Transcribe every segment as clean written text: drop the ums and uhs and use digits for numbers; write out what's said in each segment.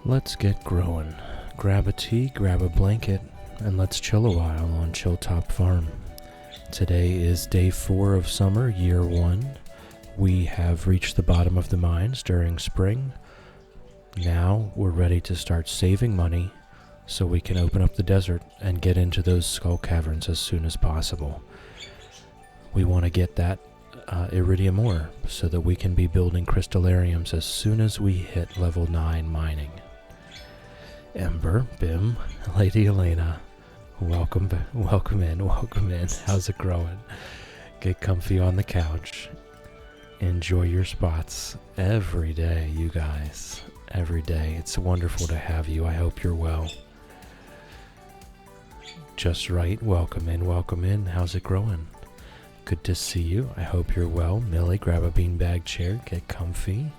Let's get growing. Grab a tea, grab a blanket, and let's chill a while on Chilltop Farm. Today is day 4 of summer, year 1. We have reached the bottom of the mines during spring. Now we're ready to start saving money so we can open up the desert and get into those skull caverns as soon as possible. We want to get that iridium ore so that we can be building crystallariums as soon as we hit level 9 mining. Ember, Bim, Lady Elena, welcome in. How's it growing? Get comfy on the couch. Enjoy your spots every day, you guys. Every day. It's wonderful to have you. I hope you're well. Just right. Welcome in. How's it growing? Good to see you. I hope you're well. Millie, grab a beanbag chair. Get comfy.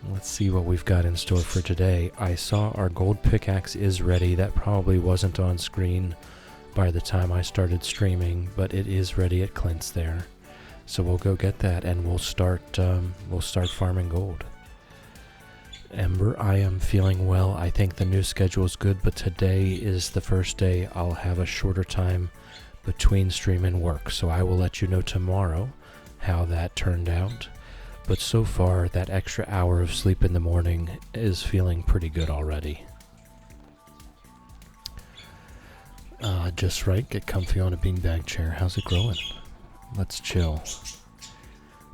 Let's see what we've got in store for today. I saw our gold pickaxe is ready. That probably wasn't on screen by the time I started streaming, but it is ready at Clint's there. So we'll go get that and we'll start farming gold. Ember, I am feeling well. I think the new schedule is good, but today is the first day I'll have a shorter time between stream and work. So I will let you know tomorrow how that turned out. But so far, that extra hour of sleep in the morning is feeling pretty good already. Just right, get comfy on a beanbag chair. How's it growing? Let's chill.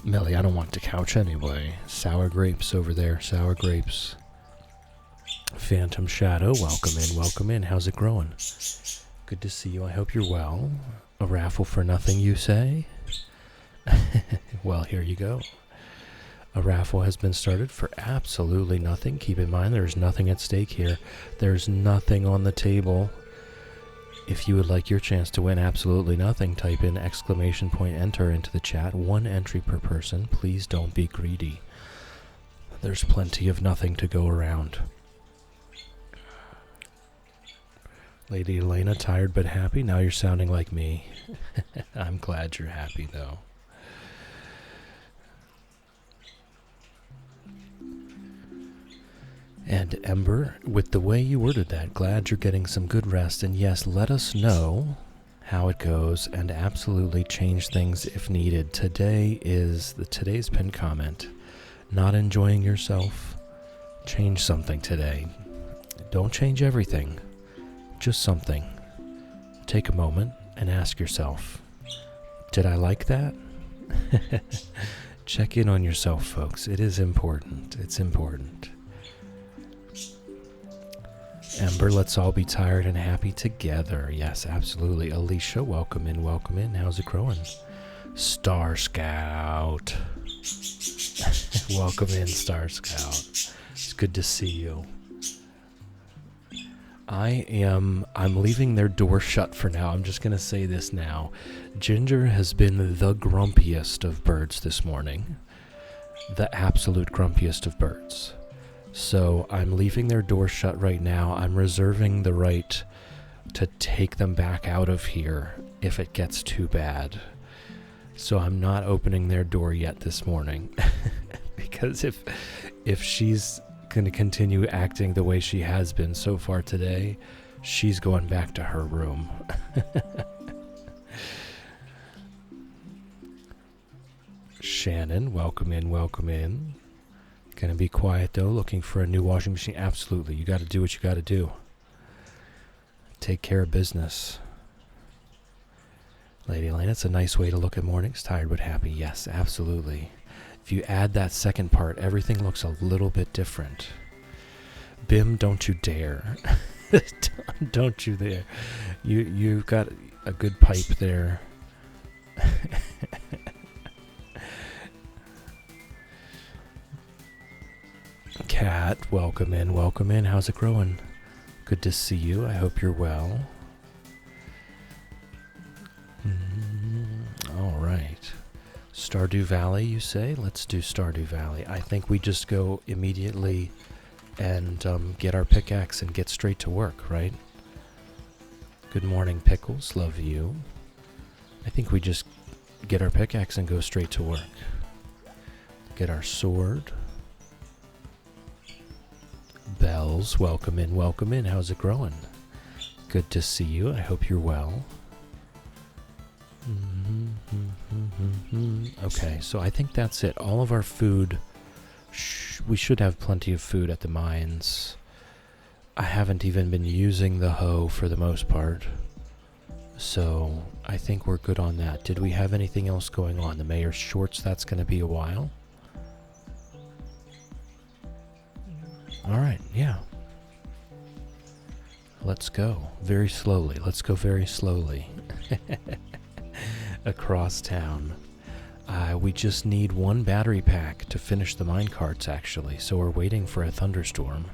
Millie, I don't want the couch anyway. Sour grapes over there, sour grapes. Phantom Shadow, welcome in. How's it growing? Good to see you. I hope you're well. A raffle for nothing, you say? Well, here you go. A raffle has been started for absolutely nothing. Keep in mind, there's nothing at stake here. There's nothing on the table. If you would like your chance to win absolutely nothing, type in ! enter into the chat. 1 entry per person. Please don't be greedy. There's plenty of nothing to go around. Lady Elena, tired but happy. Now you're sounding like me. I'm glad you're happy, though. And Ember, with the way you worded that, glad you're getting some good rest. And yes, let us know how it goes and absolutely change things if needed. Today's pinned comment. Not enjoying yourself? Change something today. Don't change everything. Just something. Take a moment and ask yourself, did I like that? Check in on yourself, folks. It is important. It's important. Ember, let's all be tired and happy together. Yes, absolutely. Alicia, welcome in. How's it growing? Star Scout. Welcome in, Star Scout. It's good to see you. I'm leaving their door shut for now. I'm just going to say this now. Ginger has been the grumpiest of birds this morning. The absolute grumpiest of birds. So I'm leaving their door shut right now. I'm reserving the right to take them back out of here if it gets too bad. So I'm not opening their door yet this morning. Because if she's going to continue acting the way she has been so far today, she's going back to her room. Shannon, welcome in. Gonna be quiet though, looking for a new washing machine. Absolutely, you gotta do what you gotta do. Take care of business. Lady Elena, it's a nice way to look at mornings. Tired but happy. Yes, absolutely. If you add that second part, everything looks a little bit different. Bim, don't you dare. Don't you dare. You've got a good pipe there. Cat, welcome in. How's it growing? Good to see you. I hope you're well. All right. Stardew Valley, you say? Let's do Stardew Valley. I think we just go immediately and get our pickaxe and get straight to work, right? Good morning, Pickles. Love you. I think we just get our pickaxe and go straight to work. Get our sword. Chills, welcome in, welcome in. How's it growing? Good to see you. I hope you're well. Okay, so I think that's it. All of our food, we should have plenty of food at the mines. I haven't even been using the hoe for the most part. So I think we're good on that. Did we have anything else going on? The mayor's shorts, that's going to be a while. All right, yeah. Let's go very slowly. Let's go very slowly. Across town. We just need one battery pack to finish the minecarts, actually. So we're waiting for a thunderstorm.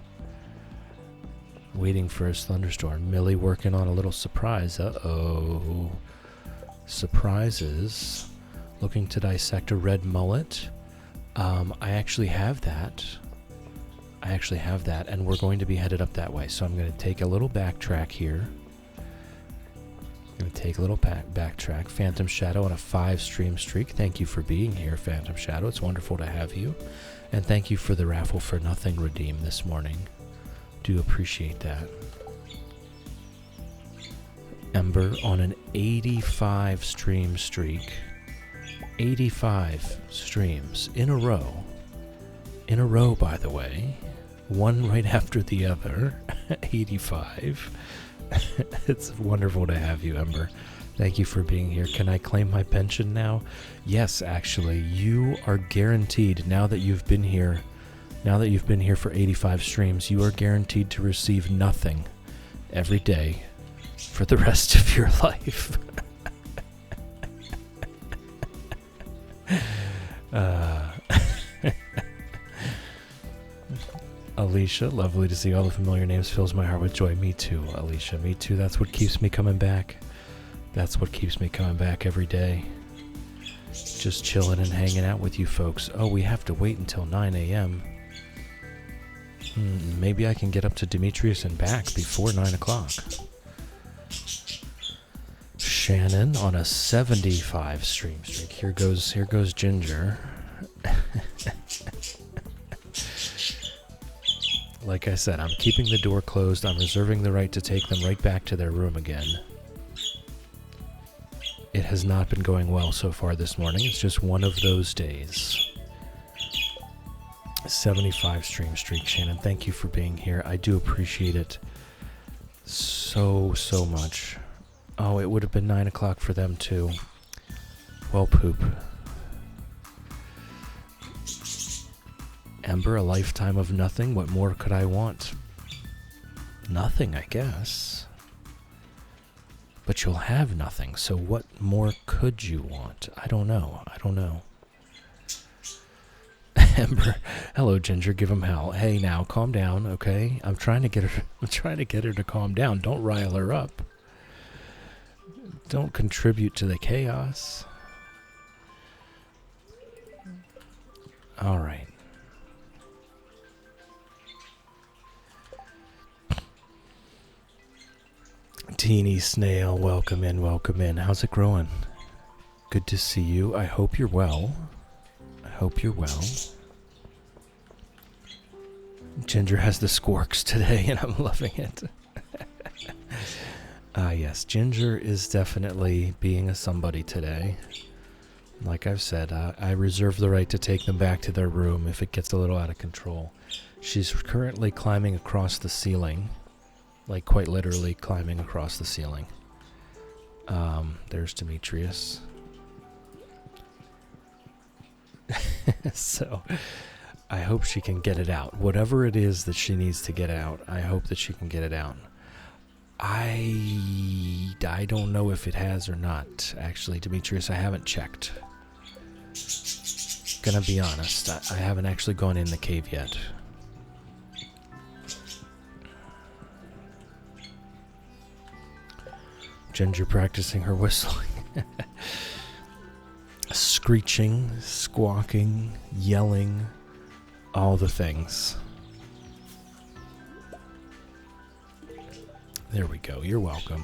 Millie working on a little surprise. Uh-oh. Surprises. Looking to dissect a red mullet. I actually have that. And we're going to be headed up that way. So I'm going to take a little backtrack here. Backtrack. Phantom Shadow on a 5-stream streak. Thank you for being here, Phantom Shadow. It's wonderful to have you. And thank you for the raffle for nothing redeem this morning. Do appreciate that. Ember on an 85 stream streak. 85 streams in a row. In a row, by the way. One right after the other. 85. It's wonderful to have you, Ember. Thank you for being here. Can I claim my pension now? Yes, actually. You are guaranteed, now that you've been here for 85 streams, you are guaranteed to receive nothing every day for the rest of your life. Alicia, lovely to see all the familiar names. Fills my heart with joy. Me too, Alicia. Me too. That's what keeps me coming back. Every day. Just chilling and hanging out with you folks. Oh, we have to wait until 9 a.m. Maybe I can get up to Demetrius and back before 9 o'clock. Shannon on a 75 stream streak. Here goes Ginger. Like I said, I'm keeping the door closed. I'm reserving the right to take them right back to their room again. It has not been going well so far this morning. It's just one of those days. 75 stream streak, Shannon. Thank you for being here. I do appreciate it so much. Oh, it would have been 9 o'clock for them too. Well, poop. Ember, a lifetime of nothing. What more could I want? Nothing, I guess. But you'll have nothing, so what more could you want? I don't know. Ember, hello Ginger, give him hell. Hey now, calm down, okay? I'm trying to get her to calm down. Don't rile her up. Don't contribute to the chaos. All right. Teeny Snail, welcome in. How's it growing? Good to see you. I hope you're well. Ginger has the squarks today, and I'm loving it. Yes, Ginger is definitely being a somebody today. Like I've said, I reserve the right to take them back to their room if it gets a little out of control. She's currently climbing across the ceiling. Like, quite literally climbing across the ceiling. There's Demetrius. So, I hope she can get it out. Whatever it is that she needs to get out, I hope that she can get it out. I don't know if it has or not, actually, Demetrius. I haven't checked. Gonna be honest, I haven't actually gone in the cave yet. Ginger practicing her whistling. Screeching, squawking, yelling, all the things. There we go. You're welcome.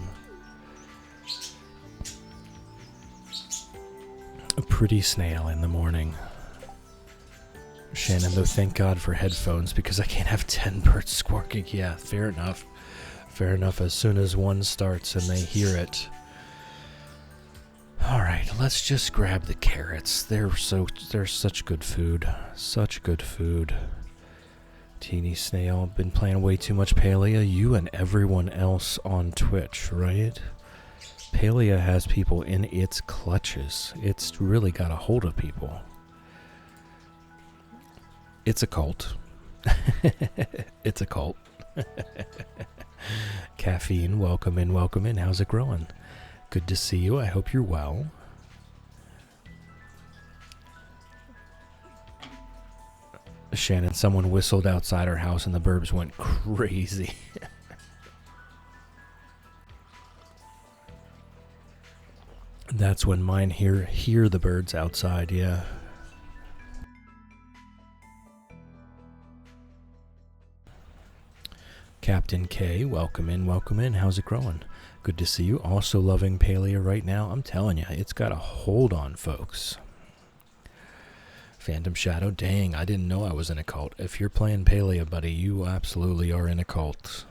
A pretty snail in the morning. Shannon, though, thank God for headphones because I can't have 10 birds squawking. Yeah, fair enough. Fair enough. As soon as one starts and they hear it. Alright, let's just grab the carrots. They're such good food. Such good food. Teeny Snail, been playing way too much Palea. You and everyone else on Twitch, right? Palea has people in its clutches. It's really got a hold of people. It's a cult. It's a cult. Caffeine, welcome in, welcome in. How's it growing? Good to see you. I hope you're well. Shannon, someone whistled outside our house and the burbs went crazy. That's when mine hear the birds outside, yeah. Captain K, welcome in, welcome in. How's it growing? Good to see you. Also loving Palea right now. I'm telling you, it's got a hold on folks. Phantom Shadow, dang, I didn't know I was in a cult. If you're playing Palea, buddy, you absolutely are in a cult.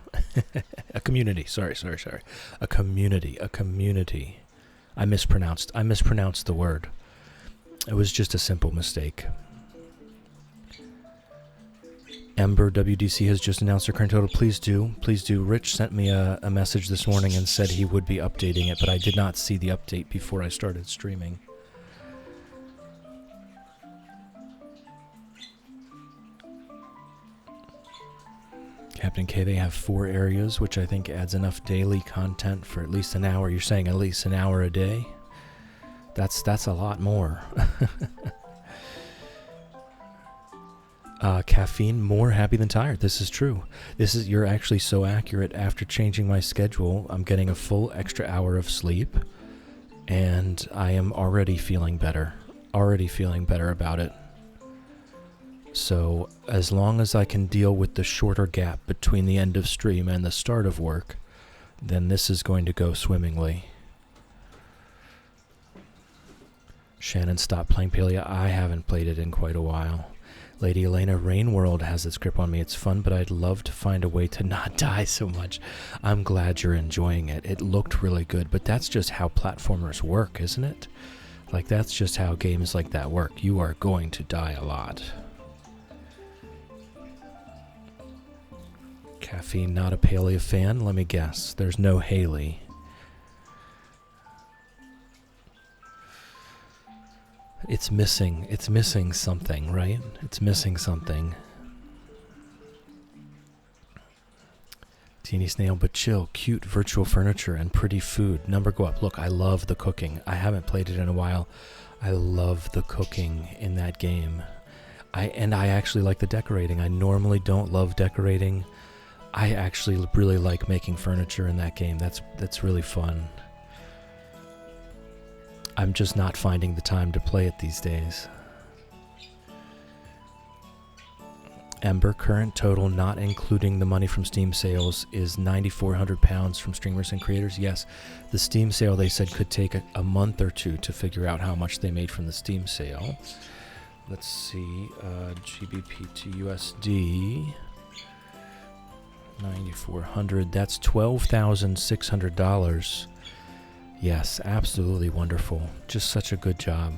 A community, sorry. A community. I mispronounced the word. It was just a simple mistake. Ember WDC has just announced her current total. Please do. Rich sent me a message this morning and said he would be updating it, but I did not see the update before I started streaming. Captain K, they have 4 areas, which I think adds enough daily content for at least an hour. You're saying at least an hour a day? That's a lot more. Caffeine, more happy than tired. This is true. You're actually so accurate. After changing my schedule, I'm getting a full extra hour of sleep, and I am already feeling better. About it. So as long as I can deal with the shorter gap between the end of stream and the start of work, then this is going to go swimmingly. Shannon, stop playing Palea. I haven't played it in quite a while. Lady Elena, Rain World has its grip on me. It's fun, but I'd love to find a way to not die so much. I'm glad you're enjoying it. It looked really good, but that's just how platformers work, isn't it? Like, that's just how games like that work. You are going to die a lot. Caffeine, not a Palea fan? Let me guess. There's no Haley. It's missing something, right? It's missing something. Teeny Snail, but chill, cute virtual furniture and pretty food. Number go up. Look, I love the cooking. I haven't played it in a while. I love the cooking in that game. I actually like the decorating. I normally don't love decorating. I actually really like making furniture in that game. That's really fun. I'm just not finding the time to play it these days. Ember, current total, not including the money from Steam sales, is £9,400 from streamers and creators. Yes, the Steam sale, they said, could take a month or two to figure out how much they made from the Steam sale. Let's see, GBP to USD, 9,400. That's $12,600. Yes, absolutely wonderful. Just such a good job.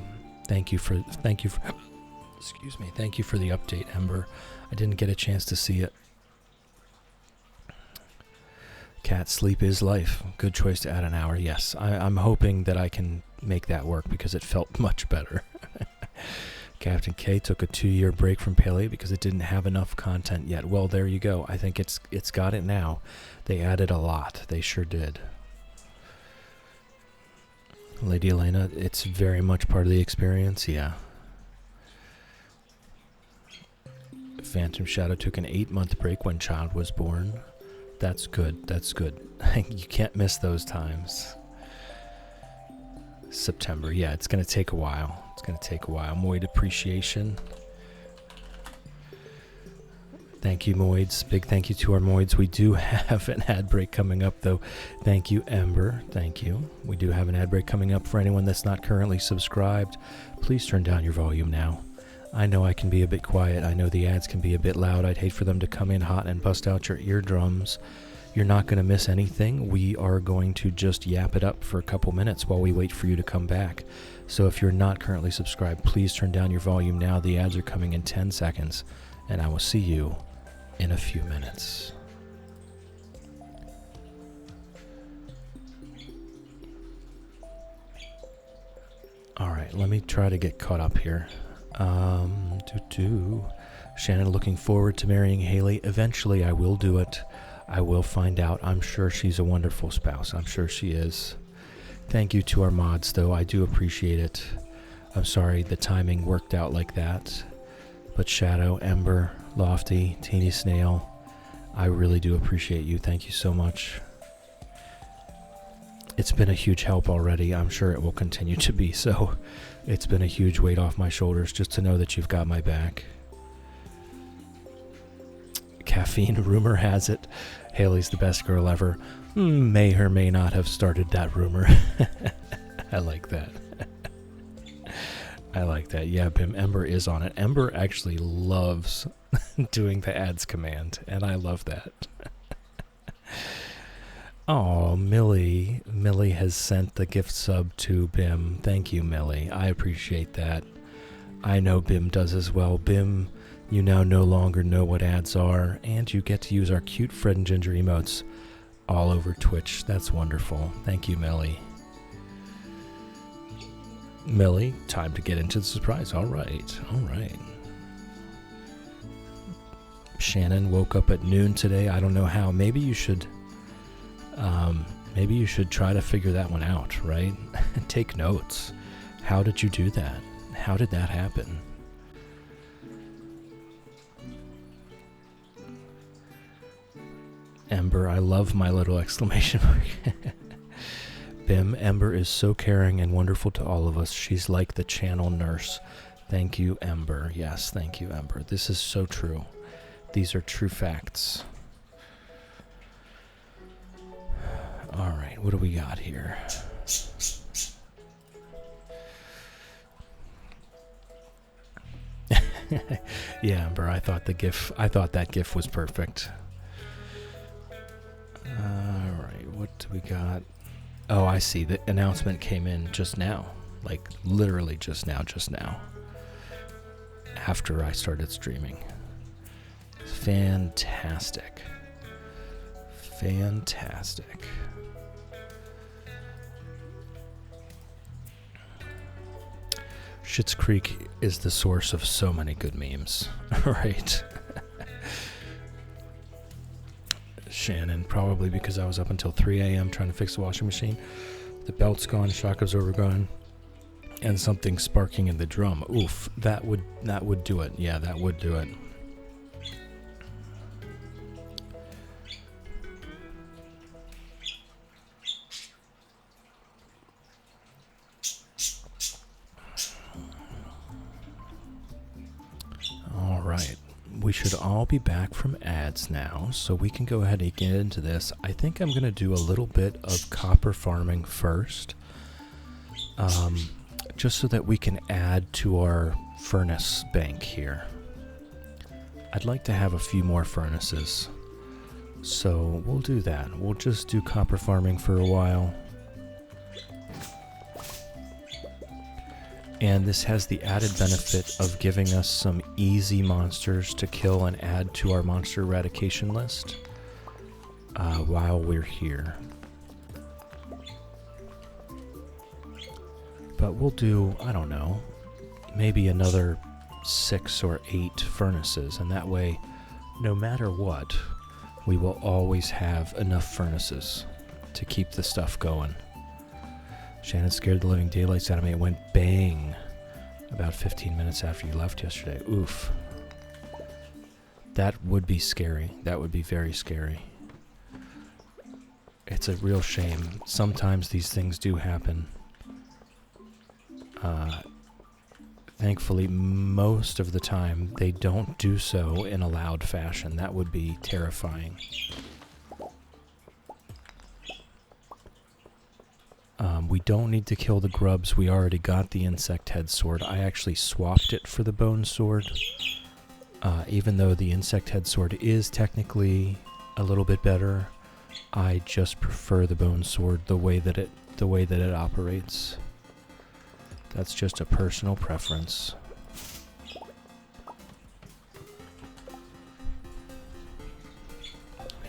Thank you for excuse me. Thank you for the update, Ember. I didn't get a chance to see it. Cat, sleep is life. Good choice to add an hour. Yes, I'm hoping that I can make that work because it felt much better. Captain K took a 2-year break from Palea because it didn't have enough content yet. Well, there you go. I think it's got it now. They added a lot. They sure did. Lady Elena, it's very much part of the experience, yeah. Phantom Shadow took an 8-month break when child was born. That's good, that's good. You can't miss those times. September, yeah, it's going to take a while. Moid appreciation. Thank you, Moids. Big thank you to our Moids. We do have an ad break coming up, though. Thank you, Ember. Thank you. We do have an ad break coming up for anyone that's not currently subscribed. Please turn down your volume now. I know I can be a bit quiet. I know the ads can be a bit loud. I'd hate for them to come in hot and bust out your eardrums. You're not going to miss anything. We are going to just yap it up for a couple minutes while we wait for you to come back. So if you're not currently subscribed, please turn down your volume now. The ads are coming in 10 seconds, and I will see you in a few minutes. Alright, let me try to get caught up here. Shannon looking forward to marrying Haley. Eventually I will do it. I will find out. I'm sure she's a wonderful spouse. I'm sure she is. Thank you to our mods, though. I do appreciate it. I'm sorry the timing worked out like that. But Shadow, Ember, Lofty, Teeny Snail, I really do appreciate you. Thank you so much. It's been a huge help already. I'm sure it will continue to be so. It's been a huge weight off my shoulders just to know that you've got my back. Caffeine, rumor has it, Haley's the best girl ever. May or may not have started that rumor. I like that. I like that. Yeah, Bim, Ember is on it. Ember actually loves doing the ads command, and I love that. Oh, Millie. Millie has sent the gift sub to Bim. Thank you, Millie. I appreciate that. I know Bim does as well. Bim, you now no longer know what ads are, and you get to use our cute Fred and Ginger emotes all over Twitch. That's wonderful. Thank you, Millie. Millie, time to get into the surprise. All right. All right. Shannon woke up at noon today. I don't know how. Maybe you should try to figure that one out, right? Take notes. How did you do that? How did that happen? Ember, I love my little exclamation mark. Bim, Ember is so caring and wonderful to all of us. She's like the channel nurse. Thank you, Ember. Yes, thank you, Ember. This is so true. These are true facts. All right, what do we got here? Yeah, Amber, I thought that GIF was perfect. All right, what do we got? Oh, I see. The announcement came in just now. Like, literally just now. After I started streaming. Fantastic. Fantastic. Schitt's Creek is the source of so many good memes, right? Shannon, probably because I was up until 3 a.m. trying to fix the washing machine. The belt's gone, shock absorber gone, and something sparking in the drum. Oof, that would do it. Yeah, that would do it. We should all be back from ads now, so we can go ahead and get into this. I think I'm going to do a little bit of copper farming first, just so that we can add to our furnace bank here. I'd like to have a few more furnaces, so we'll do that. We'll just do copper farming for a while. And this has the added benefit of giving us some easy monsters to kill and add to our monster eradication list while we're here. But we'll do, I don't know, maybe another 6 or 8 furnaces, and that way, no matter what, we will always have enough furnaces to keep the stuff going. Shannon scared the living daylights out of me. It went bang about 15 minutes after you left yesterday. Oof. That would be scary. That would be very scary. It's a real shame. Sometimes these things do happen. Thankfully, most of the time, they don't do so in a loud fashion. That would be terrifying. We don't need to kill the grubs. We already got the insect head sword. I actually swapped it for the bone sword. Even though the insect head sword is technically a little bit better, I just prefer the bone sword the way that it operates. That's just a personal preference.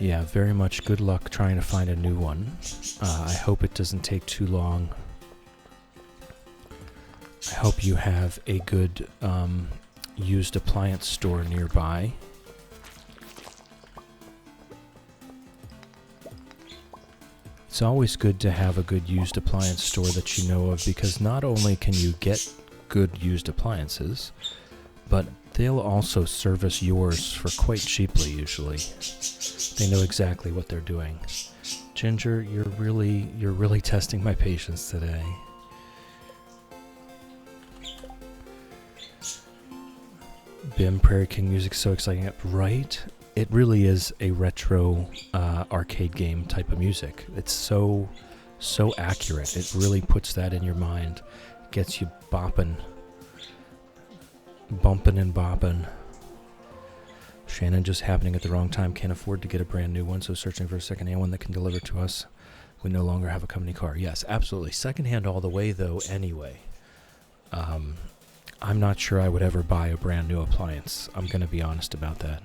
Yeah, very much good luck trying to find a new one. I hope it doesn't take too long. I hope you have a good used appliance store nearby. It's always good to have a good used appliance store that you know of, because not only can you get good used appliances, but they'll also service yours for quite cheaply usually. They know exactly what they're doing. Ginger, you're really testing my patience today. Bim, Prairie King music, so exciting, right? It really is a retro arcade game type of music. It's so accurate. It really puts that in your mind. Gets you bopping. Bumping and bopping. Shannon, just happening at the wrong time. Can't afford to get a brand new one, so searching for a secondhand one that can deliver to us. We no longer have a company car. Yes, absolutely. Secondhand all the way, though, anyway. I'm not sure I would ever buy a brand new appliance. I'm going to be honest about that.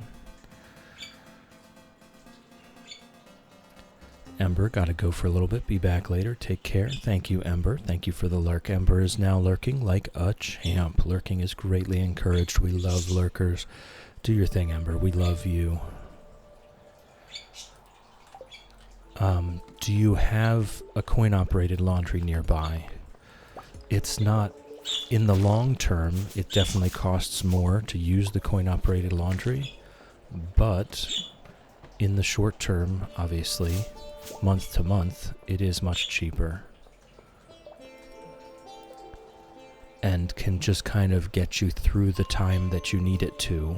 Ember, gotta go for a little bit. Be back later. Take care. Thank you, Ember. Thank you for the lurk. Ember is now lurking like a champ. Lurking is greatly encouraged. We love lurkers. Do your thing, Ember. We love you. Do you have a coin-operated laundry nearby? It's not... In the long term, it definitely costs more to use the coin-operated laundry, but in the short term, obviously, month to month, it is much cheaper. And can just kind of get you through the time that you need it to,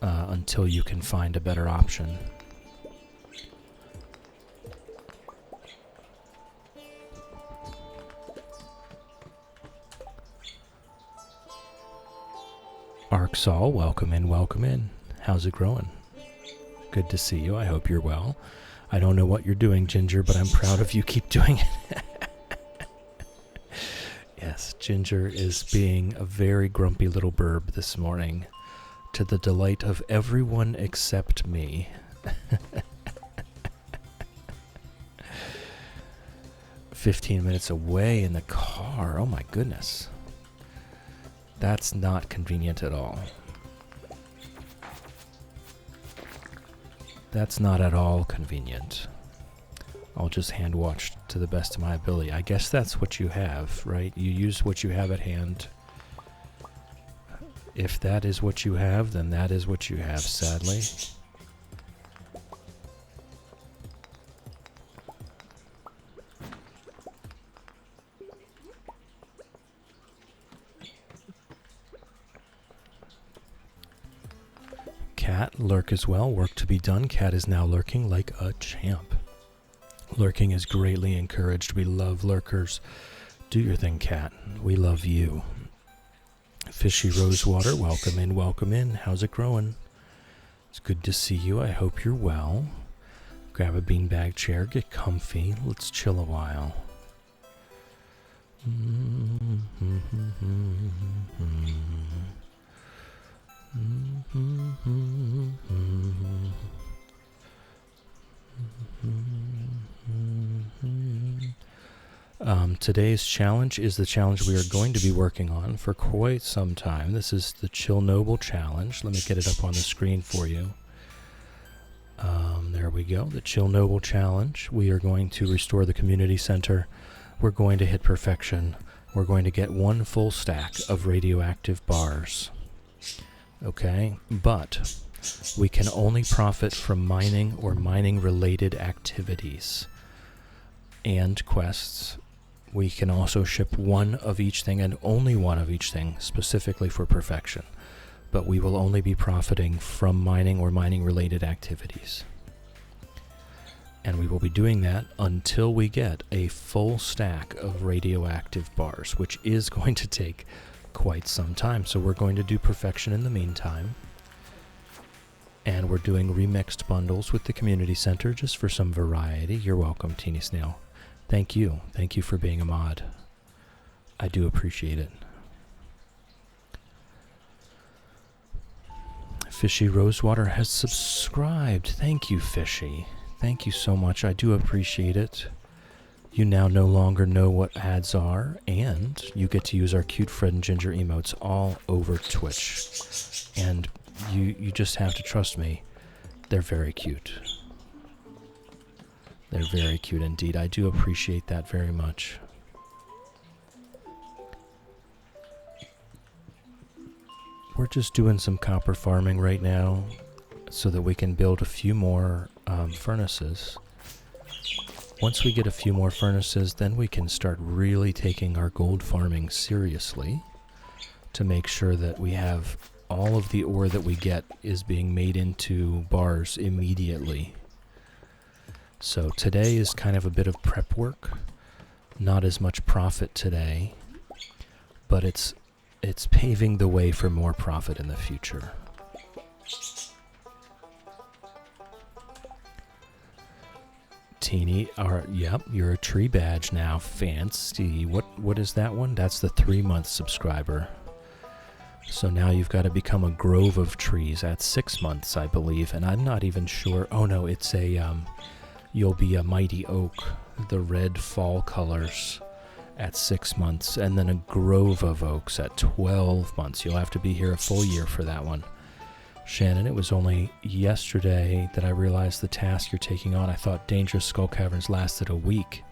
until you can find a better option. Arksol, welcome in, welcome in. How's it growing? Good to see you. I hope you're well. I don't know what you're doing, Ginger, but I'm proud of you. Keep doing it. Yes, Ginger is being a very grumpy little burb this morning, to the delight of everyone except me. 15 minutes away in the car. Oh my goodness. That's not convenient at all. That's not at all convenient. I'll just hand watch to the best of my ability. I guess that's what you have, right? You use what you have at hand. If that is what you have, then that is what you have, sadly. Cat, lurk as well. Work to be done. Cat is now lurking like a champ. Lurking is greatly encouraged. We love lurkers. Do your thing, Cat. We love you. Fishy Rosewater, welcome in, welcome in. How's it growing? It's good to see you. I hope you're well. Grab a beanbag chair, get comfy. Let's chill a while. Today's challenge is the challenge we are going to be working on for quite some time. This is the Chillnobyl challenge. Let me get it up on the screen for you. There we go, the Chillnobyl challenge. We are going to restore the community center. We're going to hit perfection. We're going to get 1 full stack of radioactive bars. Okay, but we can only profit from mining or mining-related activities and quests. We can also ship 1 of each thing and only 1 of each thing specifically for perfection, but we will only be profiting from mining or mining-related activities. And we will be doing that until we get a full stack of radioactive bars, which is going to take quite some time. So we're going to do perfection in the meantime. And we're doing remixed bundles with the community center just for some variety. You're welcome, Teeny Snail. Thank you. Thank you for being a mod. I do appreciate it. Fishy Rosewater has subscribed. Thank you, Fishy. Thank you so much. I do appreciate it. You now no longer know what ads are, and you get to use our cute Fred and Ginger emotes all over Twitch. And you just have to trust me. They're very cute. They're very cute indeed. I do appreciate that very much. We're just doing some copper farming right now so that we can build a few more furnaces. Once we get a few more furnaces, then we can start really taking our gold farming seriously to make sure that we have all of the ore that we get is being made into bars immediately. So today is kind of a bit of prep work. Not as much profit today, but it's paving the way for more profit in the future. Teeny, yep, you're a tree badge now. Fancy. What is that one? That's the 3-month subscriber. So now you've got to become a grove of trees at 6 months, I believe, and I'm not even sure. Oh no, it's you'll be a mighty oak, the red fall colors at 6 months, and then a grove of oaks at 12 months. You'll have to be here a full year for that one. Shannon, it was only yesterday that I realized the task you're taking on. I thought Dangerous Skull Caverns lasted a week,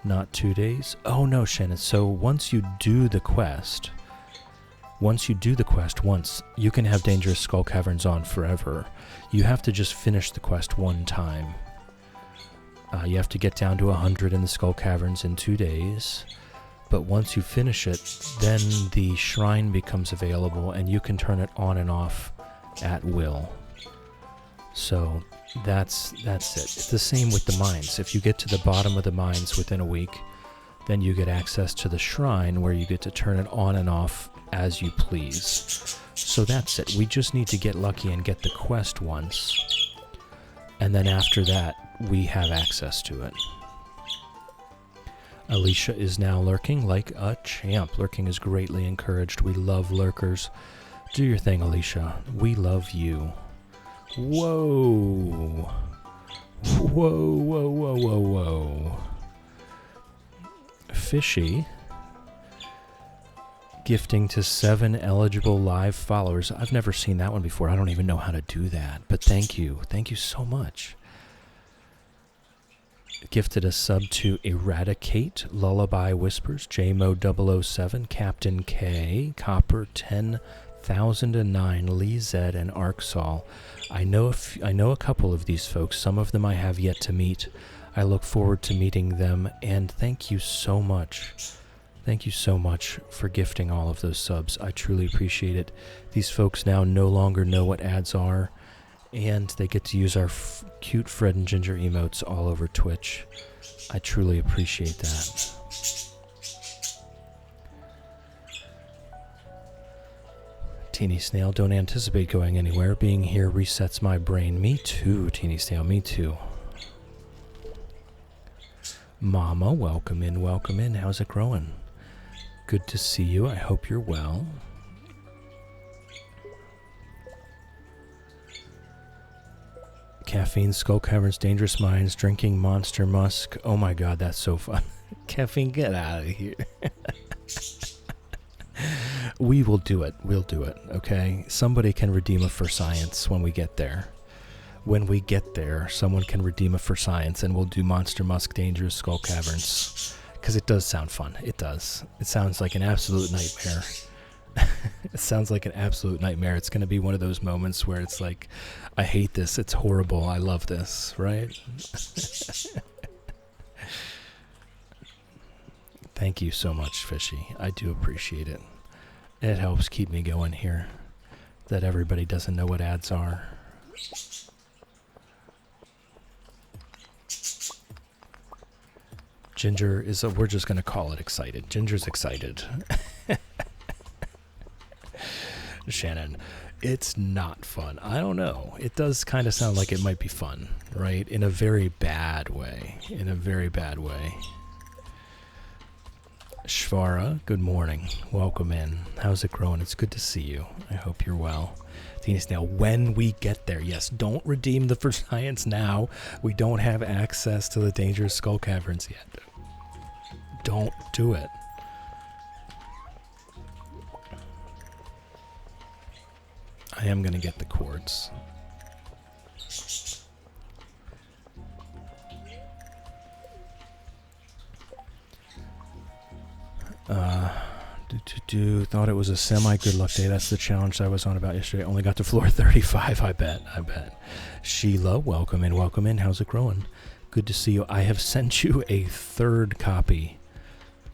not 2 days. Oh no, Shannon, so once you do the quest once, you can have Dangerous Skull Caverns on forever. You have to just finish the quest one time. You have to get down to 100 in the Skull Caverns in 2 days. But once you finish it, then the shrine becomes available and you can turn it on and off at will. So that's it. It's the same with the mines. If you get to the bottom of the mines within a week, then you get access to the shrine where you get to turn it on and off as you please. So that's it. We just need to get lucky and get the quest once. And then after that, we have access to it. Alicia is now lurking like a champ. Lurking is greatly encouraged. We love lurkers. Do your thing, Alicia. We love you. Whoa. Whoa, whoa, whoa, whoa, whoa. Fishy. Gifting to 7 eligible live followers. I've never seen that one before. I don't even know how to do that. But thank you. Thank you so much. Gifted a sub to Eradicate, Lullaby Whispers, JMO007, Captain K, Copper 10,009, Lee Zed, and Arksol. I know a couple of these folks. Some of them I have yet to meet. I look forward to meeting them, and thank you so much. Thank you so much for gifting all of those subs. I truly appreciate it. These folks now no longer know what ads are, and they get to use our cute Fred and Ginger emotes all over Twitch. I truly appreciate that. Teeny Snail, don't anticipate going anywhere. Being here resets my brain. Me too, Teeny Snail, me too. Mama, welcome in, welcome in. How's it growing? Good to see you. I hope you're well. Caffeine, Skull Caverns, Dangerous Minds, drinking Monster Musk. Oh my god, that's so fun. Caffeine, get out of here. We will do it. We'll do it, okay? Somebody can redeem a for science when we get there. When we get there, someone can redeem a for science and we'll do Monster Musk, Dangerous Skull Caverns. Because it does sound fun. It does. It sounds like an absolute nightmare. It sounds like an absolute nightmare. It's going to be one of those moments where it's like, I hate this. It's horrible. I love this, right? Thank you so much, Fishy. I do appreciate it. It helps keep me going here. That everybody doesn't know what ads are. Ginger is, we're just going to call it excited. Ginger's excited. Shannon, it's not fun. I don't know. It does kind of sound like it might be fun, right? In a very bad way. In a very bad way. Shvara, good morning. Welcome in. How's it growing? It's good to see you. I hope you're well. Tina Snail, when we get there, yes, don't redeem the for science now. We don't have access to the dangerous skull caverns yet. Don't do it. I am going to get the quartz. Thought it was a semi-good luck day. That's the challenge I was on about yesterday. Only got to floor 35, I bet. Sheila, welcome in. How's it growing? Good to see you. I have sent you a third copy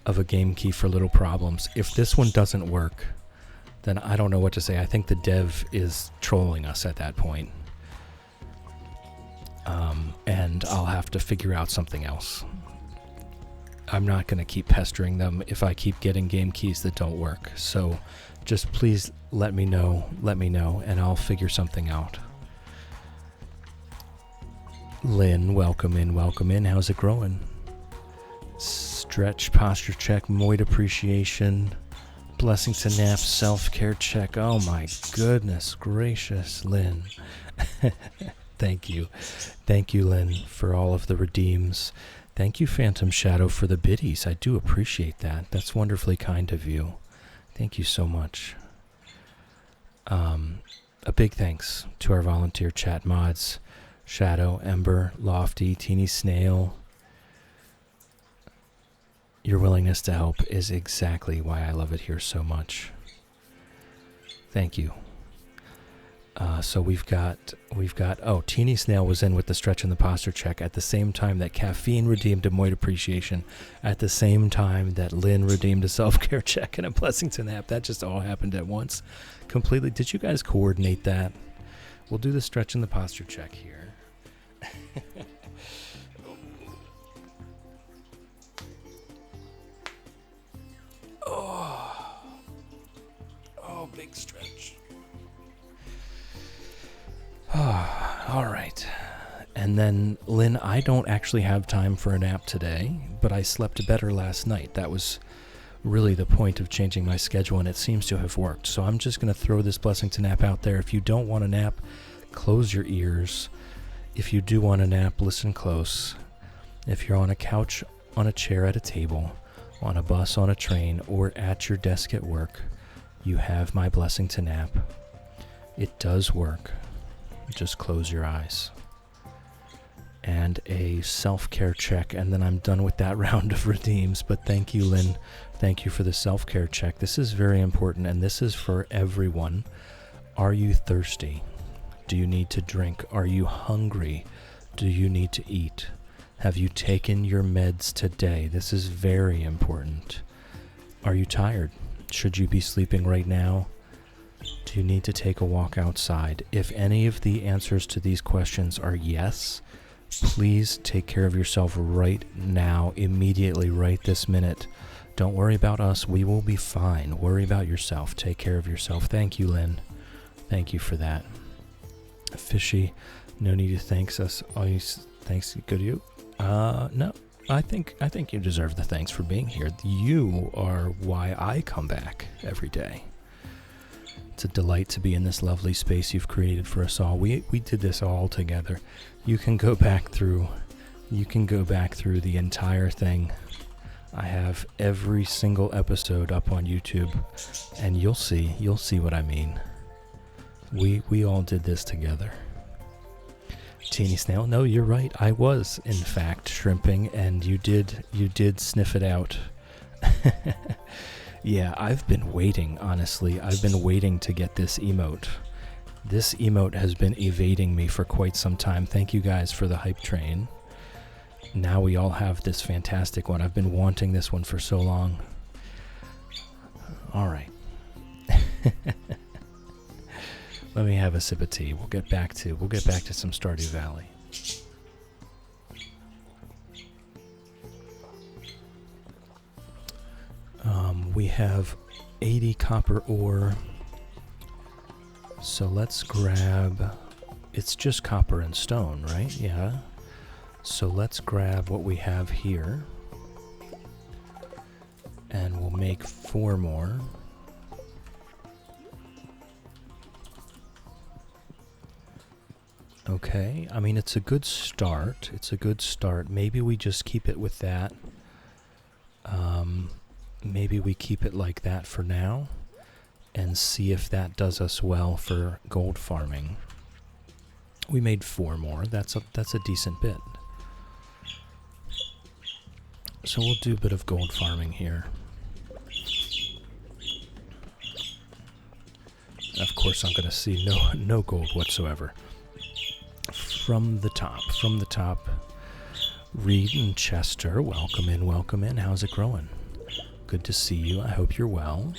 of a game key for little problems. If this one doesn't work, then I don't know what to say. I think the dev is trolling us at that point. And I'll have to figure out something else. I'm not going to keep pestering them if I keep getting game keys that don't work. So just please let me know, and I'll figure something out. Lynn, welcome in. How's it growing? Stretch, posture check, moid appreciation, blessing to nap, self-care check. Oh my goodness gracious, Lynn. Thank you, Lynn, for all of the redeems. Thank you, Phantom Shadow, for the biddies. I do appreciate that. That's wonderfully kind of you. Thank you so much. A big thanks to our volunteer chat mods, Shadow, Ember, Lofty, Teeny Snail. Your willingness to help is exactly why I love it here so much. Thank you. So we've got, Teeny Snail was in with the stretch and the posture check at the same time that Caffeine redeemed a moid appreciation, at the same time that Lynn redeemed a self-care check and a blessing to nap. That just all happened at once. Completely. Did you guys coordinate that? We'll do the stretch and the posture check here. Oh, big stretch. All right. And then, Lynn, I don't actually have time for a nap today, but I slept better last night. That was really the point of changing my schedule, and it seems to have worked. So I'm just going to throw this blessing to nap out there. If you don't want to nap, close your ears. If you do want to nap, listen close. If you're on a couch, on a chair at a table, on a bus, on a train, or at your desk at work, you have my blessing to nap. It does work. Just close your eyes. And a self-care check, and then I'm done with that round of redeems. But thank you, Lynn. Thank you for the self-care check. This is very important, and this is for everyone. Are you thirsty? Do you need to drink? Are you hungry? Do you need to eat? Have you taken your meds today? This is very important. Are you tired? Should you be sleeping right now? Do you need to take a walk outside? If any of the answers to these questions are yes, please take care of yourself right now, immediately, right this minute. Don't worry about us. We will be fine. Worry about yourself. Take care of yourself. Thank you, Lynn. Thank you for that. Fishy, no need to thanks us. Always thanks. Good to you. No. I think you deserve the thanks for being here. You are why I come back every day. It's a delight to be in this lovely space you've created for us all. We did this all together. You can go back through the entire thing. I have every single episode up on YouTube, and you'll see what I mean. We all did this together. Teeny Snail, no, you're right. I was, in fact, shrimping, and you did sniff it out. Yeah, I've been waiting, honestly. I've been waiting to get this emote. This emote has been evading me for quite some time. Thank you guys for the hype train. Now we all have this fantastic one. I've been wanting this one for so long. All right. Let me have a sip of tea. We'll get back to some Stardew Valley. we have 80 copper ore. So let's grab... It's just copper and stone, right? Yeah. So let's grab what we have here. And we'll make 4 more. Okay, I mean, it's a good start. It's a good start. Maybe we just keep it with that. Maybe we keep it like that for now and see if that does us well for gold farming. We made 4 more. That's a decent bit. So we'll do a bit of gold farming here. Of course, I'm going to see no gold whatsoever. From the top. Reed and Chester, welcome in. How's it growing? Good to see you. I hope you're well.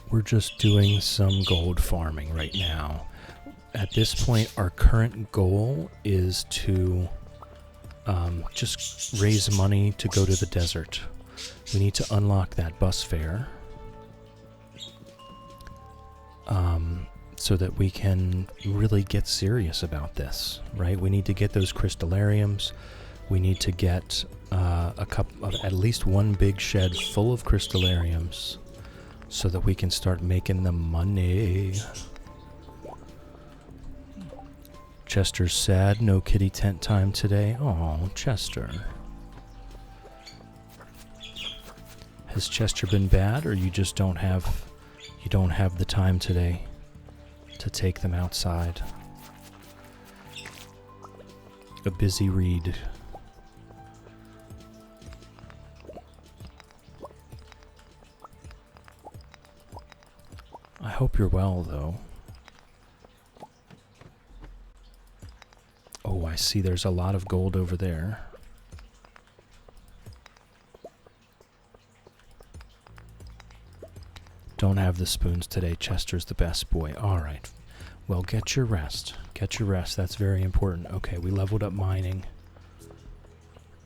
We're just doing some gold farming right now. At this point, our current goal is to just raise money to go to the desert. We need to unlock that bus fare so that we can really get serious about this, right? We need to get those crystallariums. We need to get at least one big shed full of crystallariums so that we can start making the money. Chester's sad, no kitty tent time today. Oh, Chester. Has Chester been bad, or you just don't have the time today to take them outside? A busy Reed. I hope you're well, though. Oh, I see there's a lot of gold over there. Don't have the spoons today. Chester's the best boy. All right. Well, get your rest. Get your rest. That's very important. Okay, we leveled up mining.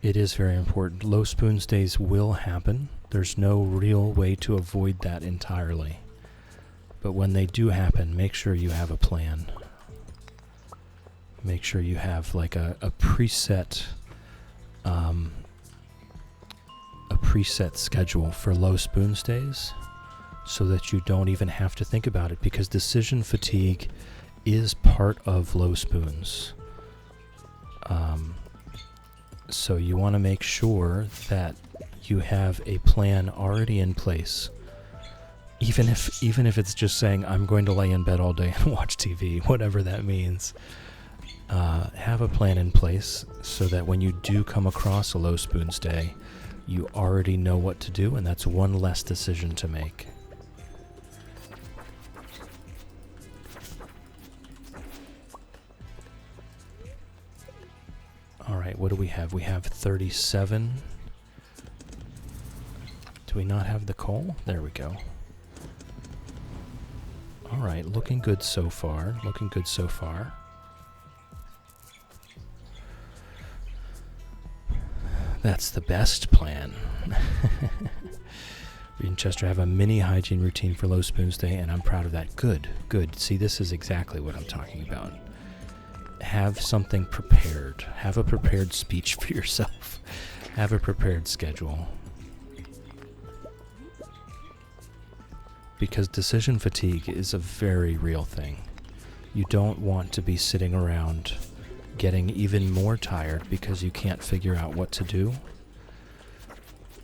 It is very important. Low spoons days will happen. There's no real way to avoid that entirely. But when they do happen, make sure you have a plan. Make sure you have like a preset schedule for low spoons days so that you don't even have to think about it, because decision fatigue is part of low spoons. So you want to make sure that you have a plan already in place. Even if it's just saying, I'm going to lay in bed all day and watch TV, whatever that means. Have a plan in place so that when you do come across a low spoons day, you already know what to do, and that's one less decision to make. All right, what do we have? We have 37. Do we not have the coal? There we go. All right, looking good so far. That's the best plan. Reed and Chester have a mini hygiene routine for Low Spoons Day, and I'm proud of that. Good. See, this is exactly what I'm talking about. Have something prepared. Have a prepared speech for yourself. Have a prepared schedule. Because decision fatigue is a very real thing. You don't want to be sitting around getting even more tired because you can't figure out what to do.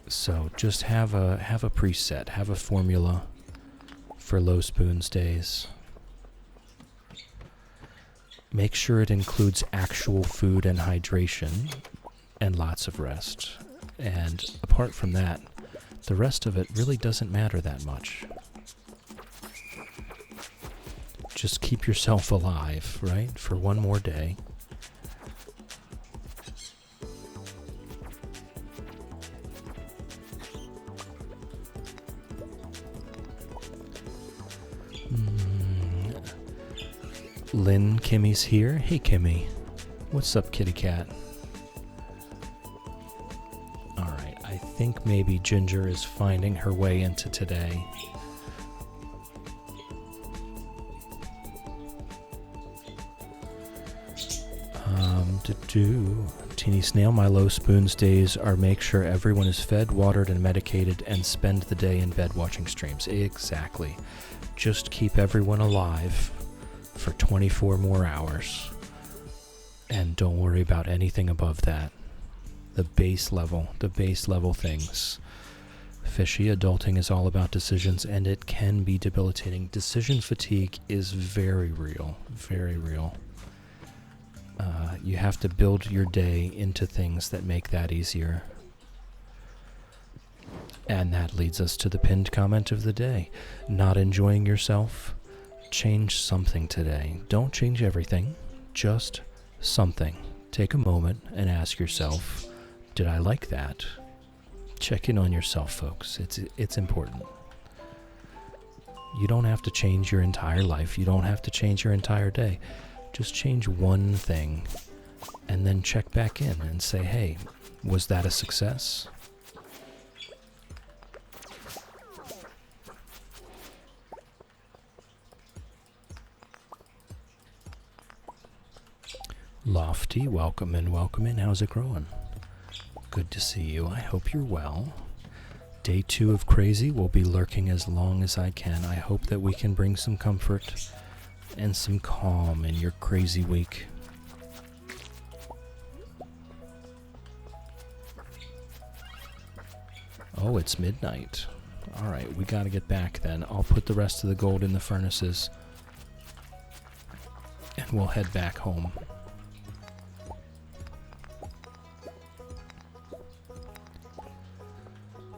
So just have a preset, have a formula for Low Spoons days. Make sure it includes actual food and hydration and lots of rest. And apart from that, the rest of it really doesn't matter that much. Just keep yourself alive, right? For one more day. Lynn, Kimmy's here. Hey, Kimmy. What's up, kitty cat? Alright, I think maybe Ginger is finding her way into today. Teeny Snail, my low spoons days are make sure everyone is fed, watered, and medicated, and spend the day in bed watching streams. Exactly. Just keep everyone alive for 24 more hours. And don't worry about anything above that. The base level things. Fishy, adulting is all about decisions, and it can be debilitating. Decision fatigue is very real, very real. You have to build your day into things that make that easier. And that leads us to the pinned comment of the day. Not enjoying yourself? Change something today. Don't change everything, just something. Take a moment and ask yourself, did I like that? Check in on yourself, folks. It's important. You don't have to change your entire life. You don't have to change your entire day. Just change one thing and then check back in and say, hey, was that a success? Lofty, welcome in, welcome in. How's it growing? Good to see you. I hope you're well. Day 2 of Crazy will be lurking as long as I can. I hope that we can bring some comfort and some calm in your crazy week. Oh, it's midnight. Alright, we gotta get back then. I'll put the rest of the gold in the furnaces. And we'll head back home.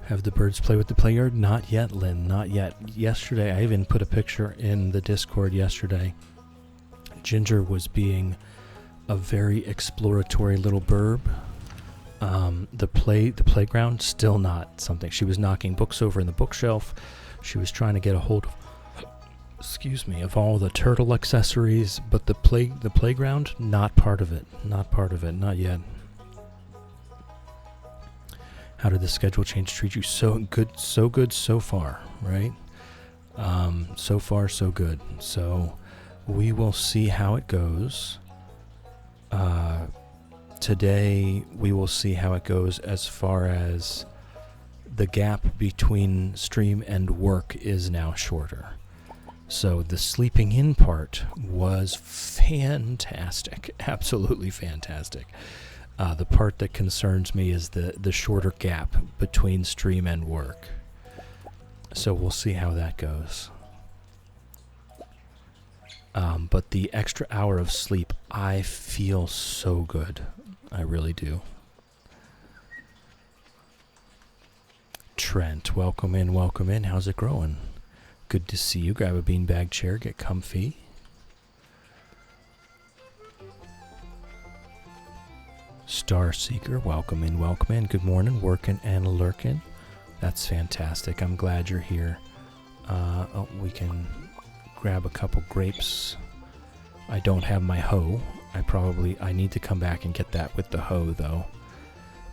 Have the birds play with the play yard? Not yet, Lynn, not yet. Yesterday, I even put a picture in the Discord yesterday. Ginger was being a very exploratory little burb. The playground, still not something. She was knocking books over in the bookshelf. She was trying to get a hold of all the turtle accessories, but the playground, not part of it. Not part of it, not yet. How did the schedule change treat you? So good so far, right? So far, so good. So we will see how it goes. Today, we will see how it goes as far as the gap between stream and work is now shorter. So the sleeping in part was fantastic, absolutely fantastic. The part that concerns me is the shorter gap between stream and work. So we'll see how that goes. But the extra hour of sleep, I feel so good. I really do. Trent, welcome in, welcome in. How's it growing? Good to see you. Grab a beanbag chair, get comfy. Star Seeker, welcome in, welcome in. Good morning, working and lurking. That's fantastic. I'm glad you're here. We can grab a couple grapes. I don't have my hoe. I need to come back and get that with the hoe, though,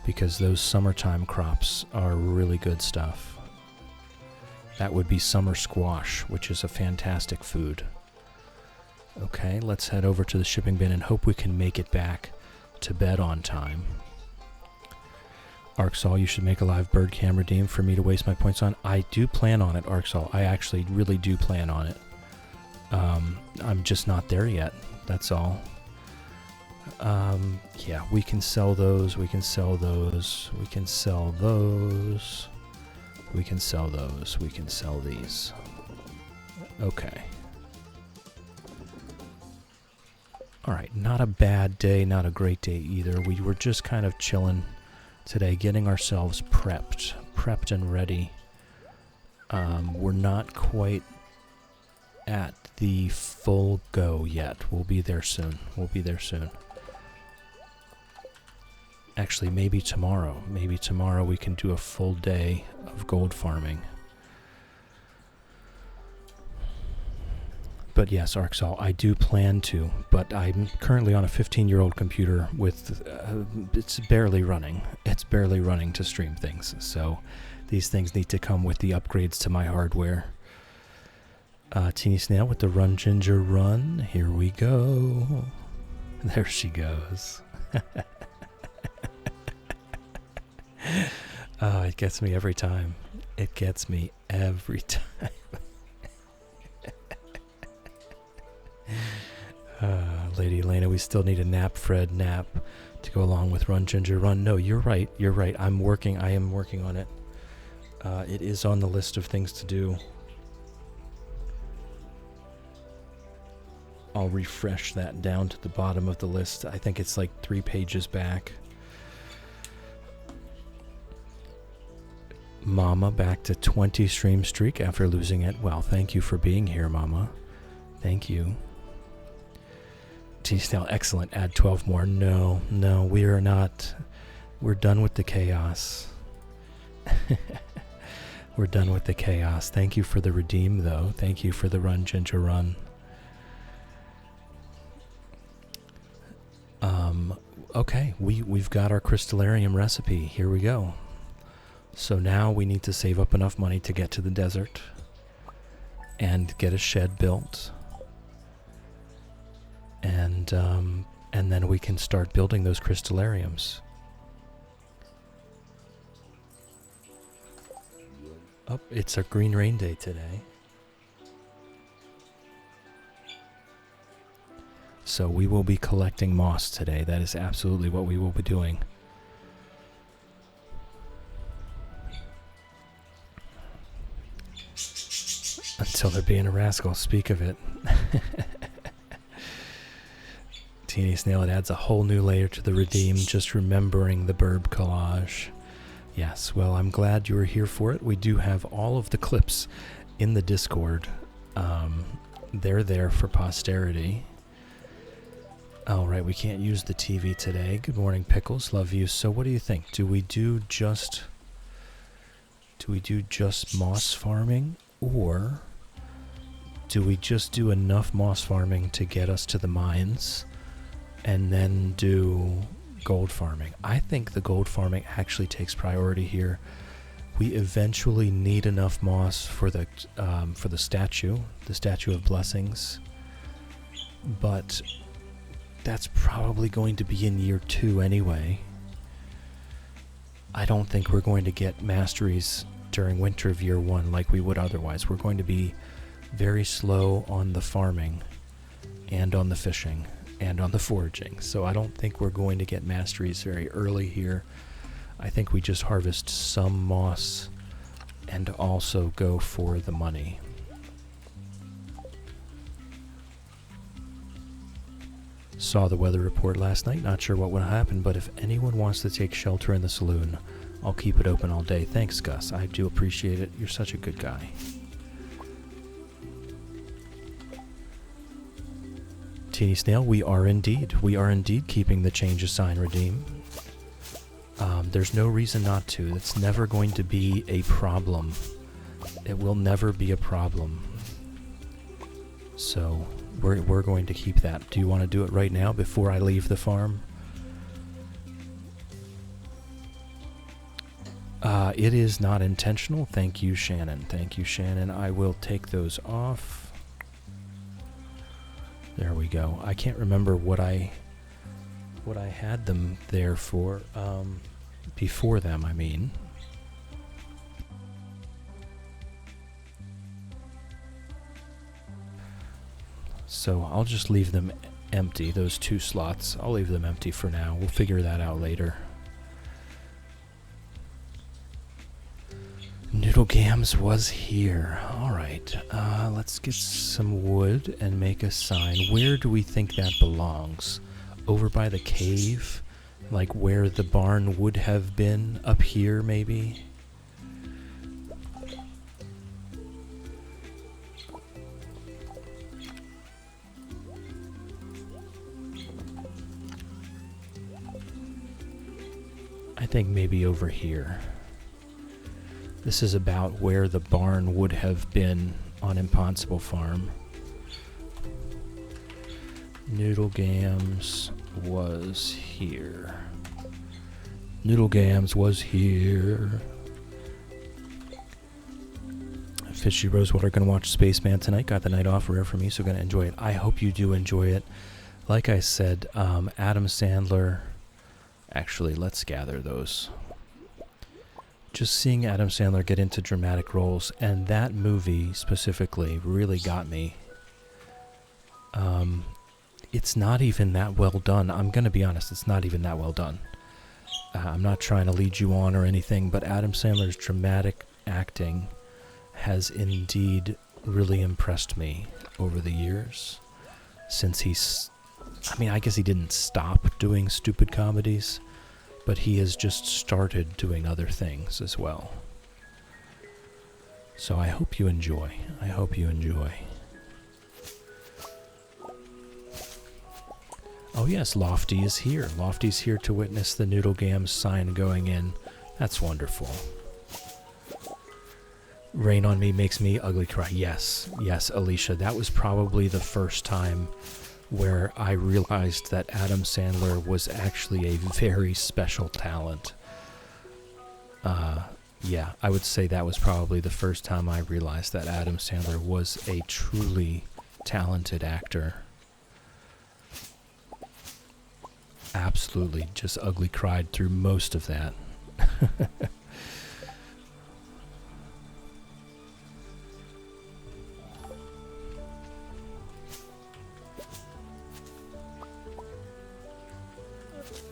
because those summertime crops are really good stuff. That would be summer squash, which is a fantastic food. Okay, let's head over to the shipping bin and hope we can make it back to bed on time. Arksol, you should make a live bird cam redeem for me to waste my points on. I do plan on it, Arksol. I actually really do plan on it. I'm just not there yet. That's all. Yeah, we can sell those. We can sell those. We can sell those. We can sell those. We can sell these. Okay. Alright, not a bad day, not a great day either. We were just kind of chilling today, getting ourselves prepped and ready. We're not quite at the full go yet. We'll be there soon. We'll be there soon. Actually, maybe tomorrow. Maybe tomorrow we can do a full day of gold farming. But yes, Arxol, I do plan to, but I'm currently on a 15-year-old computer with, it's barely running. It's barely running to stream things, so these things need to come with the upgrades to my hardware. Teeny Snail with the Run Ginger Run. Here we go. There she goes. Oh, it gets me every time. It gets me every time. Lady Elena, we still need a nap, Fred, nap to go along with Run Ginger Run. No, you're right. You're right. I am working on it. It is on the list of things to do. I'll refresh that down to the bottom of the list. I think it's like 3 pages back. Mama back to 20 stream streak after losing it. Well, thank you for being here, Mama. Thank you. T-Snail, excellent. Add 12 more. No, we are not. We're done with the chaos. We're done with the chaos. Thank you for the redeem, though. Thank you for the Run Ginger Run. Okay, we've got our crystallarium recipe. Here we go. So now we need to save up enough money to get to the desert and get a shed built. And then we can start building those crystallariums. Oh, it's a green rain day today. So we will be collecting moss today. That is absolutely what we will be doing. Until there being a rascal, speak of it. Teeny Snail, it adds a whole new layer to the redeem, just remembering the burb collage. Yes, well, I'm glad you were here for it. We do have all of the clips in the Discord. They're there for posterity. All right, we can't use the TV today. Good morning, Pickles. Love you. So what do you think? Do we do just moss farming, or do we just do enough moss farming to get us to the mines and then do gold farming? I think the gold farming actually takes priority here. We eventually need enough moss for the statue of blessings, but that's probably going to be in year 2 anyway. I don't think we're going to get masteries during winter of year 1 like we would otherwise. We're going to be very slow on the farming and on the fishing and on the foraging. So I don't think we're going to get masteries very early here. I think we just harvest some moss and also go for the money. Saw the weather report last night, not sure what would happen, but if anyone wants to take shelter in the saloon, I'll keep it open all day. Thanks, Gus. I do appreciate it. You're such a good guy. Teeny Snail, we are indeed keeping the change of sign redeem. There's no reason not to. It's never going to be a problem. It will never be a problem. So we're going to keep that. Do you want to do it right now before I leave the farm? It is not intentional. Thank you, Shannon. Thank you, Shannon. I will take those off. There we go. I can't remember what I had them there for. Before them, I mean. So I'll just leave them empty, those 2 slots. I'll leave them empty for now. We'll figure that out later. Noodle Gams was here. Alright, let's get some wood and make a sign. Where do we think that belongs? Over by the cave? Like where the barn would have been? Up here, maybe? I think maybe over here. This is about where the barn would have been on Impossible Farm. Noodle Gams was here. Noodle Gams was here. Fishy Rosewater gonna watch Spaceman tonight. Got the night off, rare for me, so gonna enjoy it. I hope you do enjoy it. Like I said, Adam Sandler. Actually, let's gather those. Just seeing Adam Sandler get into dramatic roles, and that movie specifically really got me. It's not even that well done. I'm gonna be honest, it's not even that well done. I'm not trying to lead you on or anything, but Adam Sandler's dramatic acting has indeed really impressed me over the years. Since I guess he didn't stop doing stupid comedies, but he has just started doing other things as well. So I hope you enjoy. I hope you enjoy. Oh yes, Lofty is here. Lofty's here to witness the Noodle Gams sign going in. That's wonderful. Rain on Me makes me ugly cry. Yes, Alicia, that was probably the first time where I realized that Adam Sandler was actually a very special talent. Yeah, I would say that was probably the first time I realized that Adam Sandler was a truly talented actor. Absolutely, just ugly cried through most of that.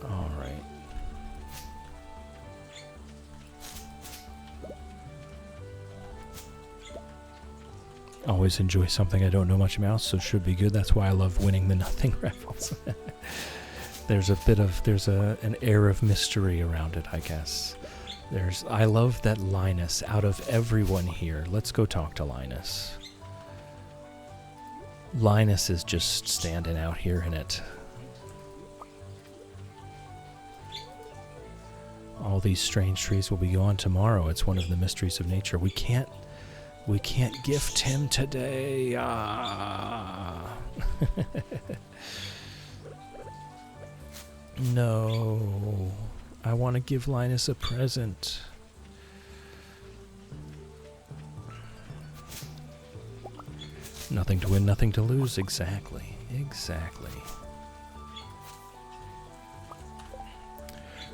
All right. Always enjoy something I don't know much about, so it should be good. That's why I love winning the nothing raffles. There's an air of mystery around it, I guess. I love that Linus, out of everyone here, let's go talk to Linus. Linus is just standing out here in it. All these strange trees will be gone tomorrow. It's one of the mysteries of nature. We can't gift him today. No. I want to give Linus a present. Nothing to win, nothing to lose. Exactly.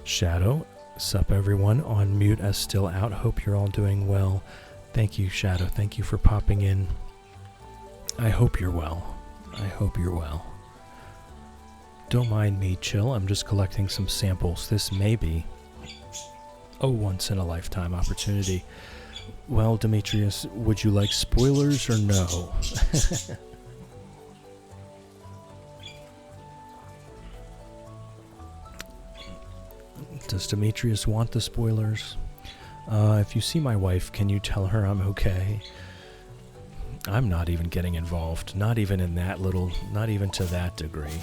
Shadow, sup everyone, on mute as still out. Hope you're all doing well. Thank you, Shadow. Thank you for popping in. I hope you're well. Don't mind me, Chill. I'm just collecting some samples. This may be a once-in-a-lifetime opportunity. Well, Demetrius, would you like spoilers or no? Does Demetrius want the spoilers? If you see my wife, can you tell her I'm okay? I'm not even getting involved. Not even to that degree.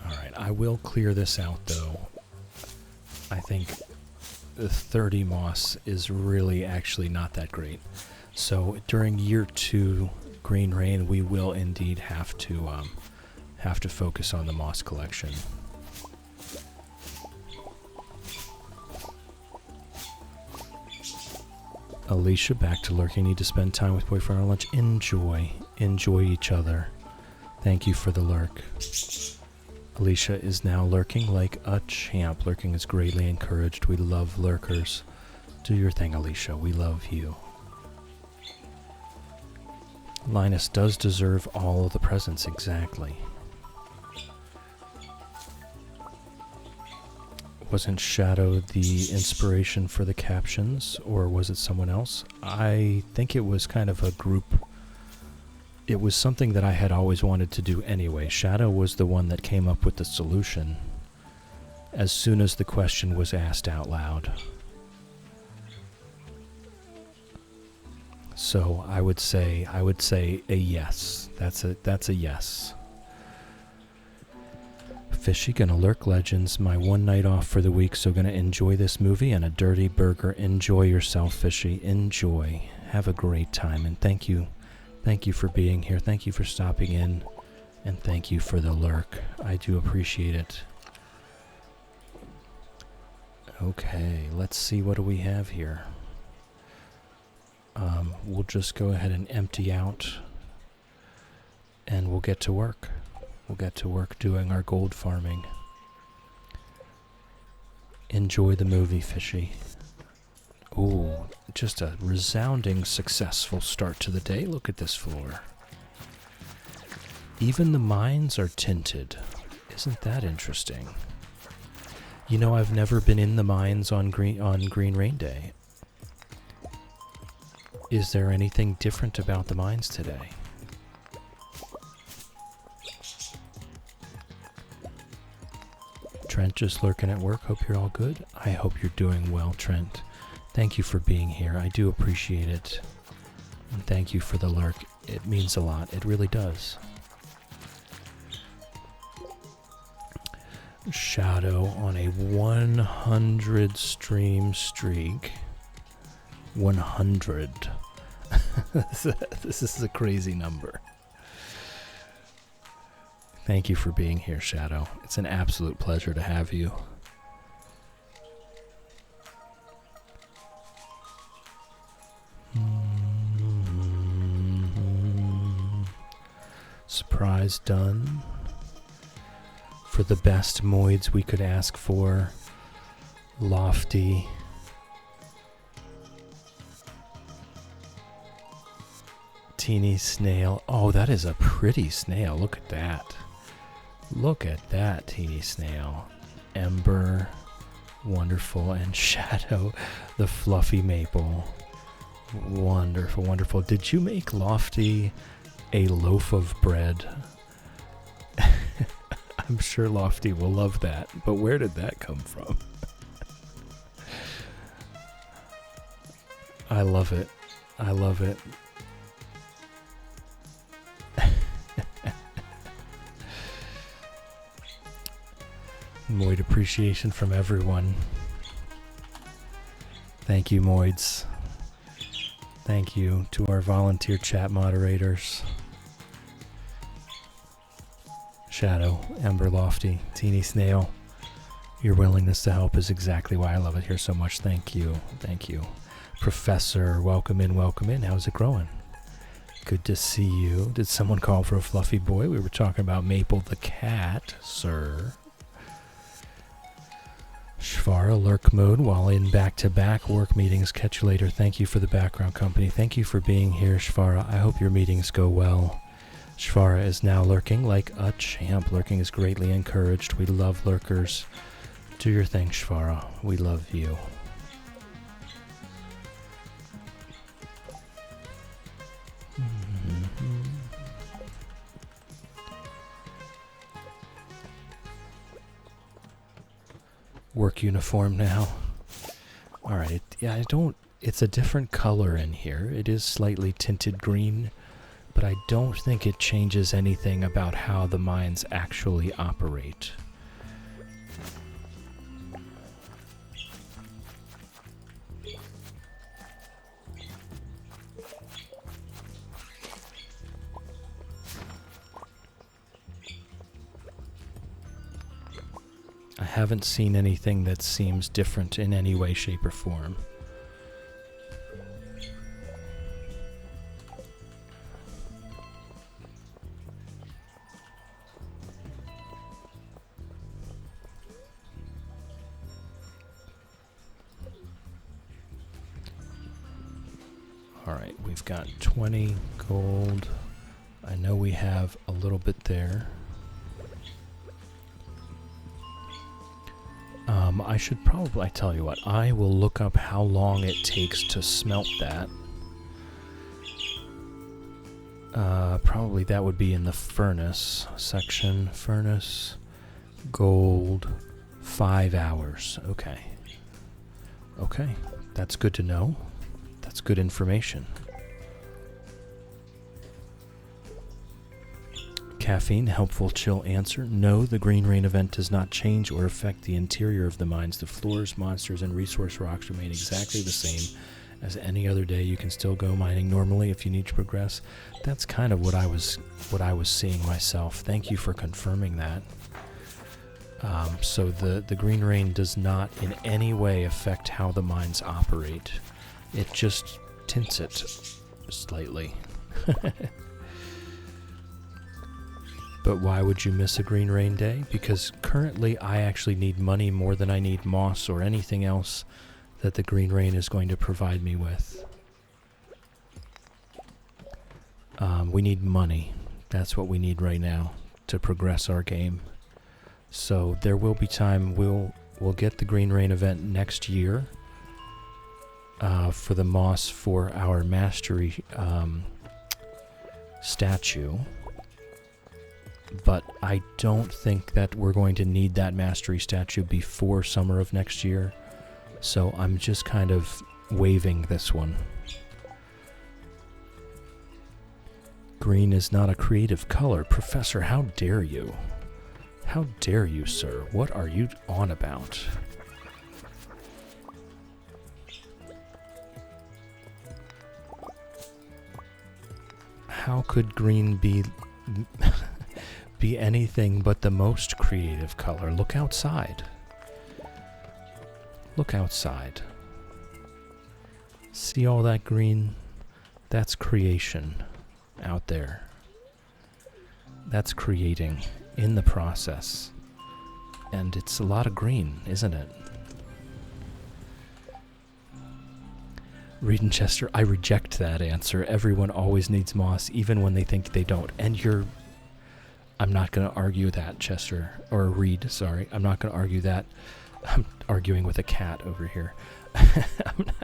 Alright, I will clear this out though. I think the 30 moss is really actually not that great. So during year 2 Green Rain, we will indeed have to focus on the moss collection. Alicia, back to lurking. Need to spend time with boyfriend on lunch. Enjoy each other. Thank you for the lurk. Alicia is now lurking like a champ. Lurking is greatly encouraged. We love lurkers. Do your thing, Alicia. We love you. Linus does deserve all of the presents, exactly. Wasn't Shadow the inspiration for the captions, or was it someone else? I think it was kind of a group. It was something that I had always wanted to do anyway. Shadow was the one that came up with the solution as soon as the question was asked out loud. So I would say a yes. That's a yes. Fishy, gonna lurk legends. My one night off for the week, so gonna enjoy this movie and a dirty burger. Enjoy yourself, Fishy. Enjoy. Have a great time, and thank you. Thank you for being here. Thank you for stopping in, and thank you for the lurk. I do appreciate it. Okay, let's see, what do we have here? We'll just go ahead and empty out, and we'll get to work. We'll get to work doing our gold farming. Enjoy the movie, Fishy. Ooh, just a resounding successful start to the day. Look at this floor. Even the mines are tinted. Isn't that interesting? You know, I've never been in the mines on Green Rain Day. Is there anything different about the mines today? Trent just lurking at work. Hope you're all good. I hope you're doing well, Trent. Thank you for being here. I do appreciate it. And thank you for the lurk. It means a lot. It really does. Shadow on a 100 stream streak. 100. This is a crazy number. Thank you for being here, Shadow. It's an absolute pleasure to have you. Surprise done. For the best moids we could ask for. Lofty. Teeny snail. Oh, that is a pretty snail. Look at that. Look at that, teeny snail. Ember. Wonderful. And Shadow, the fluffy maple. Wonderful, wonderful. Did you make Lofty a loaf of bread? I'm sure Lofty will love that, but where did that come from? I love it. I love it. Moid appreciation from everyone. Thank you, Moids. Thank you to our volunteer chat moderators. Shadow, Ember Lofty, Teeny Snail. Your willingness to help is exactly why I love it here so much. Thank you. Thank you. Professor, welcome in, welcome in. How's it growing? Good to see you. Did someone call for a fluffy boy? We were talking about Maple the cat, sir. Shvara, lurk mode while in back-to-back work meetings. Catch you later. Thank you for the background company. Thank you for being here, Shvara. I hope your meetings go well. Shvara is now lurking like a champ. Lurking is greatly encouraged. We love lurkers. Do your thing, Shvara. We love you. Work uniform now. Alright, yeah, it's a different color in here. It is slightly tinted green, but I don't think it changes anything about how the mines actually operate. I haven't seen anything that seems different in any way, shape, or form. Alright, we've got 20 gold. I know we have a little bit there. I should probably, I tell you what, I will look up how long it takes to smelt that. Probably that would be in the furnace section. Furnace, gold, 5 hours. Okay. Okay, that's good to know. That's good information. Caffeine, helpful chill answer. No, the Green Rain event does not change or affect the interior of the mines. The floors, monsters, and resource rocks remain exactly the same as any other day. You can still go mining normally if you need to progress. That's kind of what I was seeing myself. Thank you for confirming that. So the Green Rain does not in any way affect how the mines operate. It just tints it slightly. But why would you miss a Green Rain day? Because currently I actually need money more than I need moss or anything else that the Green Rain is going to provide me with. We need money. That's what we need right now to progress our game. So there will be time. We'll get the Green Rain event next year for the moss for our mastery statue. But I don't think that we're going to need that mastery statue before summer of next year. So I'm just kind of waiving this one. Green is not a creative color. Professor, how dare you? How dare you, sir? What are you on about? How could green be anything but the most creative color? Look outside. Look outside. See all that green? That's creation out there. That's creating in the process. And it's a lot of green, isn't it? Reed and Chester, I reject that answer. Everyone always needs moss, even when they think they don't. And I'm not going to argue that, Chester. Or Reed, sorry. I'm not going to argue that. I'm arguing with a cat over here.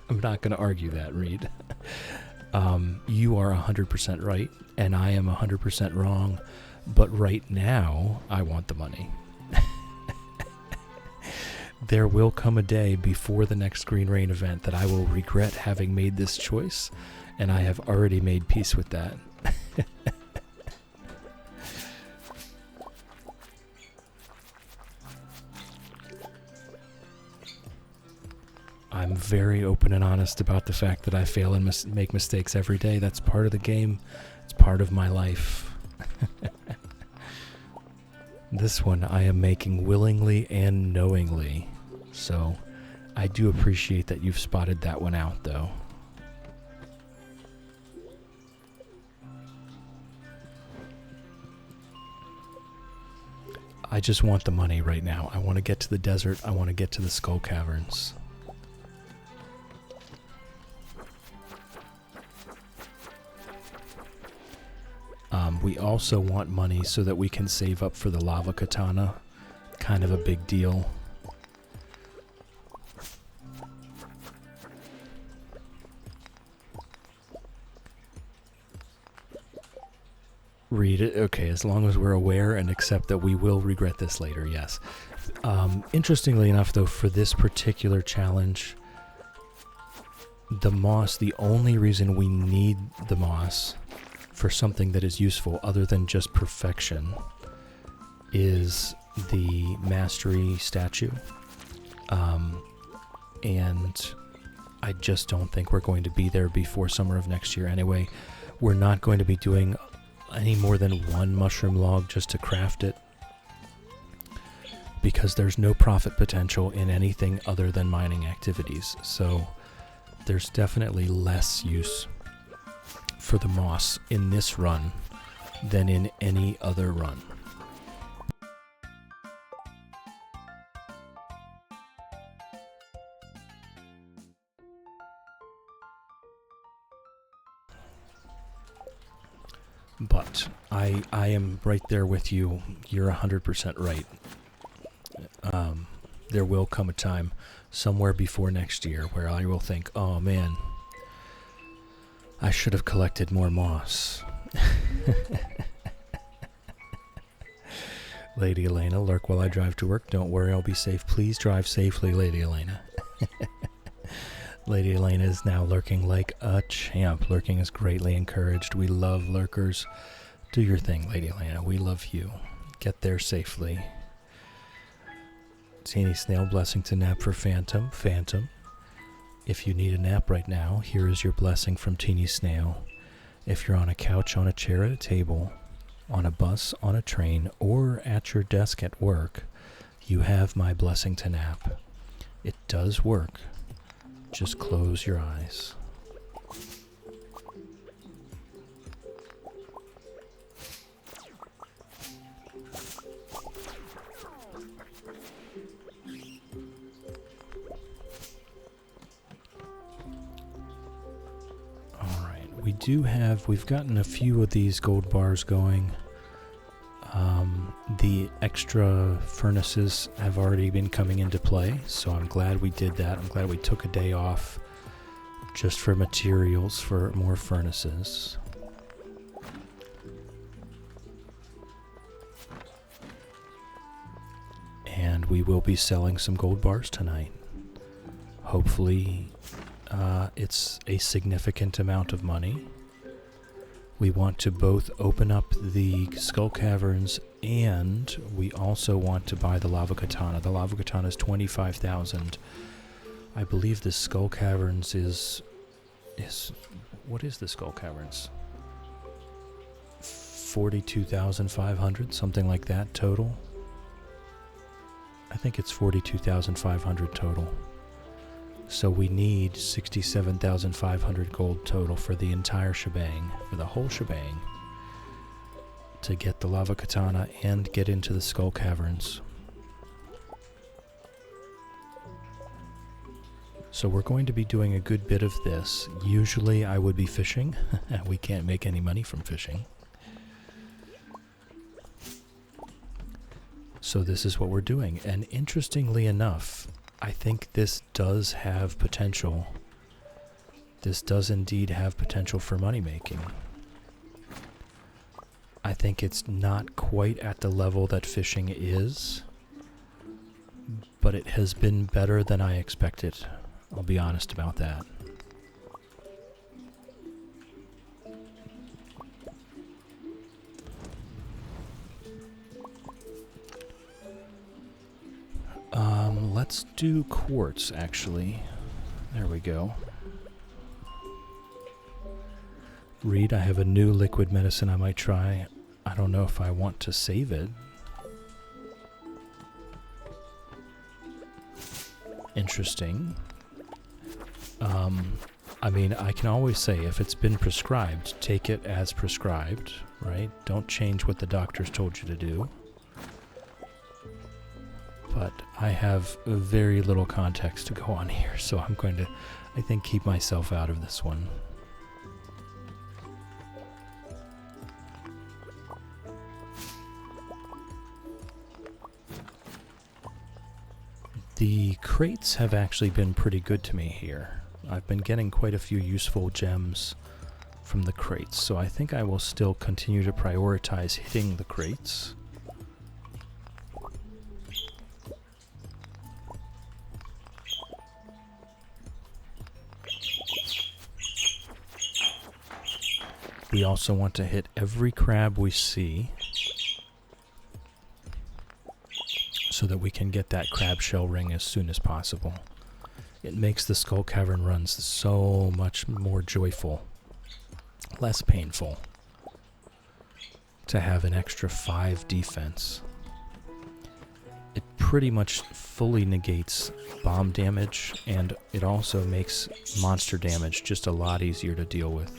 I'm not going to argue that, Reed. You are 100% right, and I am 100% wrong. But right now, I want the money. There will come a day before the next Green Rain event that I will regret having made this choice, and I have already made peace with that. I'm very open and honest about the fact that I fail and make mistakes every day. That's part of the game. It's part of my life. This one I am making willingly and knowingly. So I do appreciate that you've spotted that one out, though. I just want the money right now. I want to get to the desert. I want to get to the Skull Caverns. We also want money so that we can save up for the lava katana. Kind of a big deal. Read it. Okay, as long as we're aware and accept that we will regret this later, yes. Interestingly enough, though, for this particular challenge, the moss, the only reason we need the moss for something that is useful other than just perfection is the mastery statue. And I just don't think we're going to be there before summer of next year anyway. We're not going to be doing any more than one mushroom log just to craft it, because there's no profit potential in anything other than mining activities. So there's definitely less use for the moss in this run than in any other run. But I am right there with you. You're 100% right. There will come a time somewhere before next year where I will think, oh man, I should have collected more moss. Lady Elena, lurk while I drive to work. Don't worry, I'll be safe. Please drive safely, Lady Elena. Lady Elena is now lurking like a champ. Lurking is greatly encouraged. We love lurkers Do your thing, Lady Lana. We love you. Get there safely. Teeny Snail, blessing to nap for Phantom. Phantom, if you need a nap right now, here is your blessing from Teeny Snail. If you're on a couch, on a chair, at a table, on a bus, on a train, or at your desk at work, you have my blessing to nap. It does work. Just close your eyes. We've gotten a few of these gold bars going. The extra furnaces have already been coming into play, so I'm glad we did that. I'm glad we took a day off just for materials for more furnaces. And we will be selling some gold bars tonight. Hopefully, it's a significant amount of money. We want to both open up the skull caverns, and we also want to buy the lava katana. The lava katana is 25,000. I believe the skull caverns is what is the skull caverns? 42,500, something like that total. I think it's 42,500 total. So we need 67,500 gold total for the entire shebang, for the whole shebang, to get the lava katana and get into the skull caverns. So we're going to be doing a good bit of this. Usually I would be fishing. We can't make any money from fishing. So this is what we're doing. And interestingly enough, I think this does have potential. This does indeed have potential for money making. I think it's not quite at the level that fishing is, but it has been better than I expected. I'll be honest about that. Let's do quartz, actually. There we go. Reed, I have a new liquid medicine I might try. I don't know if I want to save it. Interesting. I mean, I can always say if it's been prescribed, take it as prescribed, right? Don't change what the doctors told you to do. But I have very little context to go on here, so I'm going to, I think, keep myself out of this one. The crates have actually been pretty good to me here. I've been getting quite a few useful gems from the crates, so I think I will still continue to prioritize hitting the crates. We also want to hit every crab we see so that we can get that crab shell ring as soon as possible. It makes the skull cavern runs so much more joyful, less painful, to have an extra 5 defense. It pretty much fully negates bomb damage, and it also makes monster damage just a lot easier to deal with.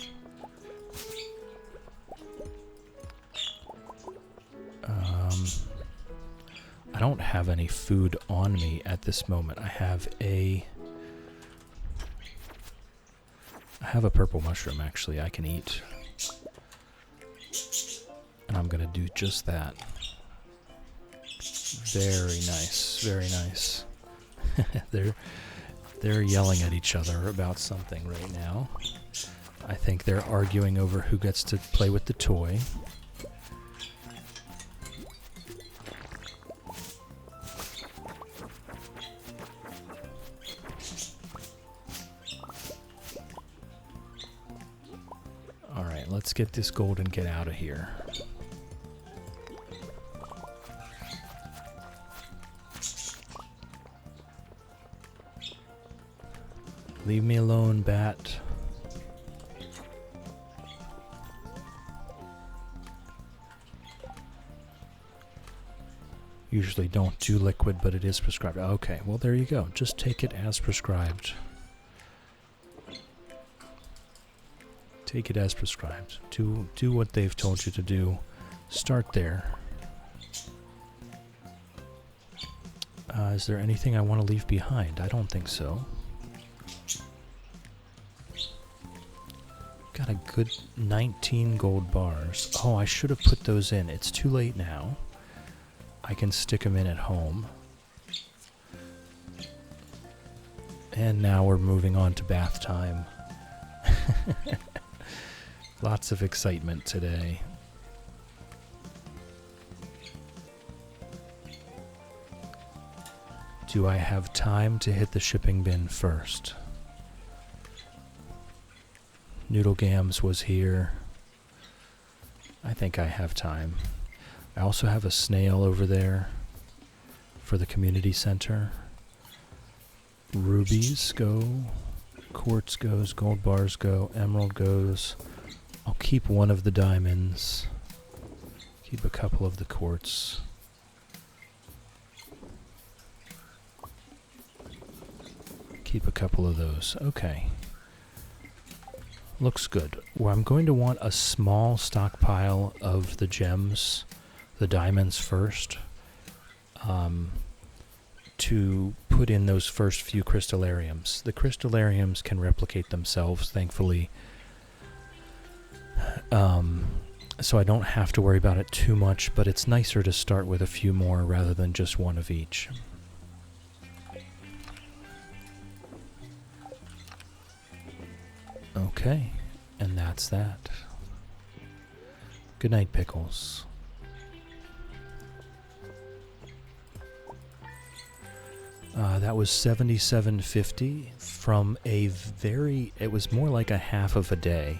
I don't have any food on me at this moment. I have a purple mushroom, actually, I can eat. And I'm gonna do just that. Very nice, very nice. They're yelling at each other about something right now. I think they're arguing over who gets to play with the toy. let's get this gold and get out of here. Leave me alone, bat. Usually don't do liquid, but it is prescribed. Okay, well there you go. Just take it as prescribed. Take it as prescribed. Do what they've told you to do. Start there. Is there anything I want to leave behind? I don't think so. Got a good 19 gold bars. Oh, I should have put those in. It's too late now. I can stick them in at home. And now we're moving on to bath time. Lots of excitement today. Do I have time to hit the shipping bin first? Noodle Gams was here. I think I have time. I also have a snail over there for the community center. Rubies go. Quartz goes. Gold bars go. Emerald goes. I'll keep one of the diamonds. Keep a couple of the quartz. Keep a couple of those. Okay. Looks good. Well, I'm going to want a small stockpile of the gems, the diamonds first, to put in those first few crystallariums. The crystallariums can replicate themselves, thankfully, so I don't have to worry about it too much, but it's nicer to start with a few more rather than just one of each. Okay, and that's that. Good night, Pickles. That was 77.50 from a very, it was more like a half of a day.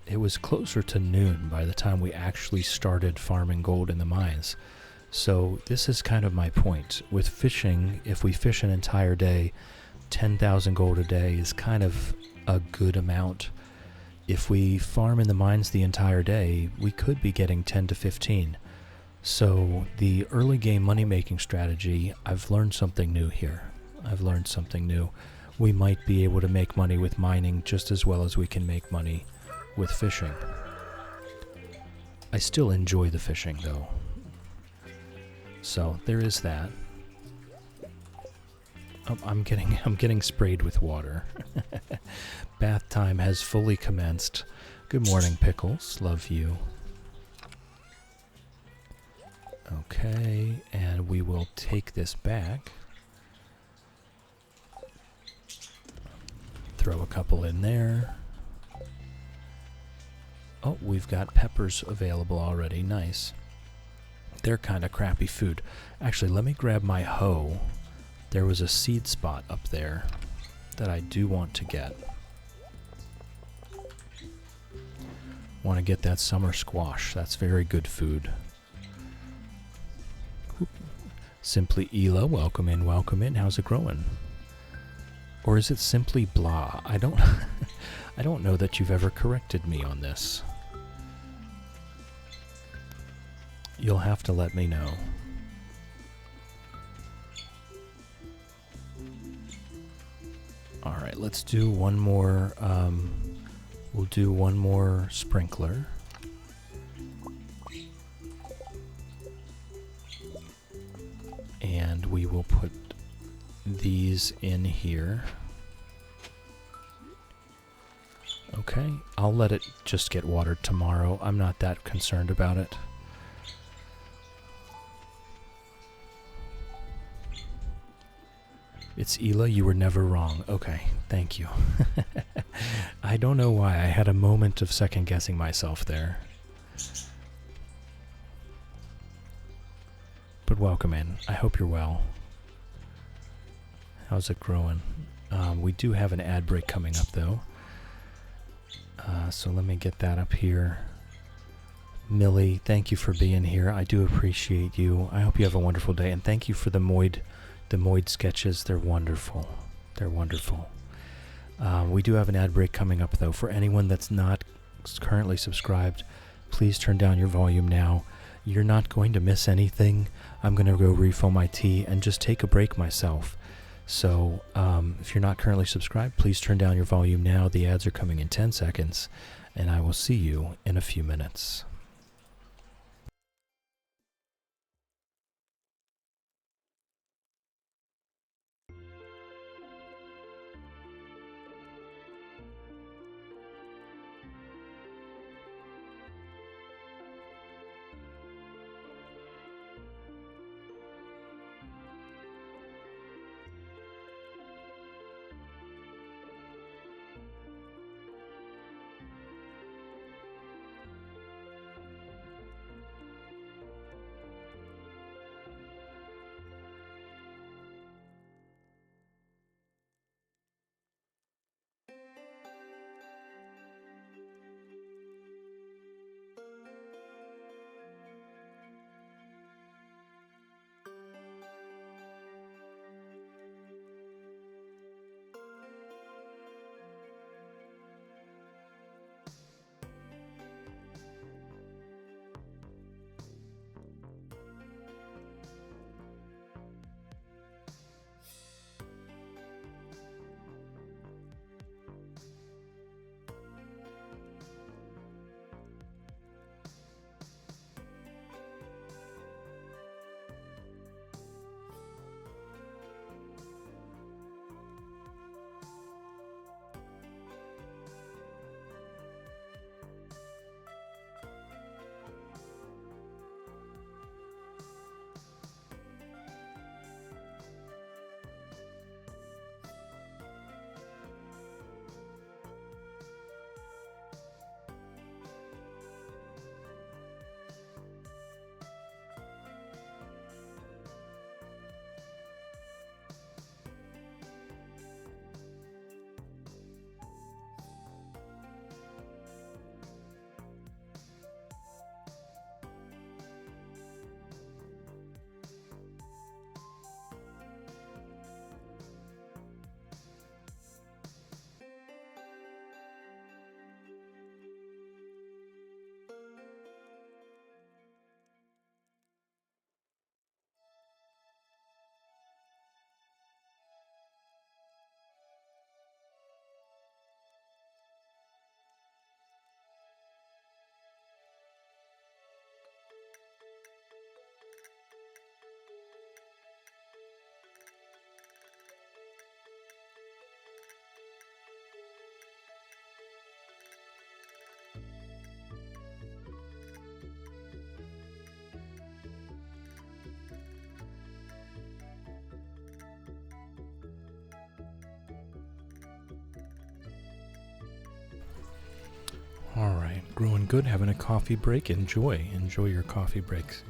It was closer to noon by the time we actually started farming gold in the mines. So this is kind of my point. With fishing, if we fish an entire day, 10,000 gold a day is kind of a good amount. If we farm in the mines the entire day, we could be getting 10 to 15. So the early game money making strategy, I've learned something new here. I've learned something new. We might be able to make money with mining just as well as we can make money with fishing. I still enjoy the fishing though. So there is that. Oh, I'm getting sprayed with water. Bath time has fully commenced. Good morning, Pickles. Love you. Okay, and we will take this back. Throw a couple in there. Oh, we've got peppers available already. Nice. They're kind of crappy food. Actually, let me grab my hoe. There was a seed spot up there that I do want to get. Want to get that summer squash. That's very good food. Simply Ela, welcome in, welcome in. How's it growing? Or is it simply blah? I don't I don't know that you've ever corrected me on this. You'll have to let me know. Alright, let's do one more, we'll do one more sprinkler. And we will put these in here. Okay, I'll let it just get watered tomorrow. I'm not that concerned about it. It's Ela, you were never wrong. Okay, thank you. I don't know why, I had a moment of second guessing myself there. But welcome in. I hope you're well. How's it growing? We do have an ad break coming up though. So let me get that up here. Millie, thank you for being here. I do appreciate you. I hope you have a wonderful day, and thank you for the Moid sketches. They're wonderful. They're wonderful. We do have an ad break coming up, though. For anyone that's not currently subscribed, please turn down your volume now. You're not going to miss anything. I'm going to go refill my tea and just take a break myself. So if you're not currently subscribed, please turn down your volume now. The ads are coming in 10 seconds, and I will see you in a few minutes. All right, growing good, having a coffee break. Enjoy your coffee breaks.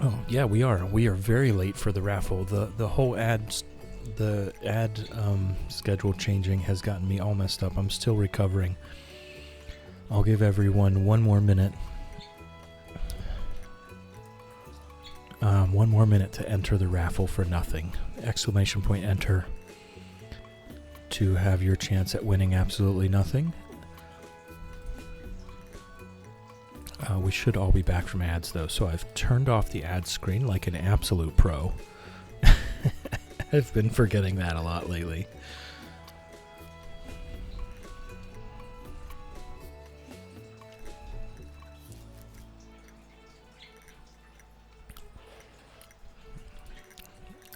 Oh yeah, we are very late for the raffle. The whole ad schedule changing has gotten me all messed up. I'm still recovering. I'll give everyone one more minute. One more minute to enter the raffle for nothing. ! Enter to have your chance at winning absolutely nothing. We should all be back from ads though, so I've turned off the ad screen like an absolute pro. I've been forgetting that a lot lately.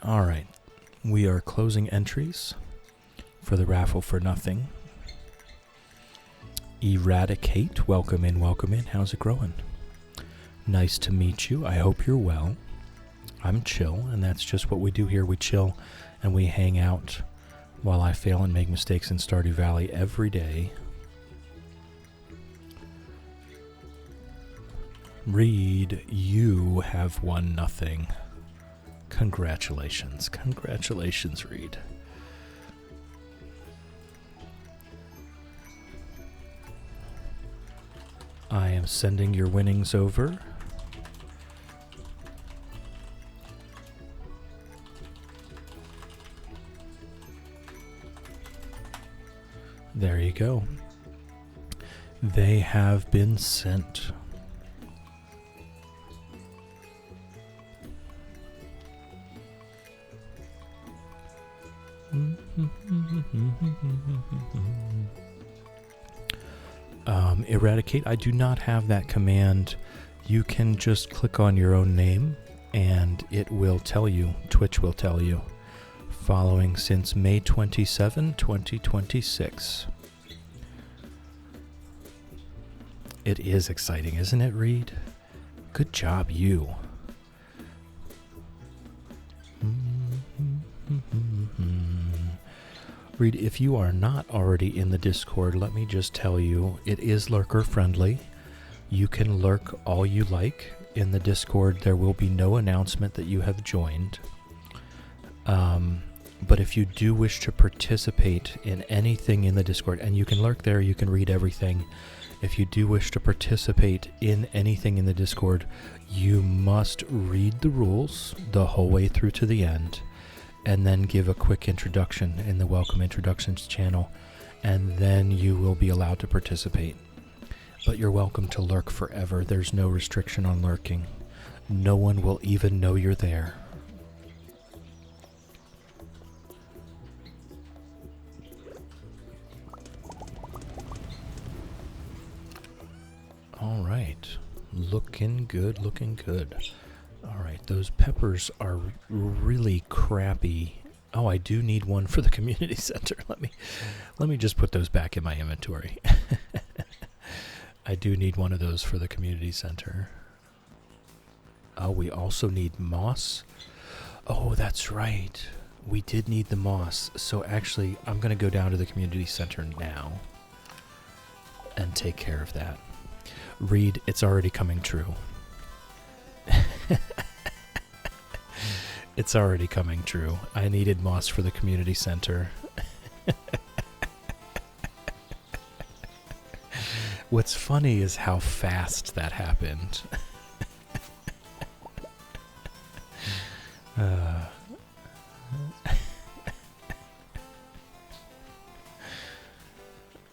All right, we are closing entries for the raffle for nothing. Eradicate, welcome in. How's it growing? Nice to meet you. I hope you're well. I'm chill, and that's just what we do here. We chill and we hang out while I fail and make mistakes in Stardew Valley every day. Reed, you have won nothing. Congratulations. Congratulations, Reed. I am sending your winnings over. There you go. They have been sent. Eradicate, I do not have that command. You can just click on your own name and it will tell you, Twitch will tell you, following since May 27, 2026. It is exciting, isn't it, Reed? Good job, you. Reed, if you are not already in the Discord, let me just tell you, it is lurker friendly. You can lurk all you like. In the Discord, there will be no announcement that you have joined. But if you do wish to participate in anything in the Discord, and you can lurk there, you can read everything. If you do wish to participate in anything in the Discord, you must read the rules the whole way through to the end, and then give a quick introduction in the Welcome Introductions channel, and then you will be allowed to participate. But you're welcome to lurk forever. There's no restriction on lurking. No one will even know you're there. All right. Looking good, looking good. All right, those peppers are really crappy. Oh, I do need one for the community center. Let me just put those back in my inventory. I do need one of those for the community center. Oh, we also need moss. Oh, that's right. We did need the moss. So actually, I'm going to go down to the community center now and take care of that. Reed, it's already coming true. It's already coming true. I needed moss for the community center. What's funny is how fast that happened.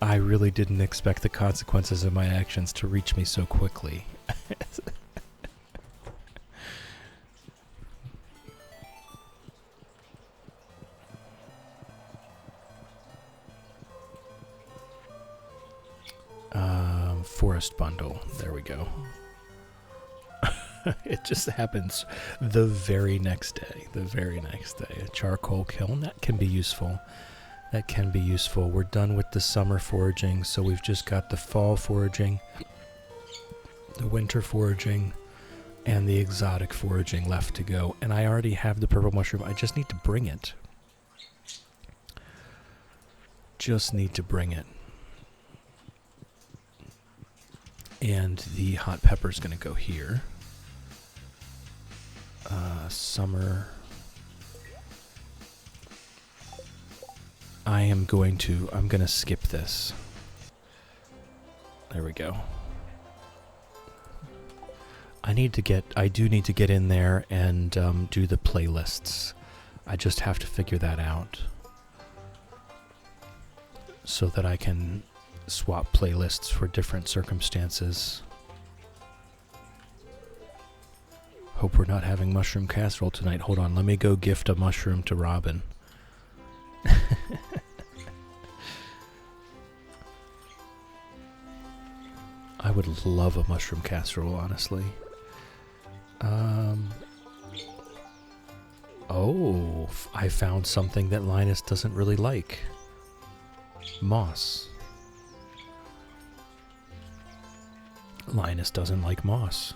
I really didn't expect the consequences of my actions to reach me so quickly. Forest bundle. There we go. It just happens the very next day. The very next day. A charcoal kiln. That can be useful. That can be useful. We're done with the summer foraging, so we've just got the fall foraging, the winter foraging, and the exotic foraging left to go. And I already have the purple mushroom. I just need to bring it. Just need to bring it. And the hot pepper is going to go here. Summer. I'm going to skip this. There we go. I do need to get in there and do the playlists. I just have to figure that out so that I can swap playlists for different circumstances. Hope we're not having mushroom casserole tonight. Hold on, let me go gift a mushroom to Robin. I would love a mushroom casserole, honestly. Oh, I found something that Linus doesn't really like. Moss. Linus doesn't like moss.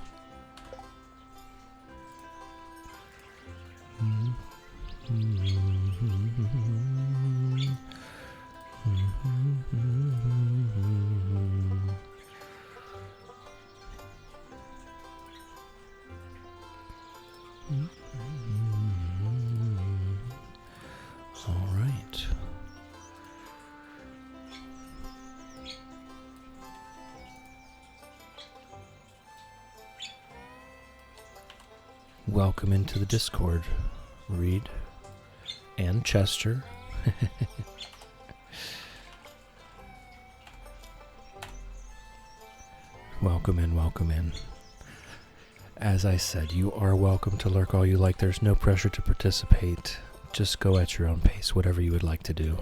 All right. Welcome into the Discord, Reed and Chester. Welcome in, welcome in. As I said, you are welcome to lurk all you like. There's no pressure to participate. Just go at your own pace, whatever you would like to do.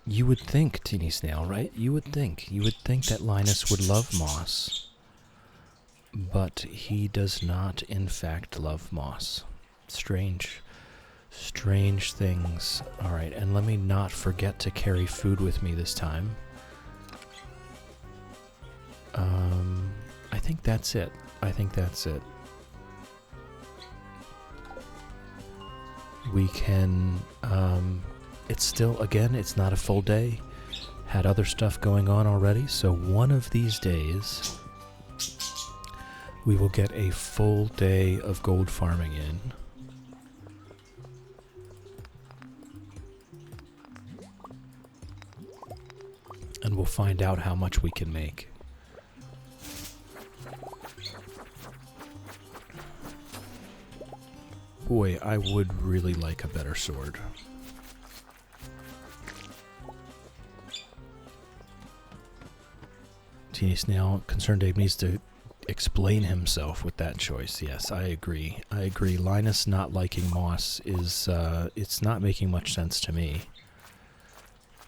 You would think, Teeny Snail, right? You would think that Linus would love moss. But he does not, in fact, love moss. Strange. Strange things. Alright, and let me not forget to carry food with me this time. I think that's it. We can, it's still, again, it's not a full day. Had other stuff going on already, so one of these days, we will get a full day of gold farming in. And we'll find out how much we can make. Boy, I would really like a better sword. Teeny Snail, Concerned Abe needs to explain himself with that choice. Yes, I agree. Linus not liking moss is, it's not making much sense to me.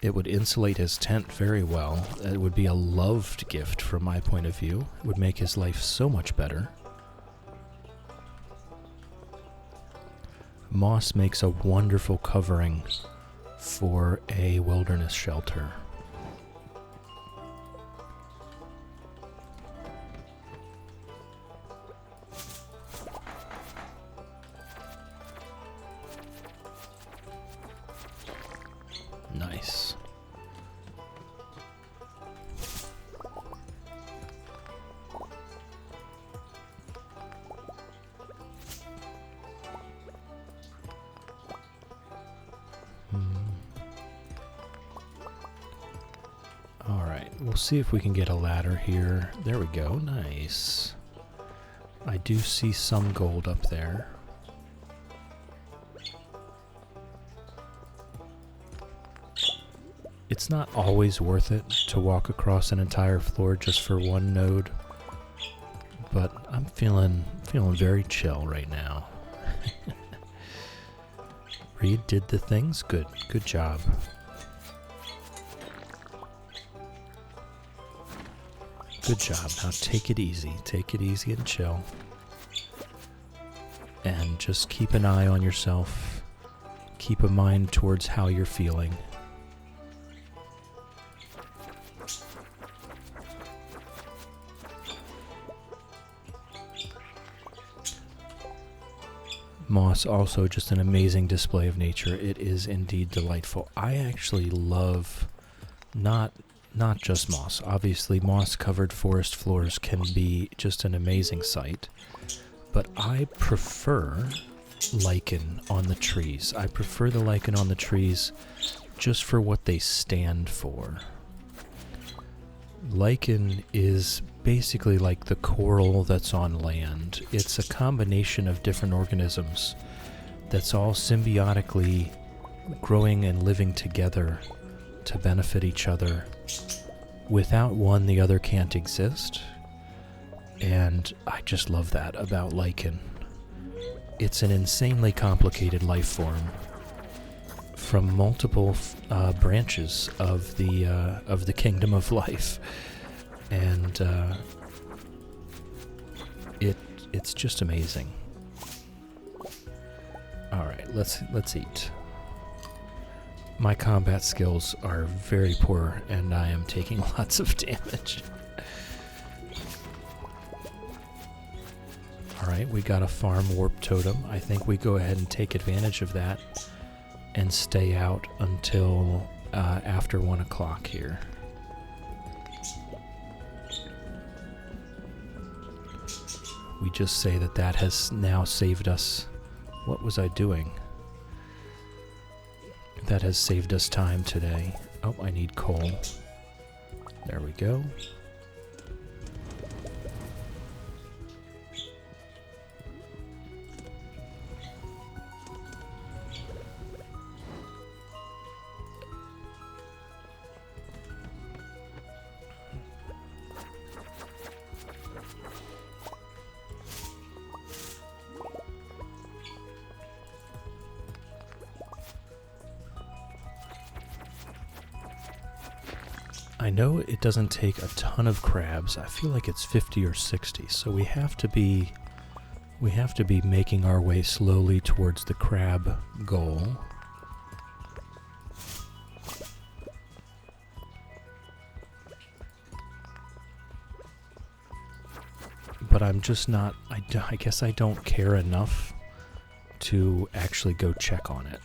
It would insulate his tent very well. It would be a loved gift from my point of view. It would make his life so much better. Moss makes a wonderful covering for a wilderness shelter. Nice. Alright, we'll see if we can get a ladder here. There we go, nice. I do see some gold up there. It's not always worth it to walk across an entire floor just for one node, but I'm feeling very chill right now. Reed did the things? Good job. Good job. Now take it easy and chill. And just keep an eye on yourself. Keep a mind towards how you're feeling. Moss, also just an amazing display of nature. It is indeed delightful. I actually love not just moss. Obviously, moss-covered forest floors can be just an amazing sight. But I prefer lichen on the trees. I prefer the lichen on the trees just for what they stand for. Lichen is basically like the coral that's on land. It's a combination of different organisms that's all symbiotically growing and living together to benefit each other. Without one, the other can't exist. And I just love that about lichen. It's an insanely complicated life form from multiple branches of the kingdom of life. And it's just amazing. All right, let's eat. My combat skills are very poor, and I am taking lots of damage. All right, we got a farm warp totem. I think we go ahead and take advantage of that and stay out until after 1 o'clock here. we just say that that has now saved us. What was I doing? That has saved us time today. Oh, I need coal. There we go. I know it doesn't take a ton of crabs. I feel like it's 50 or 60, so we have to be making our way slowly towards the crab goal. But I'm just not, I guess I don't care enough to actually go check on it.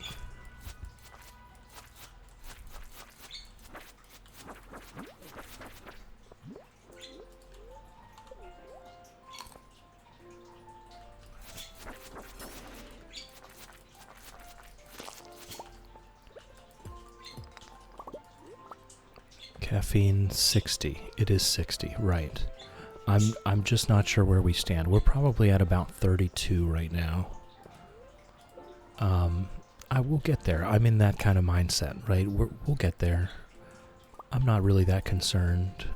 Caffeine 60. It is 60, right. I'm just not sure where we stand. We're probably at about 32 right now. I will get there. I'm in that kind of mindset, right? We'll get there. I'm not really that concerned.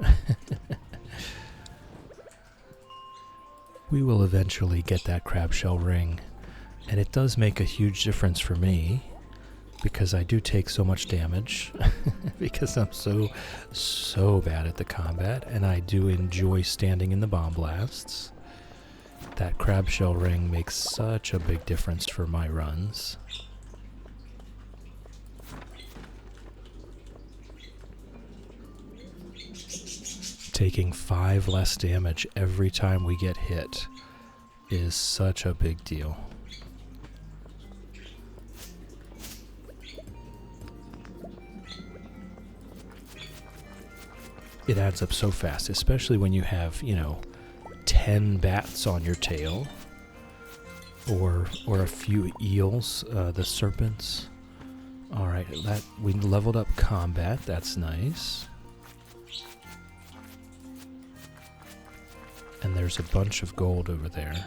We will eventually get that crab shell ring, and it does make a huge difference for me because I do take so much damage because I'm so bad at the combat, and I do enjoy standing in the bomb blasts. That crab shell ring makes such a big difference for my runs. Taking 5 less damage every time we get hit is such a big deal. It adds up so fast, especially when you have, 10 bats on your tail, or a few eels, the serpents. All right, that we leveled up combat. That's nice. And there's a bunch of gold over there.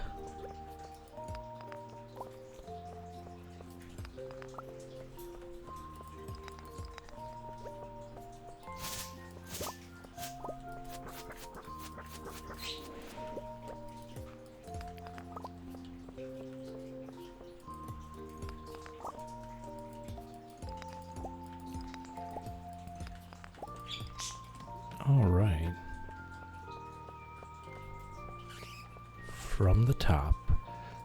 All right. From the top,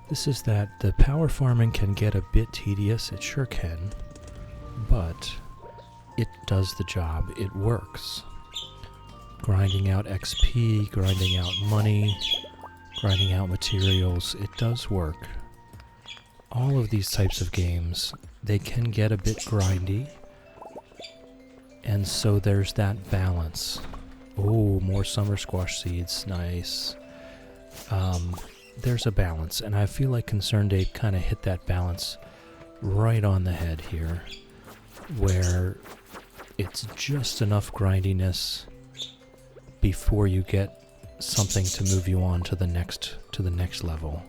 this is that the power farming can get a bit tedious. It sure can, but it does the job. It works. Grinding out XP, grinding out money, grinding out materials, it does work. All of these types of games, they can get a bit grindy, and so there's that balance. Oh, more summer squash seeds, nice. There's a balance, and I feel like Concerned Ape kind of hit that balance right on the head here, where it's just enough grindiness before you get something to move you on to the next level.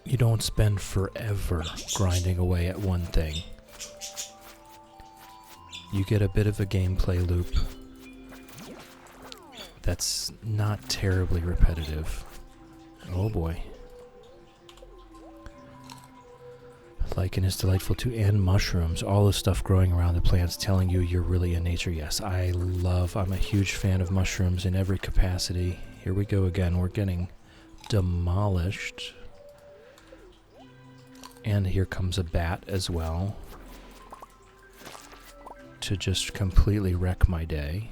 You don't spend forever grinding away at one thing. You get a bit of a gameplay loop that's not terribly repetitive. Oh boy. Lichen is delightful too, and mushrooms. All the stuff growing around the plants telling you you're really in nature. Yes, I'm a huge fan of mushrooms in every capacity. Here we go again. We're getting demolished. And here comes a bat as well to just completely wreck my day.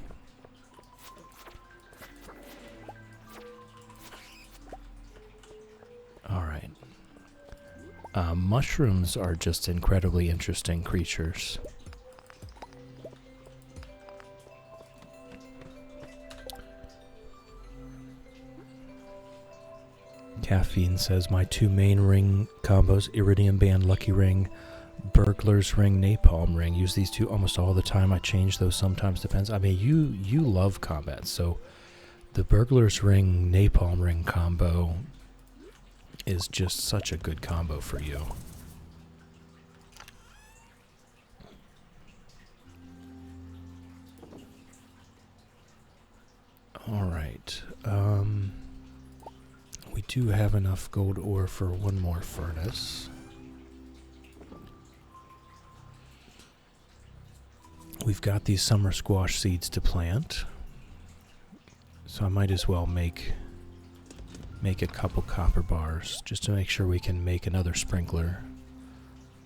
Alright. Mushrooms are just incredibly interesting creatures. Caffeine says, my 2 main ring combos, Iridium Band Lucky Ring, Burglar's Ring, Napalm Ring. Use these 2 almost all the time. I change those sometimes, depends. I mean, you love combat, so the Burglar's Ring, Napalm Ring combo is just such a good combo for you. Alright, we do have enough gold ore for 1 more furnace. We've got these summer squash seeds to plant, so I might as well make a couple copper bars just to make sure we can make another sprinkler.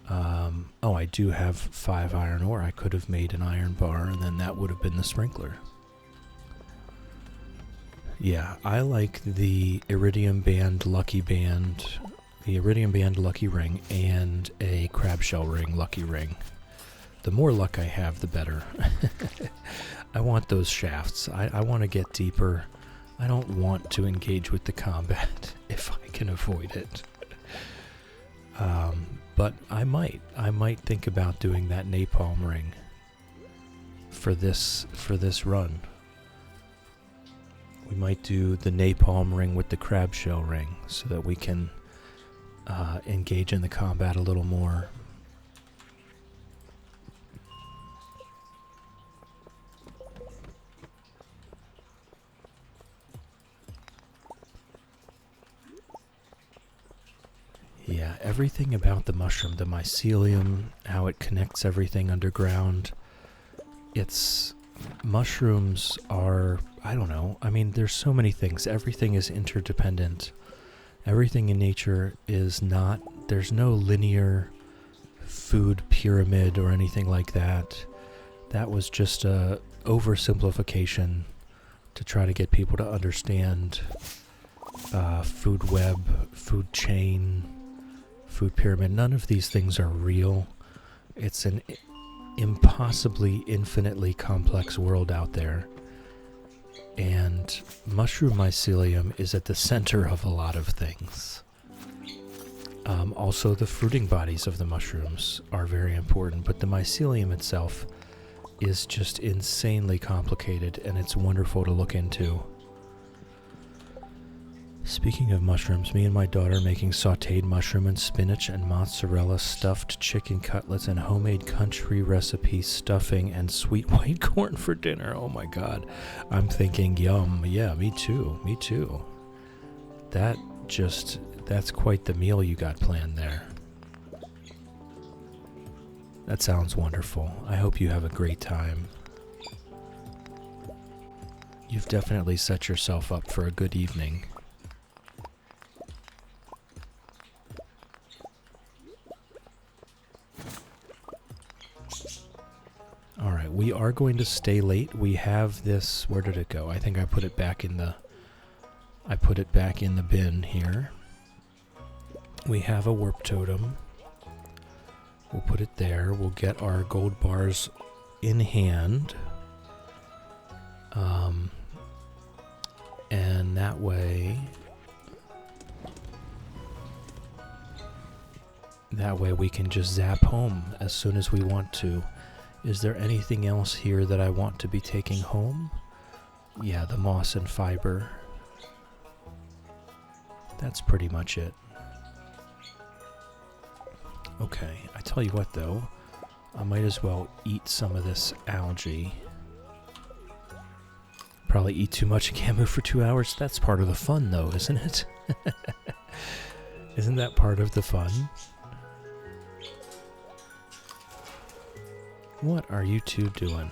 Oh, I do have 5 iron ore. I could have made an iron bar and then that would have been the sprinkler. Yeah, I like the Iridium Band Lucky Band, the Iridium Band Lucky Ring, and a Crab Shell Ring Lucky Ring. The more luck I have, the better. I want those shafts. I want to get deeper. I don't want to engage with the combat if I can avoid it. But I might think about doing that napalm ring for this run. We might do the napalm ring with the crab shell ring so that we can engage in the combat a little more. Yeah, everything about the mushroom, the mycelium, how it connects everything underground. Mushrooms are, I don't know, I mean, there's so many things. Everything is interdependent. Everything in nature is not, there's no linear food pyramid or anything like that. That was just a oversimplification to try to get people to understand food web, food chain, food pyramid. None of these things are real. It's an impossibly infinitely complex world out there, and mushroom mycelium is at the center of a lot of things. Also, the fruiting bodies of the mushrooms are very important, but the mycelium itself is just insanely complicated, and it's wonderful to look into. Speaking of mushrooms, me and my daughter are making sautéed mushroom and spinach and mozzarella stuffed chicken cutlets and homemade country recipe stuffing and sweet white corn for dinner. Oh my god. I'm thinking, yum. Yeah, me too. Me too. That's quite the meal you got planned there. That sounds wonderful. I hope you have a great time. You've definitely set yourself up for a good evening. Alright, we are going to stay late. We have this, where did it go? I think I put it back in the bin here. We have a warp totem. We'll put it there. We'll get our gold bars in hand. And that way we can just zap home as soon as we want to. Is there anything else here that I want to be taking home? Yeah, the moss and fiber. That's pretty much it. Okay, I tell you what though, I might as well eat some of this algae. Probably eat too much and can't move for 2 hours. That's part of the fun though, isn't it? Isn't that part of the fun? What are you two doing?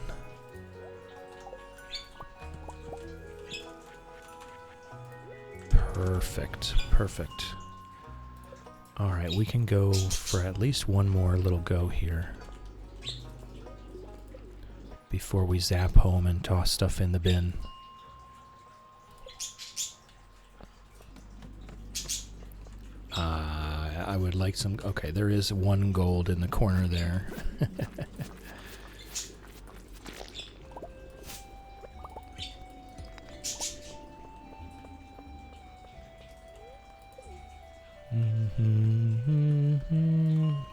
Perfect, perfect. Alright, we can go for at least one more little go here before we zap home and toss stuff in the bin. I would like some... Okay, there is 1 gold in the corner there.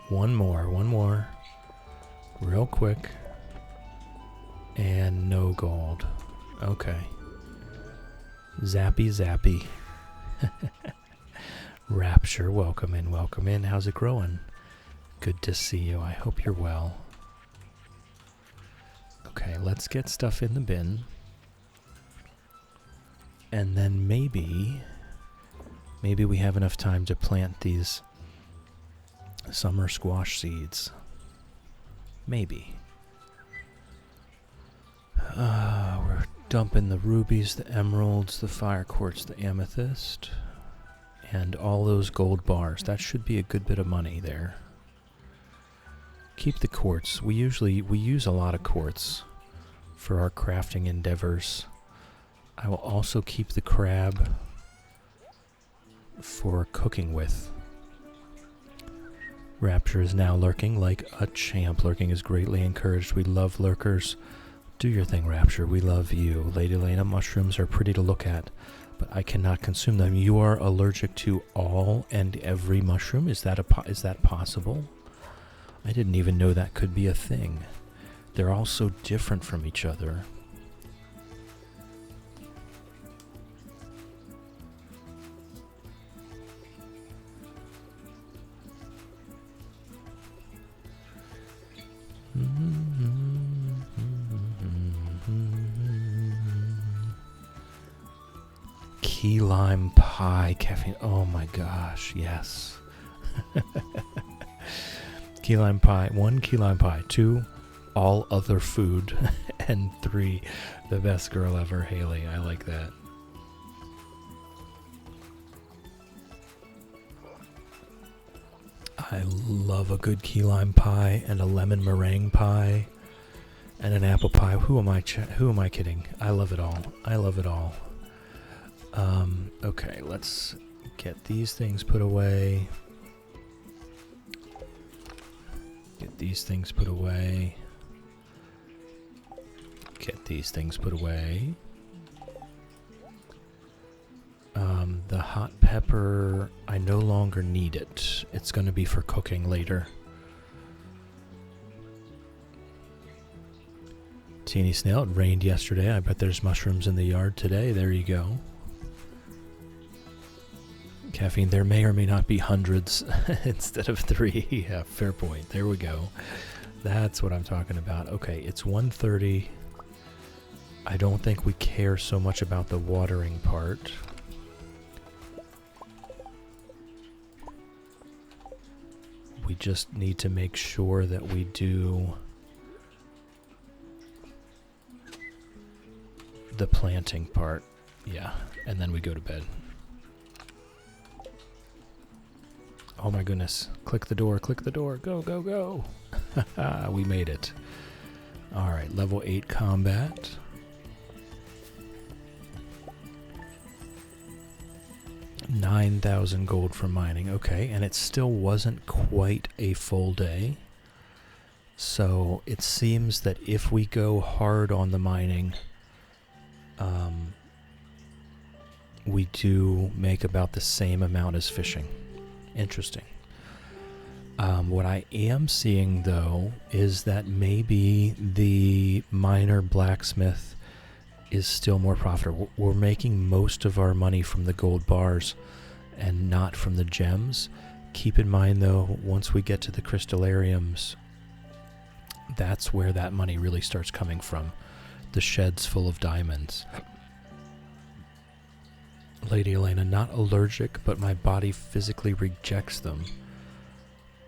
One more. Real quick. And no gold. Okay. Zappy. Rapture, welcome in. How's it growing? Good to see you. I hope you're well. Okay, let's get stuff in the bin. And then maybe we have enough time to plant these summer squash seeds. Maybe. We're dumping the rubies, the emeralds, the fire quartz, the amethyst, and all those gold bars. That should be a good bit of money there. Keep the quartz. We use a lot of quartz for our crafting endeavors. I will also keep the crab for cooking with. Rapture is now lurking like a champ. Lurking is greatly encouraged. We love lurkers. Do your thing, Rapture. We love you. Lady Lena, mushrooms are pretty to look at, but I cannot consume them. You are allergic to all and every mushroom? Is that possible? I didn't even know that could be a thing. They're all so different from each other. Key lime pie caffeine. Oh my gosh, yes. Key lime pie. 1, key lime pie. 2, all other food. And 3, the best girl ever, Haley. I like that. I love a good key lime pie and a lemon meringue pie and an apple pie. Who am I kidding? I love it all. Okay, let's get these things put away. Get these things put away. The hot pepper, I no longer need it. It's going to be for cooking later. Teeny Snail, it rained yesterday. I bet there's mushrooms in the yard today. There you go. Caffeine, there may or may not be hundreds instead of 3. Yeah, fair point. There we go. That's what I'm talking about. Okay, it's 1:30. I don't think we care so much about the watering part. We just need to make sure that we do the planting part. Yeah, and then we go to bed. Oh my goodness. Click the door. Go. We made it. Alright, level 8 combat. $9,000 gold from mining. Okay, and it still wasn't quite a full day. So it seems that if we go hard on the mining, we do make about the same amount as fishing. Interesting. What I am seeing, though, is that maybe the miner blacksmith is still more profitable. We're making most of our money from the gold bars and not from the gems. Keep in mind, though, once we get to the crystallariums, that's where that money really starts coming from. The sheds full of diamonds. Lady Elena, not allergic, but my body physically rejects them.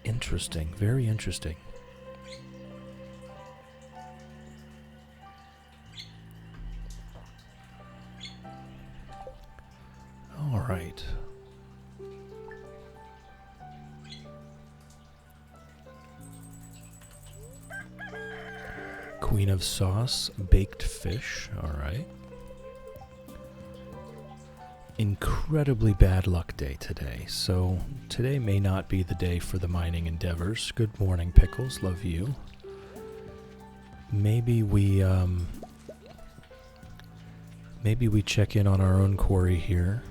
Interesting. Very interesting. All right. Queen of Sauce, baked fish. All right. Incredibly bad luck day today, so today may not be the day for the mining endeavors. Good morning, Pickles. Love you. Maybe we check in on our own quarry here.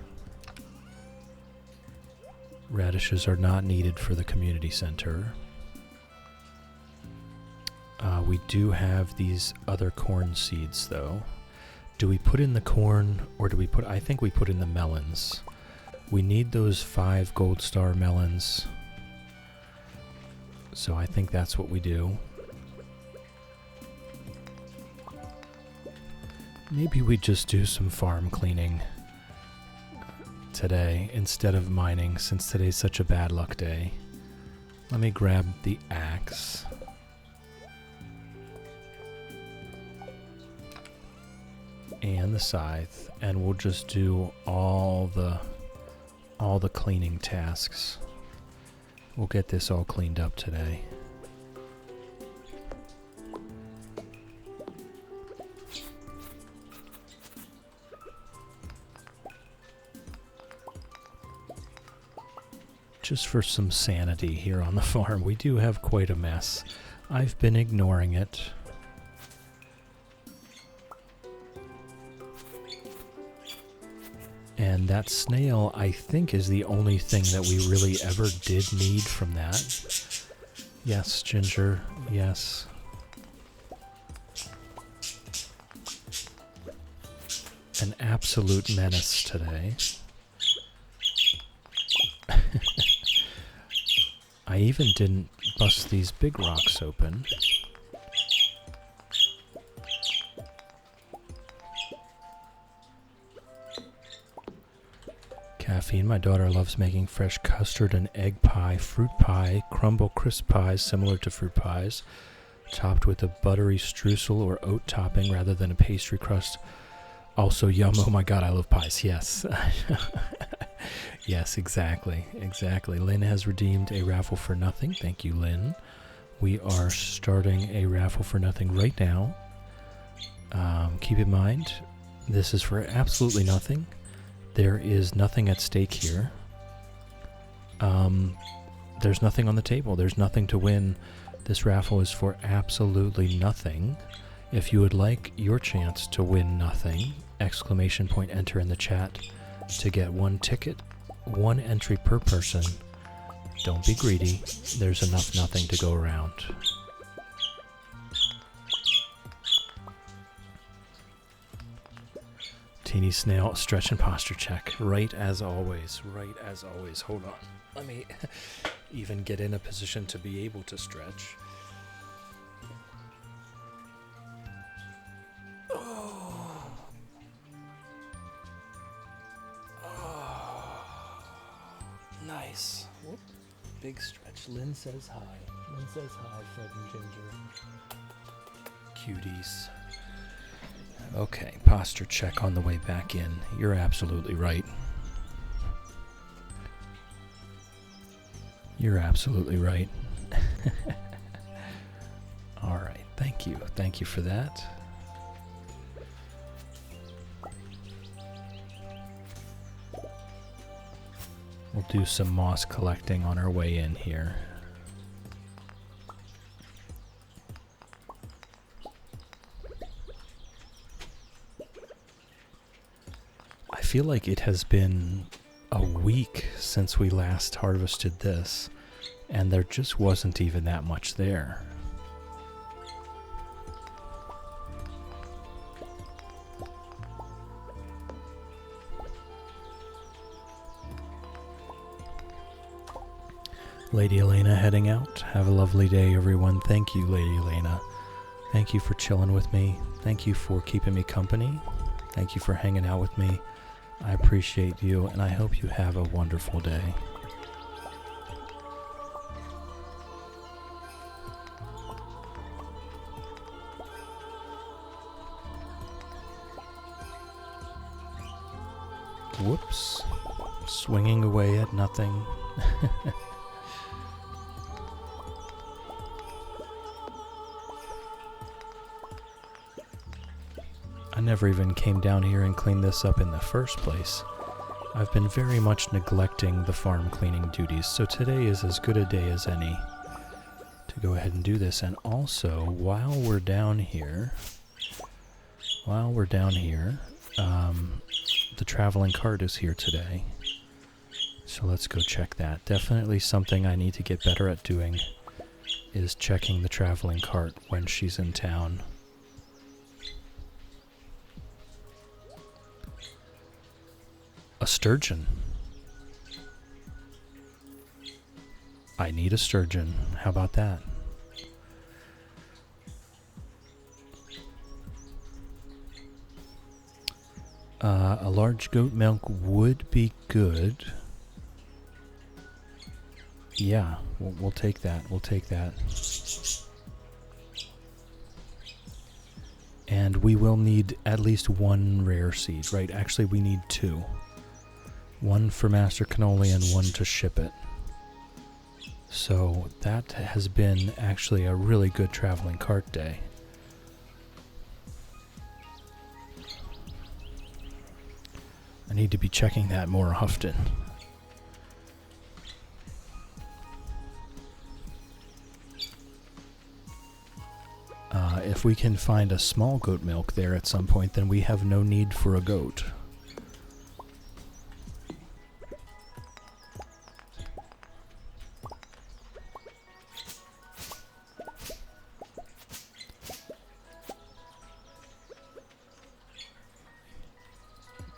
Radishes are not needed for the community center. We do have these other corn seeds, though. Do we put in the corn, or do we put... I think we put in the melons. We need those 5 gold star melons. So I think that's what we do. Maybe we just do some farm cleaning today instead of mining, since today's such a bad luck day. Let me grab the axe. And the scythe, and we'll just do all the cleaning tasks. We'll get this all cleaned up today. Just for some sanity here on the farm. We do have quite a mess. I've been ignoring it. And that snail, I think, is the only thing that we really ever did need from that. Yes, Ginger, yes. An absolute menace today. I even didn't bust these big rocks open. Caffeine. My daughter loves making fresh custard and egg pie, fruit pie, crumble crisp pies similar to fruit pies, topped with a buttery streusel or oat topping rather than a pastry crust. Also yum. Oh my god, I love pies. Yes. Yes, exactly. Exactly. Lynn has redeemed a raffle for nothing. Thank you, Lynn. We are starting a raffle for nothing right now. Keep in mind, this is for absolutely nothing. There is nothing at stake here. There's nothing on the table. There's nothing to win. This raffle is for absolutely nothing. If you would like your chance to win nothing, ! Enter in the chat to get 1 ticket, 1 entry per person. Don't be greedy. There's enough nothing to go around. Teeny snail, stretch and posture check. Right as always. Right as always. Hold on. Let me even get in a position to be able to stretch. Nice. Whoop. Big stretch. Lynn says hi. Lynn says hi, Fred and Ginger. Cuties. Okay, posture check on the way back in. You're absolutely right. You're absolutely right. All right, thank you. Thank you for that. We'll do some moss collecting on our way in here. I feel like it has been a week since we last harvested this, and there just wasn't even that much there. Lady Elena heading out. Have a lovely day, everyone. Thank you, Lady Elena. Thank you for chilling with me. Thank you for keeping me company. Thank you for hanging out with me. I appreciate you, and I hope you have a wonderful day. Whoops. Swinging away at nothing. I never even came down here and cleaned this up in the first place. I've been very much neglecting the farm cleaning duties, so today is as good a day as any to go ahead and do this. And also, while we're down here, the traveling cart is here today. So let's go check that. Definitely something I need to get better at doing is checking the traveling cart when she's in town. A sturgeon. I need a sturgeon. How about that? A large goat milk would be good. Yeah, we'll take that. We'll take that. And we will need at least one rare seed, right? Actually, we need two. One for Master Cannoli and one to ship it. So that has been actually a really good traveling cart day. I need to be checking that more often. If we can find a small goat milk there at some point, then we have no need for a goat.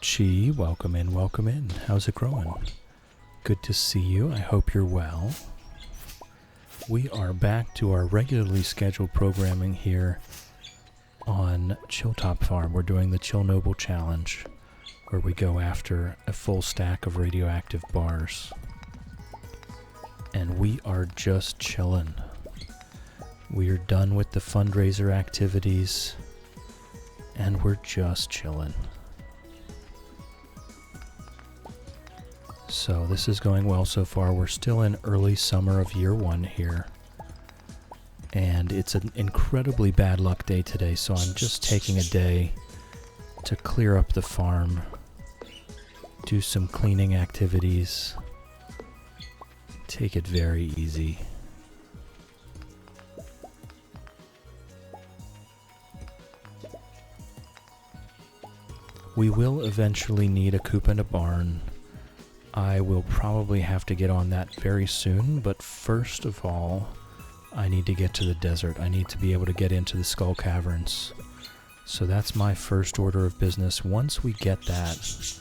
Chi, welcome in, welcome in. How's it growing? Good to see you. I hope you're well. We are back to our regularly scheduled programming here on Chilltop Farm. We're doing the Chillnobyl challenge, where we go after a full stack of radioactive bars. And we are just chilling. We are done with the fundraiser activities, and we're just chilling. So this is going well so far. We're still in early summer of year one here. And it's an incredibly bad luck day today, so I'm just taking a day to clear up the farm, do some cleaning activities, take it very easy. We will eventually need a coop and a barn. I will probably have to get on that very soon, but first of all, I need to get to the desert. I need to be able to get into the Skull Caverns. So that's my first order of business. Once we get that,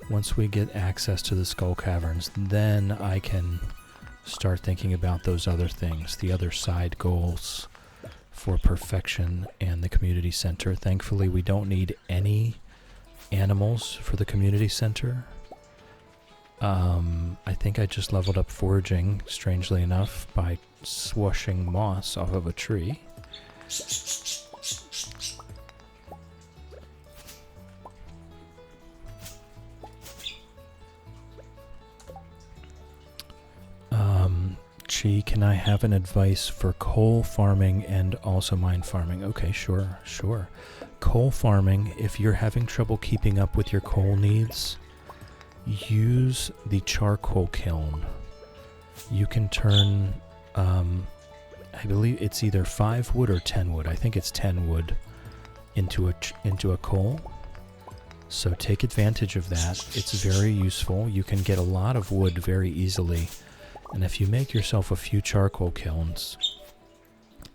once we get access to the Skull Caverns, then I can start thinking about those other things, the other side goals for perfection and the community center. Thankfully, we don't need any animals for the community center. I think I just leveled up foraging, strangely enough, by swashing moss off of a tree. Chi, can I have an advice for coal farming and also mine farming? Okay, sure. Coal farming, if you're having trouble keeping up with your coal needs, use the charcoal kiln. You can turn, I believe it's either 5 wood or 10 wood. I think it's 10 wood into a coal. So take advantage of that. It's very useful. You can get a lot of wood very easily. And if you make yourself a few charcoal kilns,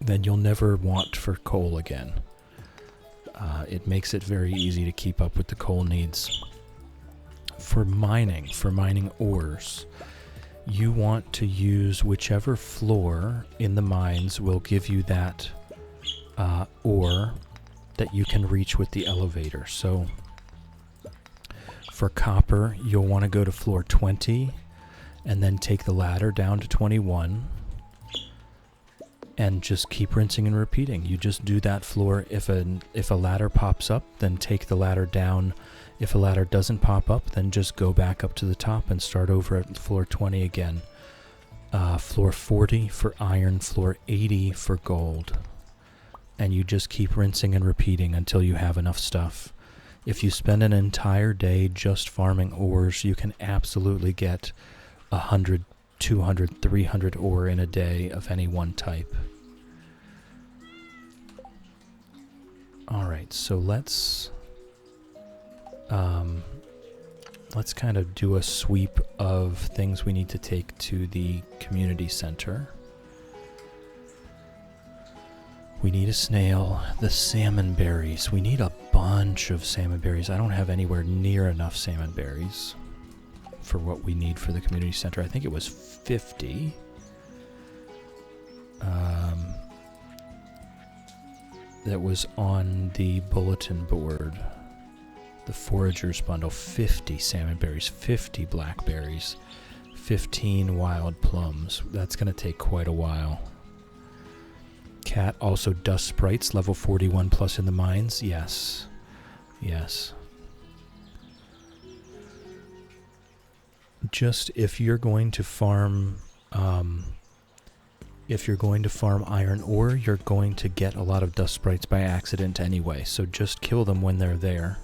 then you'll never want for coal again. It makes it very easy to keep up with the coal needs. For mining ores, you want to use whichever floor in the mines will give you that ore that you can reach with the elevator. So for copper, you'll want to go to floor 20 and then take the ladder down to 21 and just keep rinsing and repeating. You just do that floor. If a ladder pops up, then take the ladder down. If a ladder doesn't pop up, then just go back up to the top and start over at floor 20 again. Floor 40 for iron, floor 80 for gold. And you just keep rinsing and repeating until you have enough stuff. If you spend an entire day just farming ores, you can absolutely get 100, 200, 300 ore in a day of any one type. Alright, so let's let's kind of do a sweep of things we need to take to the community center. We need a snail, the salmon berries. We need a bunch of salmon berries. I don't have anywhere near enough salmon berries for what we need for the community center. I think it was 50. That was on the bulletin board. The foragers bundle, 50 salmon berries, 50 blackberries, 15 wild plums. That's going to take quite a while. Cat, also dust sprites, level 41 plus in the mines. Yes. Yes. Just if you're going to farm iron ore, you're going to get a lot of dust sprites by accident anyway, so just kill them when they're there.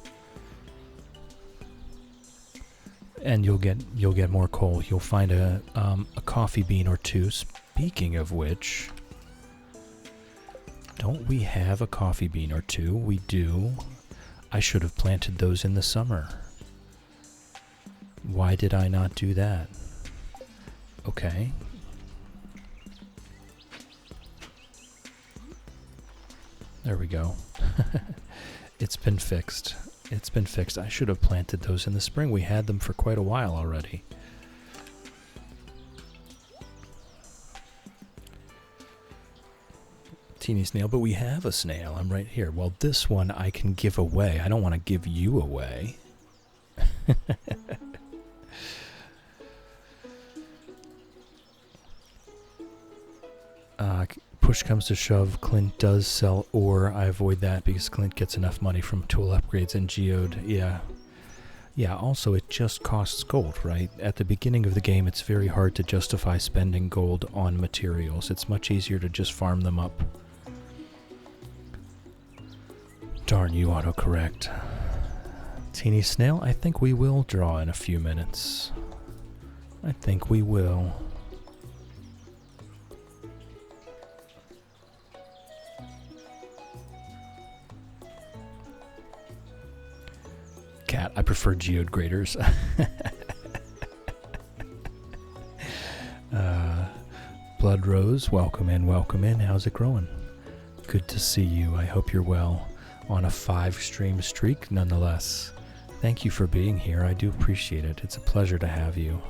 And you'll get more coal. You'll find a coffee bean or two. Speaking of which, don't we have a coffee bean or two? We do. I should have planted those in the summer. Why did I not do that? Okay. There we go. It's been fixed. It's been fixed. I should have planted those in the spring. We had them for quite a while already. Teeny snail, but we have a snail. I'm right here. Well, this one I can give away. I don't want to give you away. Push comes to shove, Clint does sell ore. I avoid that because Clint gets enough money from tool upgrades and geode. Yeah. Yeah, also it just costs gold, right? At the beginning of the game, it's very hard to justify spending gold on materials. It's much easier to just farm them up. Darn you, autocorrect. Teeny snail, I think we will draw in a few minutes. I think we will. Cat, I prefer geode graders. Blood Rose, welcome in, welcome in. How's it growing? Good to see you. I hope you're well. On a 5-stream streak, nonetheless. Thank you for being here. I do appreciate it. It's a pleasure to have you.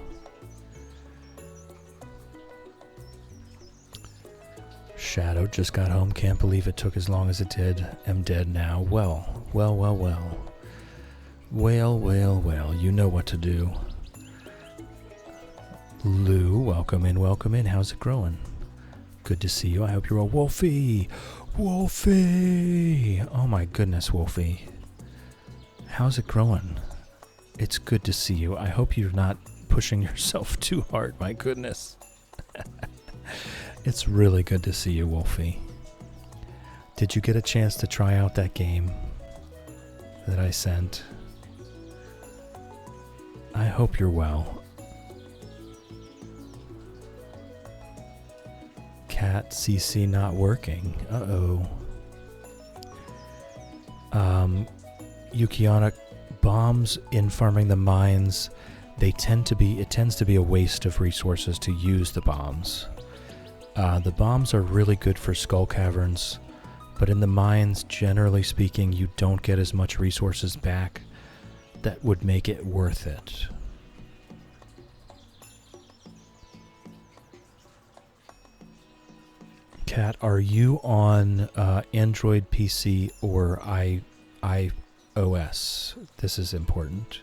Shadow just got home. Can't believe it took as long as it did. Am dead now. Well. Well, you know what to do. Lou, welcome in. How's it growing? Good to see you. I hope you're well. Wolfie! Oh my goodness, Wolfie. How's it growing? It's good to see you. I hope you're not pushing yourself too hard, my goodness. It's really good to see you, Wolfie. Did you get a chance to try out that game that I sent? I hope you're well. Cat CC not working. Uh-oh. Yukiana, bombs in farming the mines, it tends to be a waste of resources to use the bombs. The bombs are really good for skull caverns, but in the mines, generally speaking, you don't get as much resources back that would make it worth it. Cat, are you on Android PC or iOS? This is important.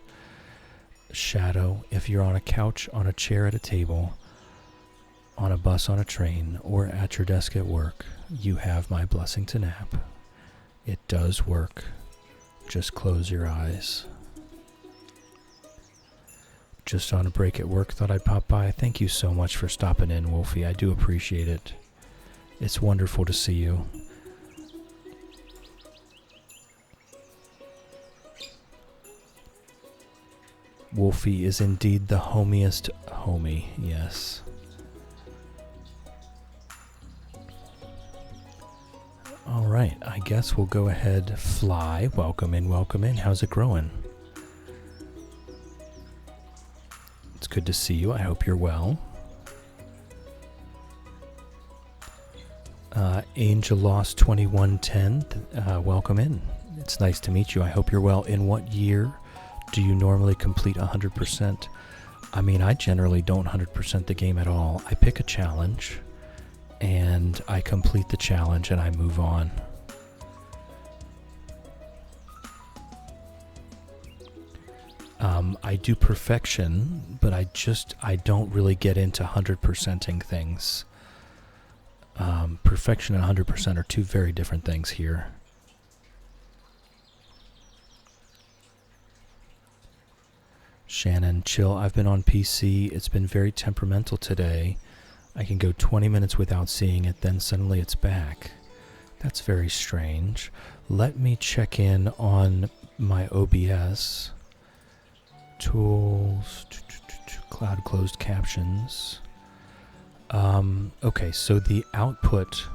Shadow, if you're on a couch, on a chair at a table, on a bus, on a train, or at your desk at work, you have my blessing to nap. It does work. Just close your eyes. Just on a break at work, thought I'd pop by. Thank you so much for stopping in, Wolfie. I do appreciate it. It's wonderful to see you. Wolfie is indeed the homiest homie, yes. Alright, I guess we'll go ahead. Fly, welcome in. How's it growing? good to see you. I hope you're well. Angel Lost 2110, welcome in. It's nice to meet you. I hope you're well. In what year do you normally complete 100%? I mean, I generally don't 100% the game at all. I pick a challenge, and I complete the challenge, and I move on. I do perfection, but I don't really get into 100%ing things. Perfection and 100% are two very different things here. Shannon, chill. I've been on PC. It's been very temperamental today. I can go 20 minutes without seeing it, then suddenly it's back. That's very strange. Let me check in on my OBS. Tools, cloud closed captions. Okay, so the output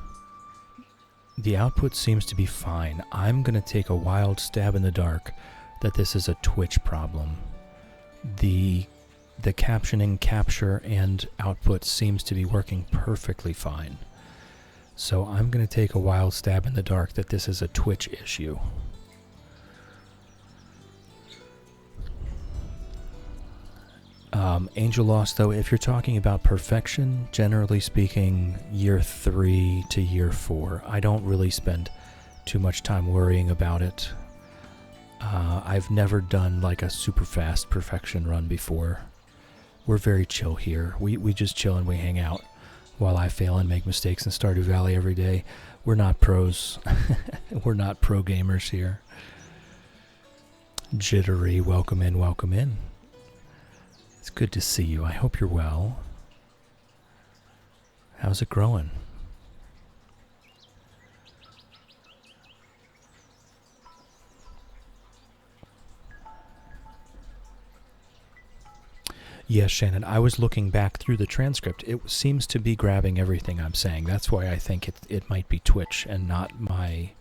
seems to be fine. I'm going to take a wild stab in the dark that this is a Twitch problem. The captioning, capture, and output seems to be working perfectly fine. So I'm going to take a wild stab in the dark that this is a Twitch issue. Angel Lost, though, if you're talking about perfection, generally speaking, year 3 to year 4. I don't really spend too much time worrying about it. I've never done like a super fast perfection run before. We're very chill here. We just chill and we hang out while I fail and make mistakes in Stardew Valley every day. We're not pros. We're not pro gamers here. Jittery, welcome in, welcome in. It's good to see you. I hope you're well. How's it growing? Yes, Shannon, I was looking back through the transcript. It seems to be grabbing everything I'm saying. That's why I think it might be Twitch and not my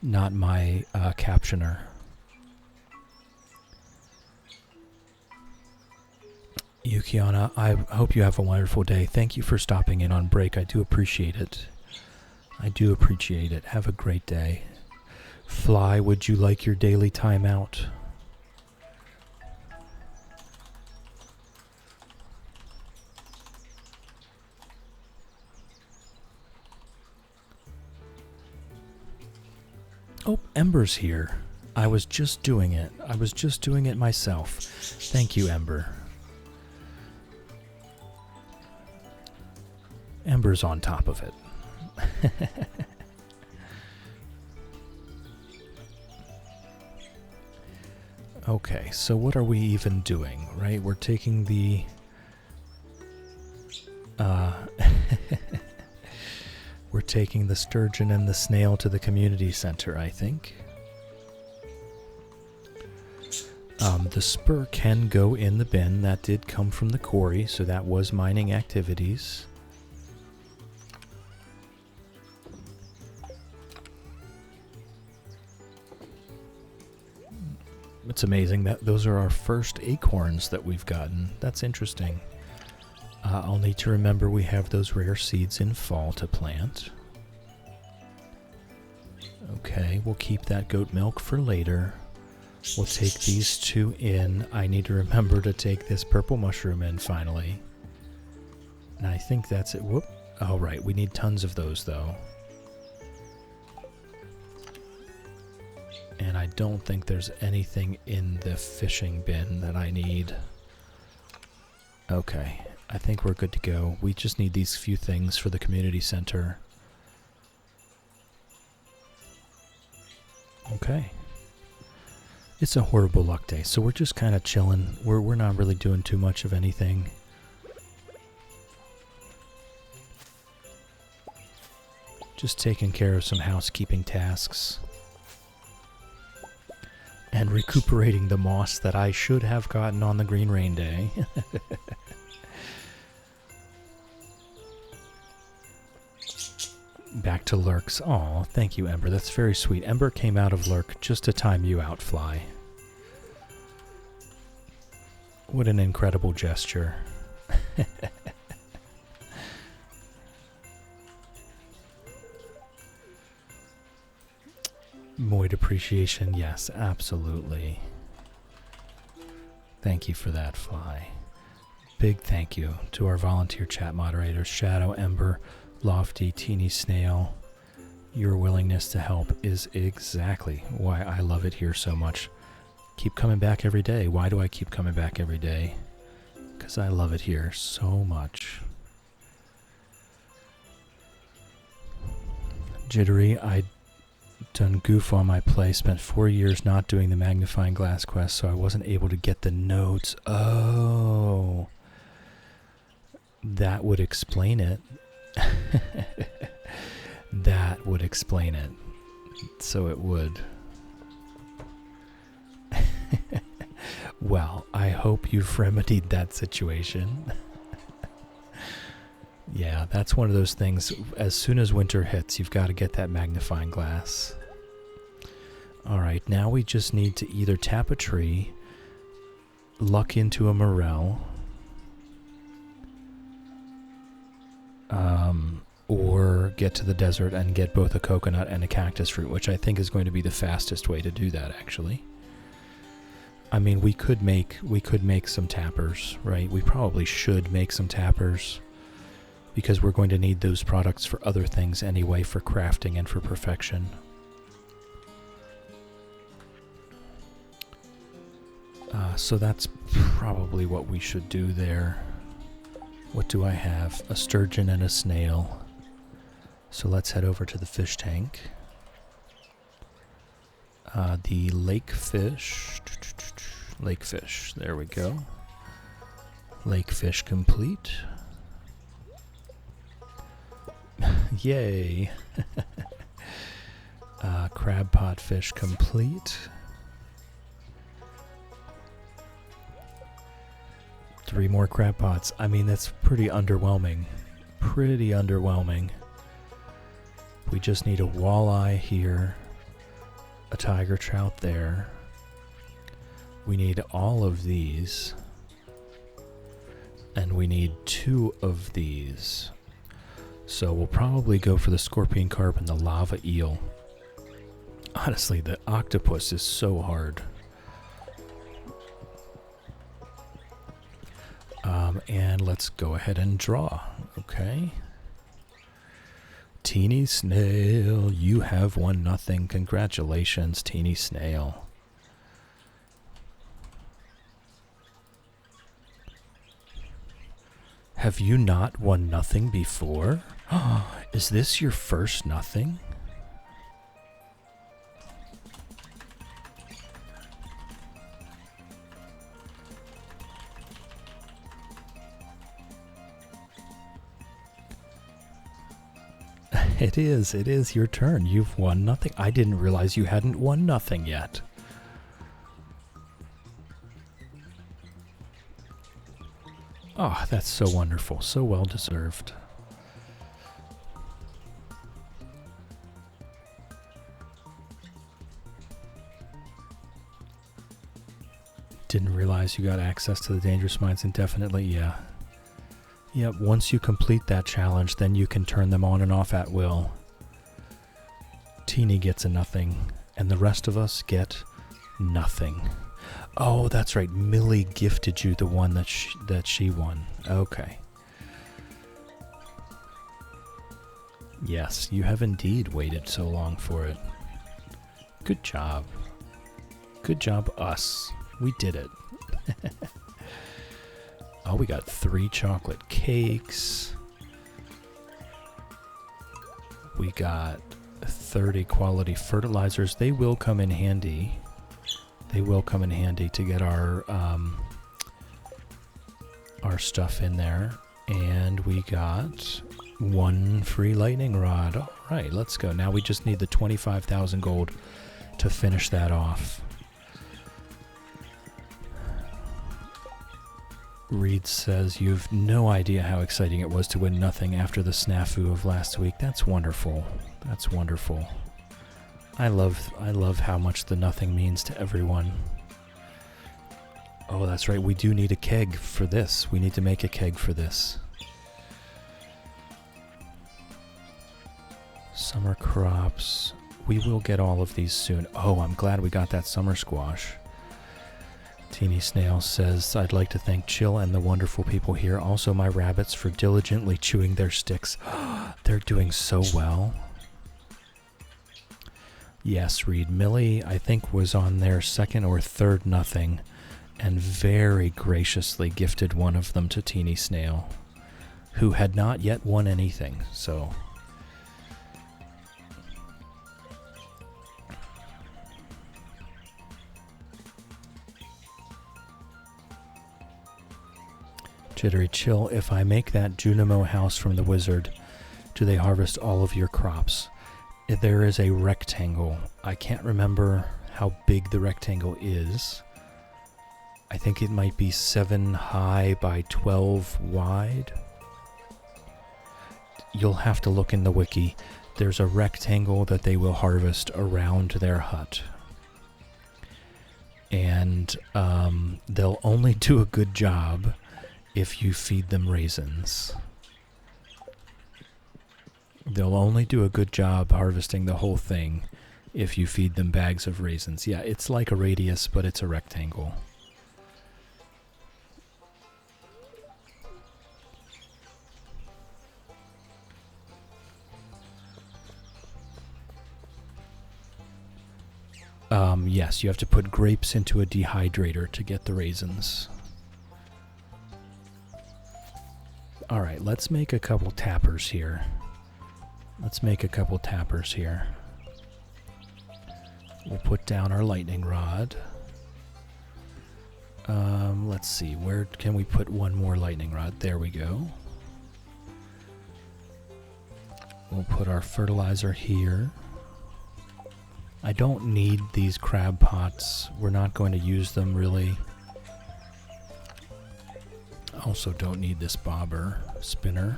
captioner. Yukiana, I hope you have a wonderful day. Thank you for stopping in on break. I do appreciate it. I do appreciate it. Have a great day. Fly, would you like your daily timeout? Oh, Ember's here. I was just doing it. I was just doing it myself. Thank you, Ember. Ember's on top of it. Okay, so what are we even doing, right? We're taking the... we're taking the sturgeon and the snail to the community center, I think. The spur can go in the bin. That did come from the quarry, so that was mining activities. It's amazing that those are our first acorns that we've gotten. That's interesting. I'll need to remember we have those rare seeds in fall to plant. Okay, we'll keep that goat milk for later. We'll take these two in. I need to remember to take this purple mushroom in finally. And I think that's it. Whoop. Oh, right. We need tons of those, though. And I don't think there's anything in the fishing bin that I need. Okay, I think we're good to go. We just need these few things for the community center. Okay. It's a horrible luck day, so we're just kind of chilling. We're not really doing too much of anything. Just taking care of some housekeeping tasks. And recuperating the moss that I should have gotten on the Green Rain Day. Back to Lurks. Aw, thank you, Ember. That's very sweet. Ember came out of Lurk just to time you out, Fly. What an incredible gesture. Moid appreciation, yes, absolutely. Thank you for that, Fly. Big thank you to our volunteer chat moderators, Shadow, Ember, Lofty, Teeny Snail. Your willingness to help is exactly why I love it here so much. Keep coming back every day. Why do I keep coming back every day? Because I love it here so much. Jittery, I done goof on my play. Spent 4 years not doing the magnifying glass quest, so I wasn't able to get the notes. Oh, that would explain it. That would explain it. So it would. Well, I hope you've remedied that situation. Yeah, that's one of those things. As soon as winter hits, you've got to get that magnifying glass. Alright, now we just need to either tap a tree, luck into a morel, or get to the desert and get both a coconut and a cactus fruit, which I think is going to be the fastest way to do that, actually. I mean, we could make some tappers, right? We probably should make some tappers, because we're going to need those products for other things anyway, for crafting and for perfection. So that's probably what we should do there. What do I have? A sturgeon and a snail. So let's head over to the fish tank. The lake fish. Lake fish. There we go. Lake fish complete. Yay. Crab pot fish complete. 3 more crab pots. I mean, that's pretty underwhelming. Pretty underwhelming. We just need a walleye here. A tiger trout there. We need all of these. And we need 2 of these. So we'll probably go for the scorpion carp and the lava eel. Honestly, the octopus is so hard. And let's go ahead and draw. Okay. Teeny Snail, you have won nothing. Congratulations, Teeny Snail. Have you not won nothing before? Is this your first nothing? It is your turn. You've won nothing. I didn't realize you hadn't won nothing yet. Oh, that's so wonderful. So well deserved. Didn't realize you got access to the dangerous mines indefinitely. Yeah. Yep, once you complete that challenge, then you can turn them on and off at will. Teeny gets a nothing, and the rest of us get nothing. Oh, that's right. Millie gifted you the one that she won. Okay. Yes, you have indeed waited so long for it. Good job. Good job, us. We did it. Oh, we got 3 chocolate cakes. We got 30 quality fertilizers. They will come in handy. They will come in handy to get our stuff in there. And we got 1 free lightning rod. All right, let's go. Now we just need the 25,000 gold to finish that off. Reed says, you've no idea how exciting it was to win nothing after the snafu of last week. That's wonderful. That's wonderful. I love how much the nothing means to everyone. Oh, that's right. We do need a keg for this. We need to make a keg for this. Summer crops. We will get all of these soon. Oh, I'm glad we got that summer squash. Teeny Snail says, I'd like to thank Chill and the wonderful people here. Also my rabbits for diligently chewing their sticks. They're doing so well. Yes, Reed. Millie, I think, was on their second or third nothing and very graciously gifted one of them to Teeny Snail, who had not yet won anything, so... Jittery Chill, if I make that Junimo house from the wizard, do they harvest all of your crops? There is a rectangle. I can't remember how big the rectangle is. I think it might be 7 high by 12 wide. You'll have to look in the wiki. There's a rectangle that they will harvest around their hut. And they'll only do a good job if you feed them raisins. They'll only do a good job harvesting the whole thing if you feed them bags of raisins. Yeah, it's like a radius, but it's a rectangle. Yes, you have to put grapes into a dehydrator to get the raisins. Alright, let's make a couple tappers here. We'll put down our lightning rod. Let's see, where can we put one more lightning rod? There we go. We'll put our fertilizer here. I don't need these crab pots. We're not going to use them really. Also don't need this bobber spinner.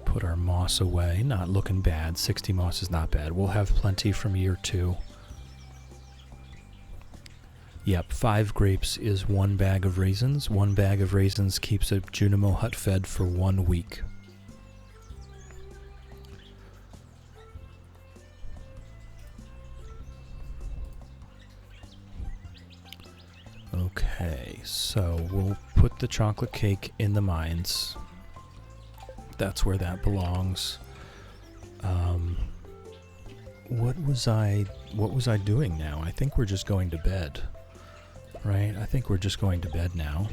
Put our moss away. Not looking bad. 60 moss is not bad. We'll have plenty from year 2. Yep, 5 grapes is 1 bag of raisins. 1 bag of raisins keeps a Junimo hut fed for 1 week. Okay, so we'll put the chocolate cake in the mines. That's where that belongs. What was I doing now? I think we're just going to bed. Right? I think we're just going to bed now.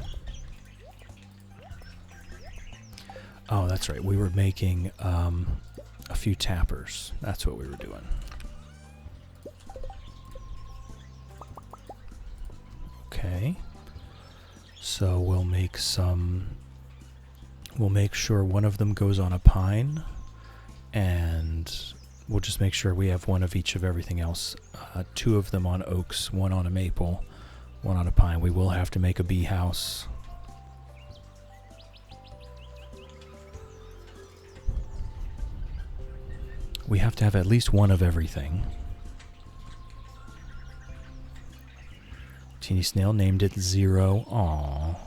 Oh, that's right. We were making a few tappers. That's what we were doing. Okay. So we'll make sure one of them goes on a pine, and we'll just make sure we have one of each of everything else. 2 of them on oaks, 1 on a maple, 1 on a pine. We will have to make a bee house. We have to have at least 1 of everything. Teeny Snail named it 0. Aww.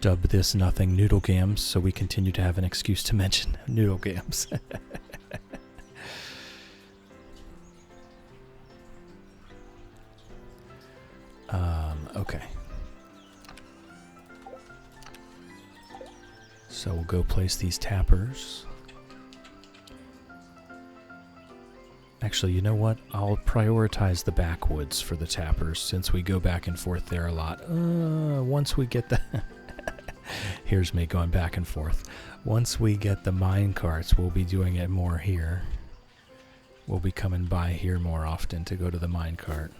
Dub this nothing Noodle Gams, so we continue to have an excuse to mention Noodle Gams. Okay. So we'll go place these tappers. Actually, you know what? I'll prioritize the backwoods for the tappers since we go back and forth there a lot. Once we get the... Here's me going back and forth. Once we get the mine carts, we'll be doing it more here. We'll be coming by here more often to go to the mine cart.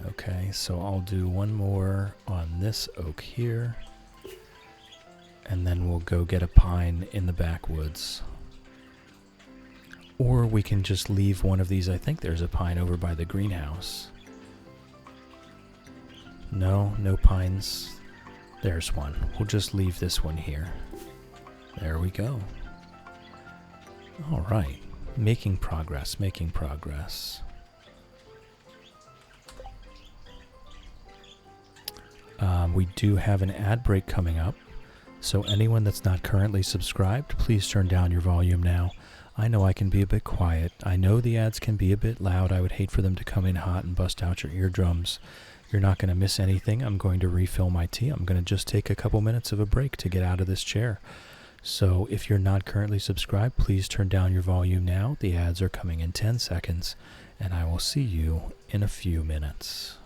Okay, so I'll do 1 more on this oak here. And then we'll go get a pine in the backwoods. Or we can just leave one of these. I think there's a pine over by the greenhouse. No, no pines. There's one. We'll just leave this one here. There we go. All right. Making progress, making progress. We do have an ad break coming up, so anyone that's not currently subscribed, please turn down your volume now. I know I can be a bit quiet. I know the ads can be a bit loud. I would hate for them to come in hot and bust out your eardrums. You're not going to miss anything. I'm going to refill my tea. I'm going to just take a couple minutes of a break to get out of this chair. So if you're not currently subscribed, please turn down your volume now. The ads are coming in 10 seconds, and I will see you in a few minutes.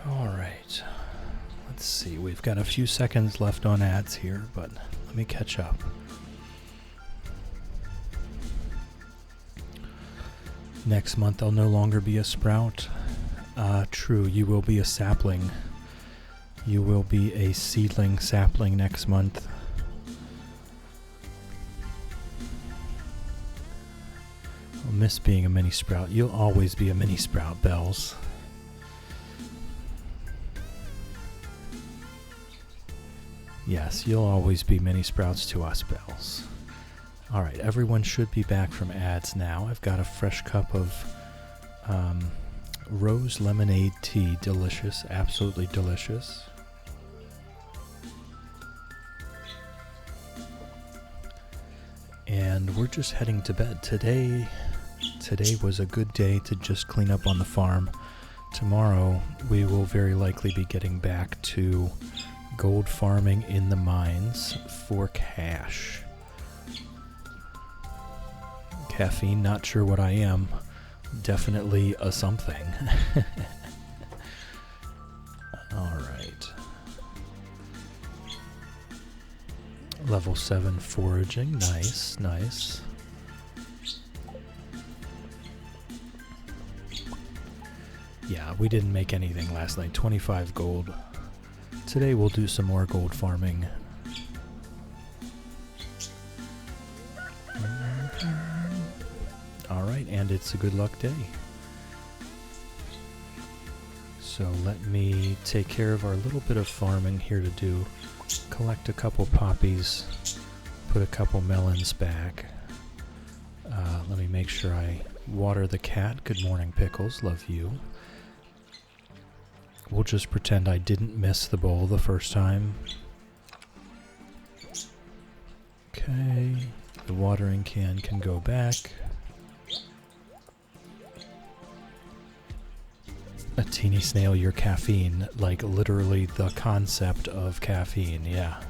Alright, let's see, we've got a few seconds left on ads here, but let me catch up. Next month I'll no longer be a sprout. True, you will be a sapling. You will be a seedling sapling next month. I'll miss being a mini sprout. You'll always be a mini sprout, Bells. Yes, you'll always be mini sprouts to us, Bells. Alright, everyone should be back from ads now. I've got a fresh cup of rose lemonade tea. Delicious, absolutely delicious. And we're just heading to bed. Today was a good day to just clean up on the farm. Tomorrow we will very likely be getting back to gold farming in the mines for cash. Caffeine, not sure what I am. Definitely a something. Alright. Level 7 foraging. Nice, nice. Yeah, we didn't make anything last night. 25 gold. Today we'll do some more gold farming. point, and it's a good luck day. So let me take care of our little bit of farming here to do. Collect a couple poppies, put a couple melons back. Let me make sure I water the cat. Good morning, Pickles. Love you. We'll just pretend I didn't miss the bowl the first time. Okay, the watering can go back. A teeny snail, your caffeine, like literally the concept of caffeine, yeah.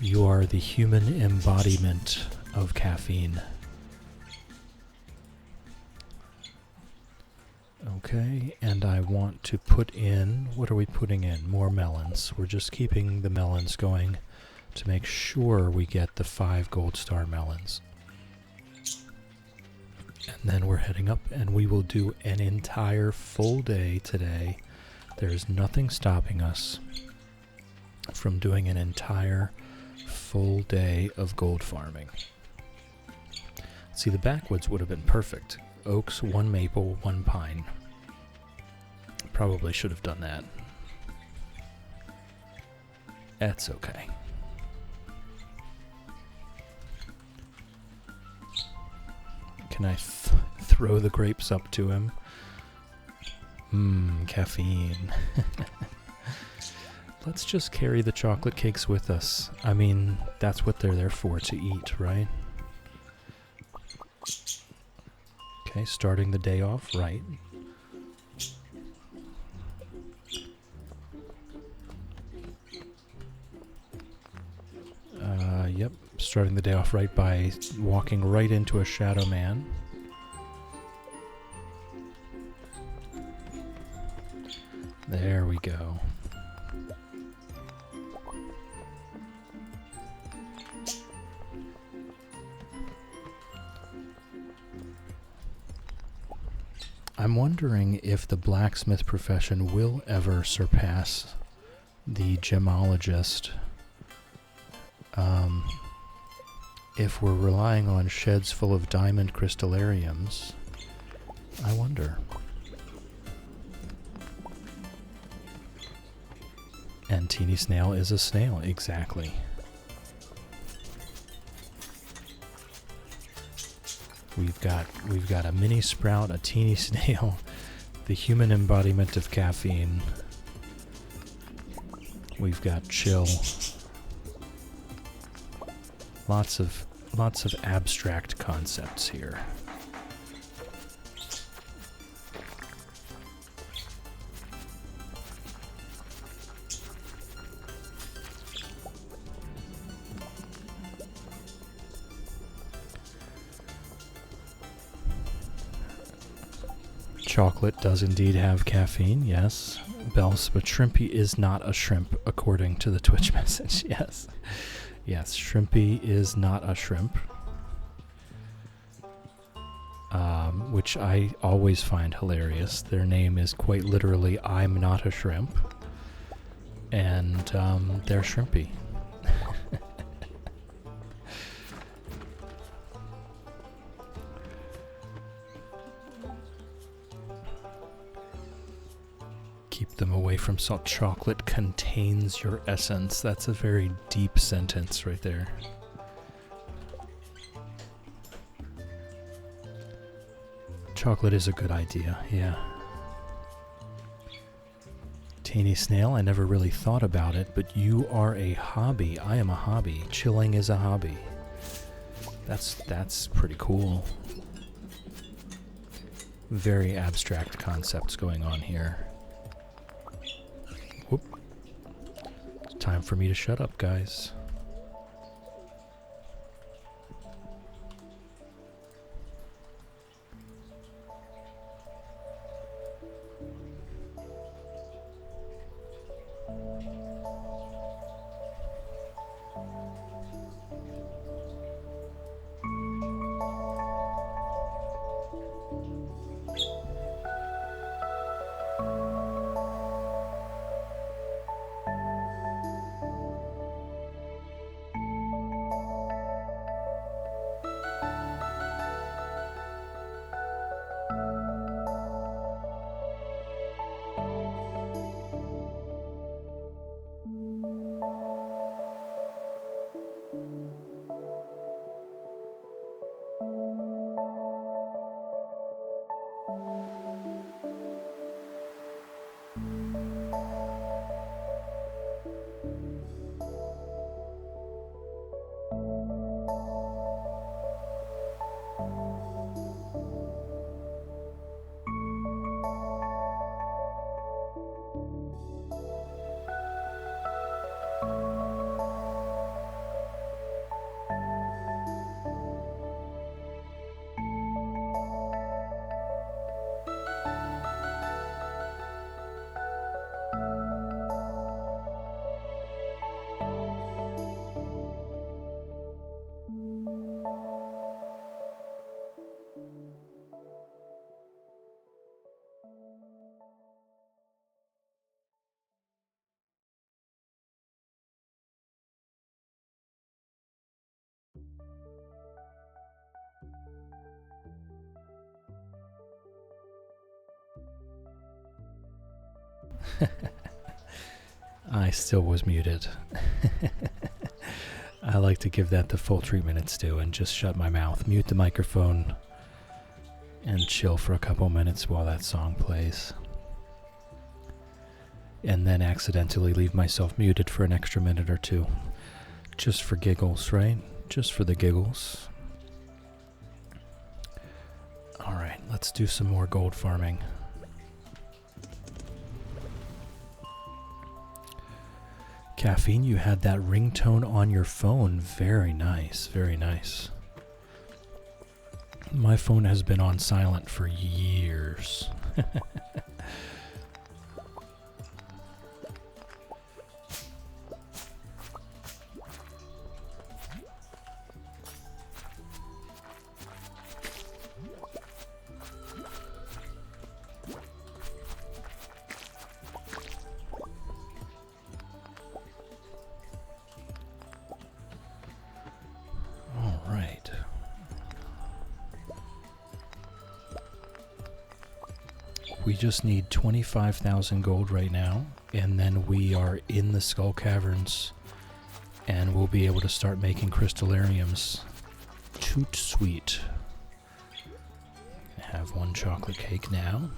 You are the human embodiment of caffeine. Okay, and I want to put in, what are we putting in? More melons. We're just keeping the melons going to make sure we get the 5 gold star melons. And then we're heading up, and we will do an entire full day today. There's nothing stopping us from doing an entire full day of gold farming. See, the backwoods would have been perfect. Oaks, 1 maple, 1 pine. Probably should have done that. That's okay. Can I throw the grapes up to him? Caffeine. Let's just carry the chocolate cakes with us. I mean, that's what they're there for, to eat, right? Okay, starting the day off right. Yep, starting the day off right by walking right into a shadow man. There we go. I'm wondering if the blacksmith profession will ever surpass the gemologist. If we're relying on sheds full of diamond crystallariums, I wonder. And teeny snail is a snail, exactly. We've got a mini sprout, a teeny snail, the human embodiment of caffeine. We've got chill. Lots of abstract concepts here. Chocolate does indeed have caffeine, yes. Bells, but Shrimpy is not a shrimp, according to the Twitch message, yes. Yes, Shrimpy is not a shrimp. Which I always find hilarious. Their name is quite literally, I'm not a shrimp. And they're Shrimpy. Keep them away from salt. Chocolate contains your essence. That's a very deep sentence right there. Chocolate is a good idea, yeah. Teeny snail, I never really thought about it, but you are a hobby. I am a hobby. Chilling is a hobby. That's pretty cool. Very abstract concepts going on here. Whoop. It's time for me to shut up, guys. I still was muted. I like to give that the full treatment it's due and just shut my mouth, mute the microphone, and chill for a couple minutes while that song plays. And then accidentally leave myself muted for an extra minute or two. Just for giggles, right? Just for the giggles. Alright, let's do some more gold farming. Caffeine, you had that ringtone on your phone. Very nice, very nice. My phone has been on silent for years. We just need 25,000 gold right now, and then we are in the Skull Caverns, and we'll be able to start making crystallariums. Toot sweet. I have one chocolate cake now.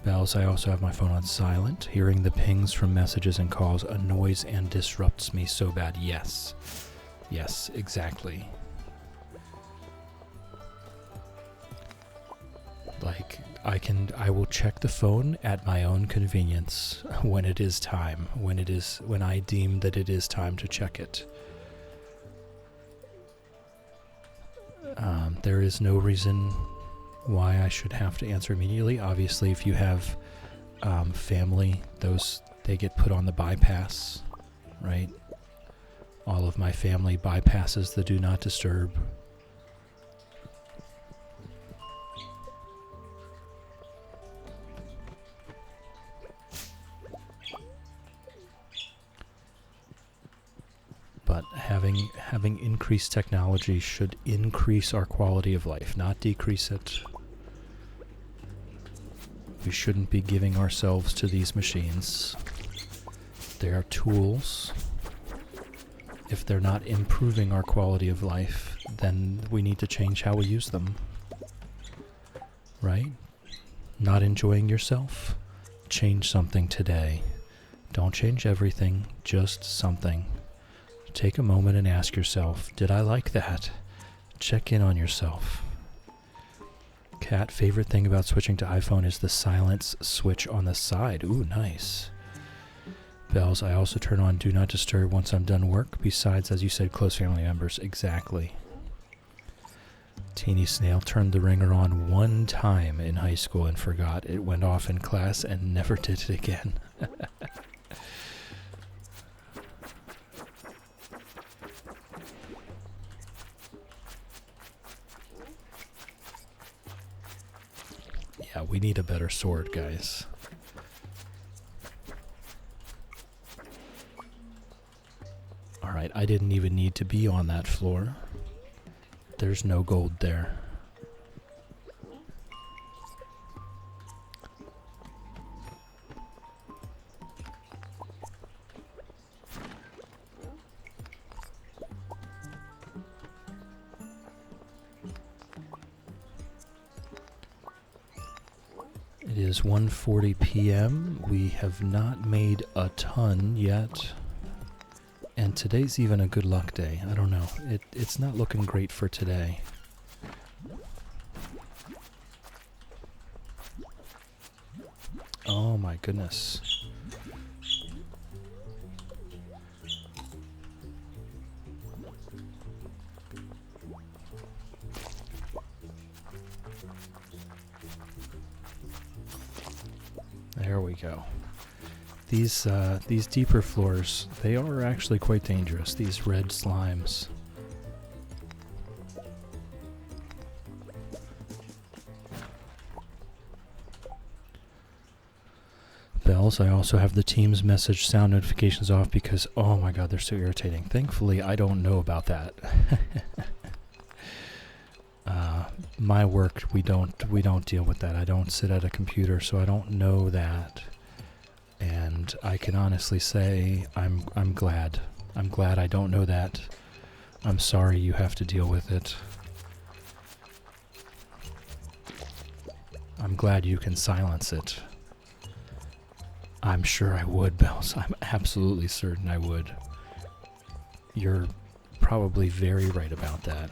Bells, I also have my phone on silent. Hearing the pings from messages and calls annoys and disrupts me so bad. Yes. Yes, exactly. Like, I will check the phone at my own convenience when it is time, when I deem that it is time to check it. There is no reason why I should have to answer immediately. Obviously, if you have family, they get put on the bypass, right? All of my family bypasses the do not disturb. But having increased technology should increase our quality of life, not decrease it. We shouldn't be giving ourselves to these machines. They are tools. If they're not improving our quality of life, then we need to change how we use them. Right? Not enjoying yourself? Change something today. Don't change everything, just something. Take a moment and ask yourself, did I like that? Check in on yourself. Cat, favorite thing about switching to iPhone is the silence switch on the side. Ooh, nice. Bells, I also turn on Do Not Disturb once I'm done work. Besides, as you said, close family members. Exactly. Teeny Snail turned the ringer on one time in high school and forgot. It went off in class and never did it again. Yeah, we need a better sword, guys. Alright, I didn't even need to be on that floor. There's no gold there. is 1:40 p.m. We have not made a ton yet. And today's even a good luck day. I don't know. It's not looking great for today. Oh my goodness. There we go. These deeper floors, they are actually quite dangerous, these red slimes. Bells, I also have the Teams message sound notifications off because, oh my god, they're so irritating. Thankfully, I don't know about that. My work, we don't deal with that. I don't sit at a computer, so I don't know that. And I can honestly say I'm glad. I'm glad I don't know that. I'm sorry you have to deal with it. I'm glad you can silence it. I'm sure I would, Bells. I'm absolutely certain I would. You're probably very right about that.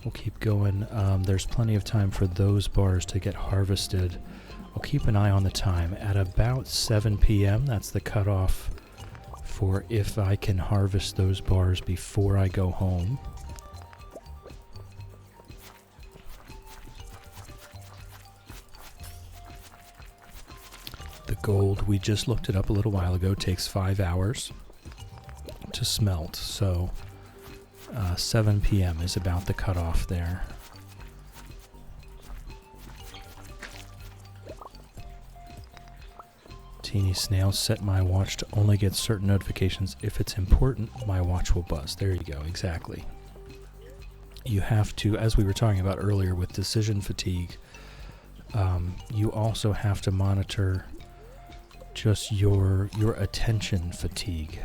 We'll keep going. There's plenty of time for those bars to get harvested. I'll keep an eye on the time. At about 7 p.m., that's the cutoff for if I can harvest those bars before I go home. The gold, we just looked it up a little while ago, takes 5 hours to smelt, so 7 p.m. is about the cutoff there. Teeny snail, set my watch to only get certain notifications. If it's important, my watch will buzz. There you go, exactly. You have to, as we were talking about earlier with decision fatigue, you also have to monitor just your attention fatigue.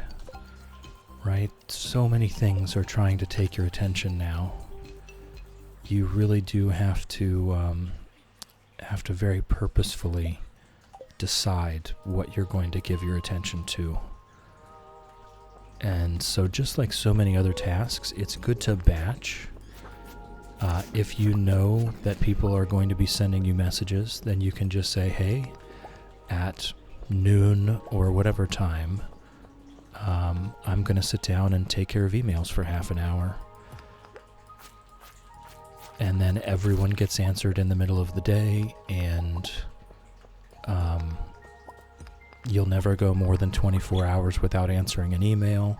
Right? So many things are trying to take your attention now. You really do have to very purposefully decide what you're going to give your attention to. And so just like so many other tasks, it's good to batch. If you know that people are going to be sending you messages, then you can just say, hey, at noon or whatever time, I'm going to sit down and take care of emails for half an hour. And then everyone gets answered in the middle of the day, and you'll never go more than 24 hours without answering an email,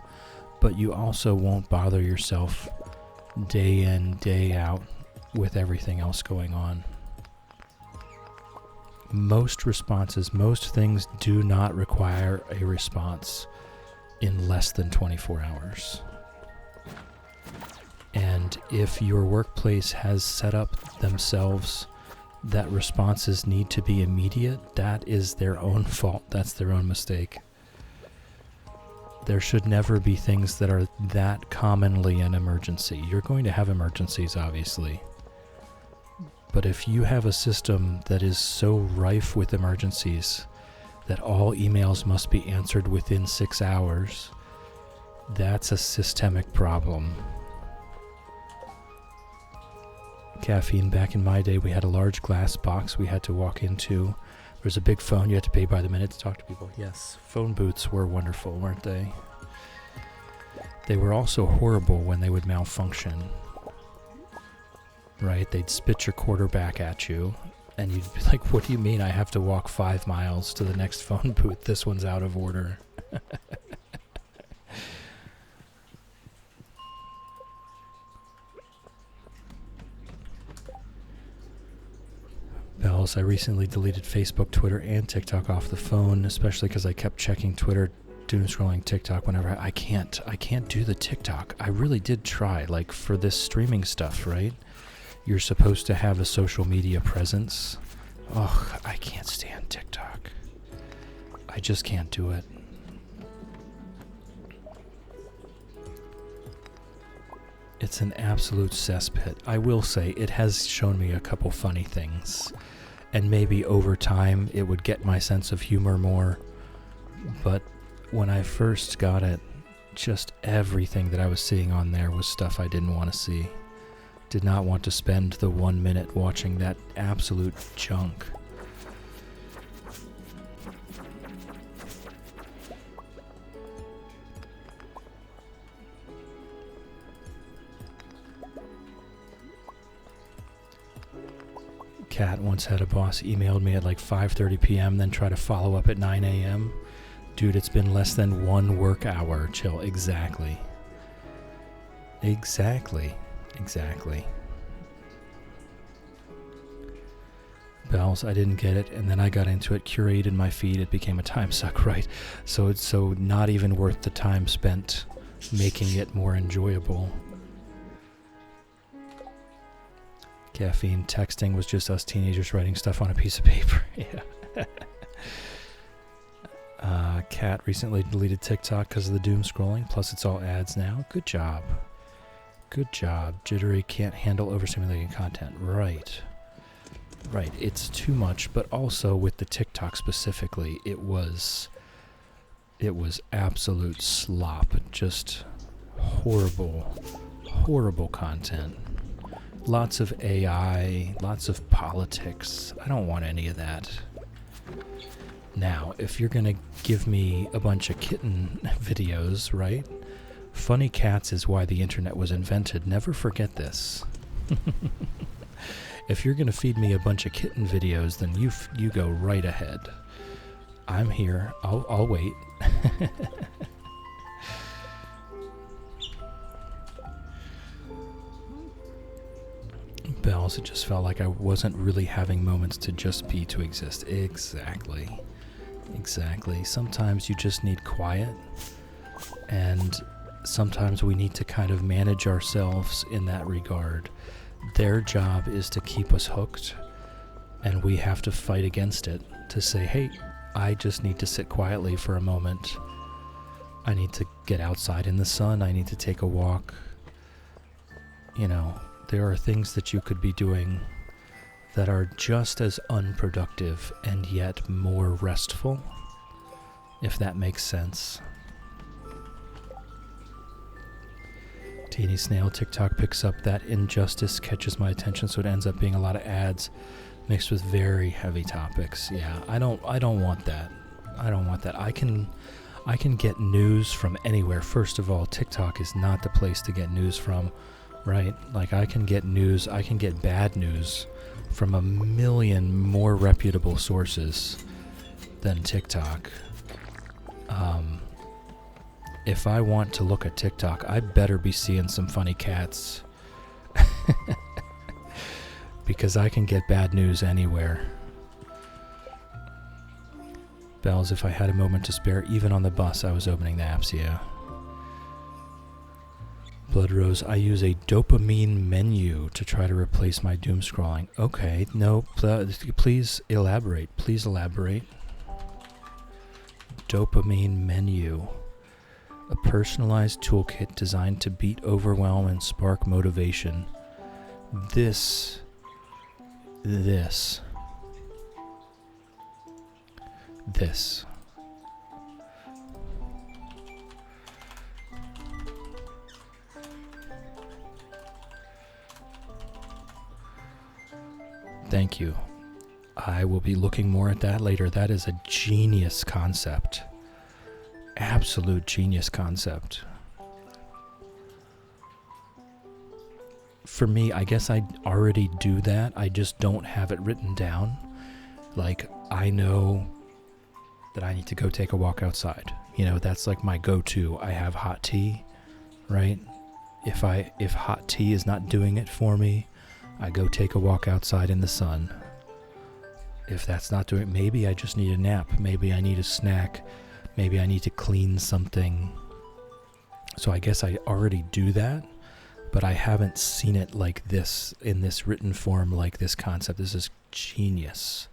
but you also won't bother yourself day in, day out with everything else going on. Most responses, most things do not require a response in less than 24 hours. And if your workplace has set up themselves that responses need to be immediate, that is their own fault. That's their own mistake. There should never be things that are that commonly an emergency. You're going to have emergencies, obviously. But if you have a system that is so rife with emergencies that all emails must be answered within 6 hours, that's a systemic problem. Caffeine, back in my day, we had a large glass box we had to walk into. There was a big phone, you had to pay by the minute to talk to people. Yes, phone booths were wonderful, weren't they? They were also horrible when they would malfunction. Right? They'd spit your quarterback at you, and you'd be like, what do you mean I have to walk 5 miles to the next phone booth? This one's out of order. Bells, I recently deleted Facebook, Twitter, and TikTok off the phone, especially because I kept checking Twitter, doom scrolling TikTok whenever I can't do the TikTok. I really did try, like for this streaming stuff, right? You're supposed to have a social media presence Ugh, I can't stand TikTok. I just can't do it. It's an absolute cesspit. I will say it has shown me a couple funny things. And maybe over time it would get my sense of humor more. But when I first got it, just everything that I was seeing on there was stuff I didn't want to see. Did not want to spend the 1 minute watching that absolute junk. Cat once had a boss emailed me at like 5:30 p.m. then try to follow up at 9 a.m. Dude, it's been less than 1 work hour. Chill. Exactly. Bells, I didn't get it, and then I got into it, curated my feed, it became a time suck, right? So it's so not even worth the time spent making it more enjoyable. Caffeine texting was just us teenagers writing stuff on a piece of paper. Yeah. Cat recently deleted TikTok because of the doom scrolling, plus it's all ads now. Good job. Good job. Jittery, can't handle overstimulating content. Right. Right, it's too much, but also with the TikTok specifically, it was absolute slop. Just horrible content. Lots of AI, lots of politics. I don't want any of that. Now, if you're gonna give me a bunch of kitten videos, right? Funny cats is why the internet was invented. Never forget this. If you're gonna feed me a bunch of kitten videos, then you go right ahead. I'm here. I'll wait. Bells, it just felt like I wasn't really having moments to just be to exist. Exactly. Sometimes you just need quiet, and sometimes we need to kind of manage ourselves in that regard. Their job is to keep us hooked, and we have to fight against it to say, hey, I just need to sit quietly for a moment. I need to get outside in the sun. I need to take a walk. You know, there are things that you could be doing that are just as unproductive and yet more restful, if that makes sense. Teeny Snail, TikTok picks up that injustice, catches my attention, so it ends up being a lot of ads mixed with very heavy topics. Yeah, I don't want that. I can get news from anywhere. First of all, TikTok is not the place to get news from, right? Like, I can get news, I can get bad news from a million more reputable sources than TikTok. If I want to look at TikTok, I better be seeing some funny cats. Because I can get bad news anywhere. Bells, if I had a moment to spare, even on the bus, I was opening the apps, yeah. Blood Rose, I use a dopamine menu to try to replace my doom scrolling. Okay, no, please elaborate. Dopamine menu. A personalized toolkit designed to beat overwhelm and spark motivation. This. Thank you. I will be looking more at that later. That is a genius concept. Absolute genius concept. For me, I guess I already do that. I just don't have it written down. Like, I know that I need to go take a walk outside. You know, that's like my go-to. I have hot tea, right? If hot tea is not doing it for me, I go take a walk outside in the sun. If that's not doing it, maybe I just need a nap. Maybe I need a snack. Maybe I need to clean something. So I guess I already do that, but I haven't seen it like this, in this written form, like this concept. This is genius.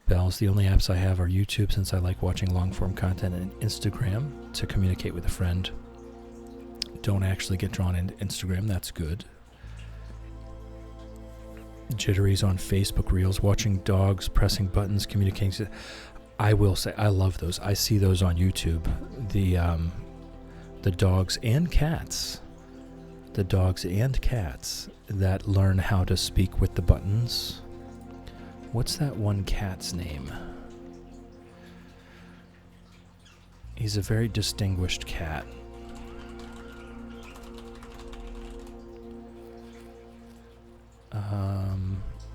Bells, the only apps I have are YouTube, since I like watching long-form content, and Instagram to communicate with a friend. Don't actually get drawn into Instagram, that's good. Jitteries on Facebook Reels, watching dogs, pressing buttons, communicating. I will say, I love those. I see those on YouTube. The dogs and cats. The dogs and cats that learn how to speak with the buttons. What's that one cat's name? He's a very distinguished cat.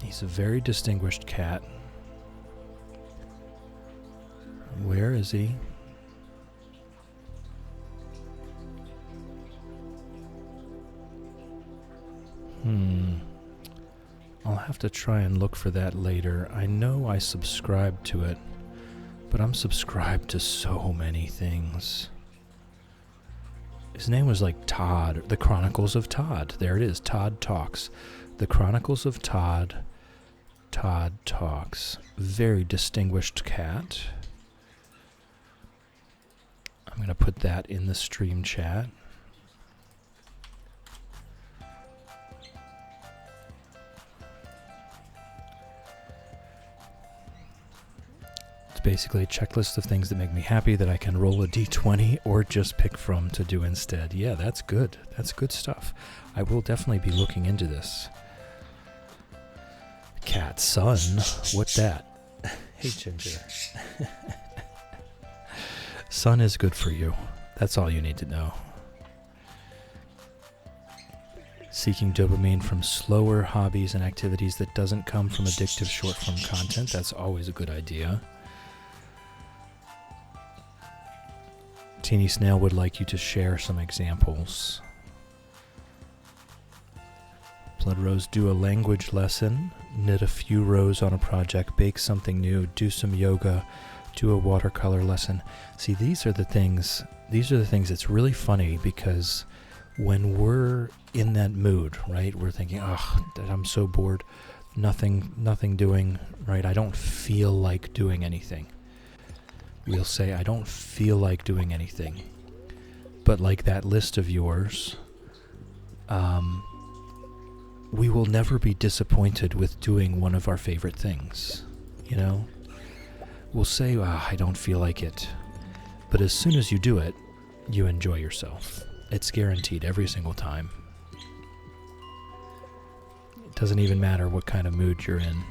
He's a very distinguished cat. Where is he? I'll have to try and look for that later. I know I subscribed to it, but I'm subscribed to so many things. His name was like Todd, The Chronicles of Todd. There it is, Todd Talks. The Chronicles of Todd. Todd Talks. Very distinguished cat. I'm going to put that in the stream chat. It's basically a checklist of things that make me happy that I can roll a d20 or just pick from to do instead. Yeah, that's good. That's good stuff. I will definitely be looking into this. Cat son, what's that? Hey, Ginger. Sun is good for you. That's all you need to know. Seeking dopamine from slower hobbies and activities that doesn't come from addictive short-form content. That's always a good idea. Teeny Snail would like you to share some examples. Blood Rose, do a language lesson, knit a few rows on a project, bake something new, do some yoga, do a watercolor lesson. See, these are the things that's really funny, because when we're in that mood, right, we're thinking, oh, I'm so bored, nothing doing, right, I don't feel like doing anything. We'll say, I don't feel like doing anything. But like that list of yours, we will never be disappointed with doing one of our favorite things, you know? We'll say, I don't feel like it. But as soon as you do it, you enjoy yourself. It's guaranteed every single time. It doesn't even matter what kind of mood you're in.